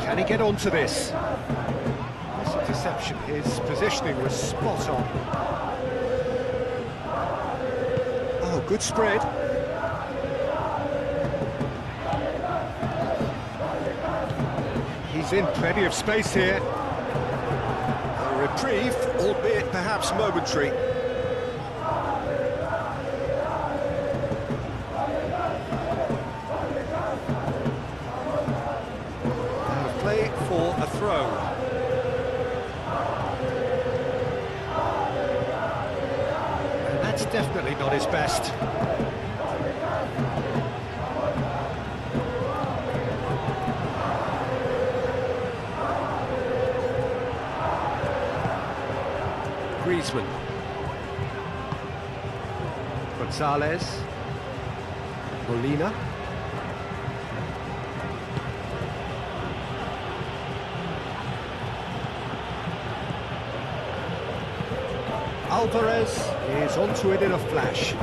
Can he get onto this? Nice interception. His positioning was spot on. Oh, good spread. He's in plenty of space here. Reprieve, albeit perhaps momentary. Out of play for a throw. And that's definitely not his best. Griezmann. Gonzalez. Molina. Alvarez is onto it in a flash.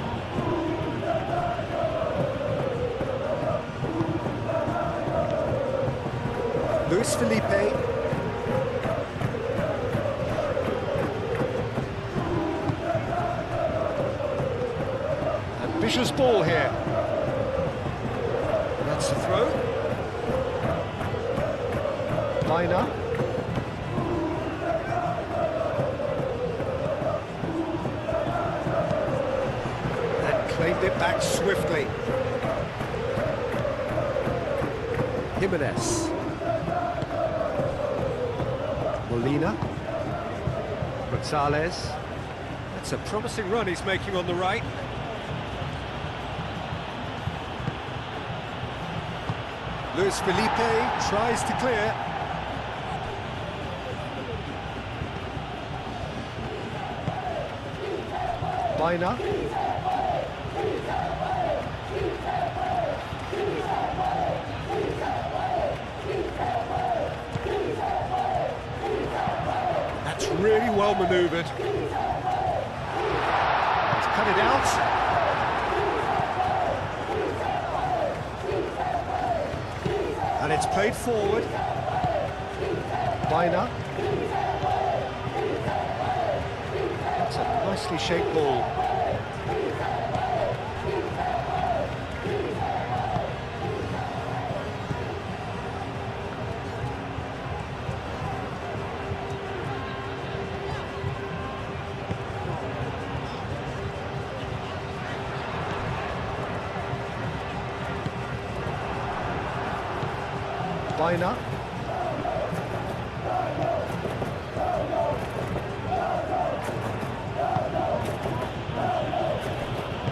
Luis Felipe. Ambitious ball here. That's the throw. Liner. And claimed it back swiftly. Jimenez. Molina. Gonzalez. That's a promising run he's making on the right. Luis Felipe tries to clear. Bina. That's really well manoeuvred. He's cut it out. And it's played forward. Bina. That's a nicely shaped ball. Bina.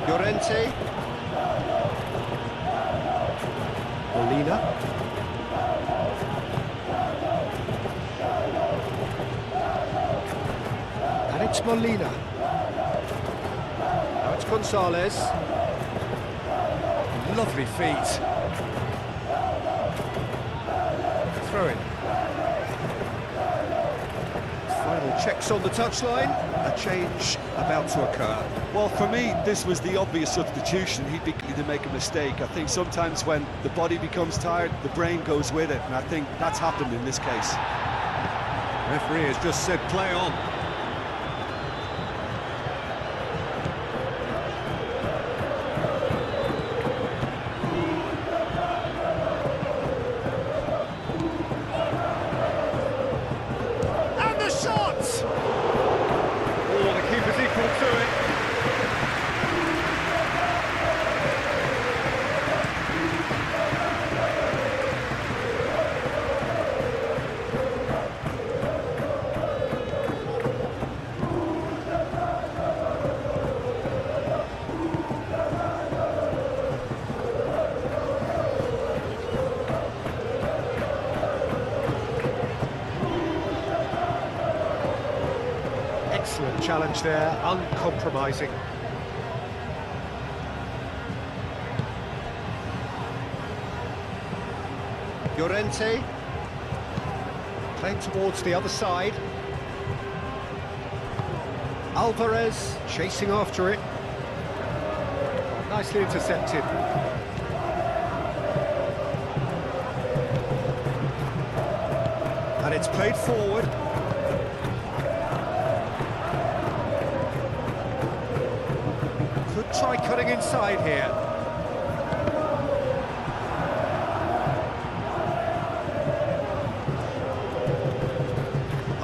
Llorente. Molina. And it's Molina. Now it's Gonzalez. Lovely feet. Throw-in. Final checks on the touchline. A change about to occur. Well, for me, this was the obvious substitution. He'd be likely to make a mistake. I think sometimes when the body becomes tired, the brain goes with it, and I think that's happened in this case. Referee has just said play on. Excellent challenge there, uncompromising. Llorente, playing towards the other side. Alvarez chasing after it. Nicely intercepted. And it's played forward. Could try cutting inside here.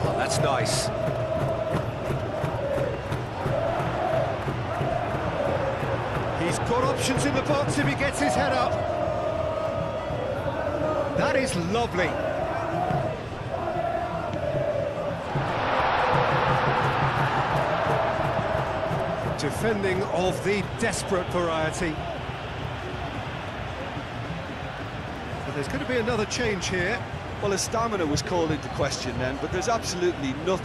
Oh, that's nice. options in the box if he gets his head up. That is lovely. Defending of the desperate variety. But there's going to be another change here. Well, his stamina was called into question then, but there's absolutely nothing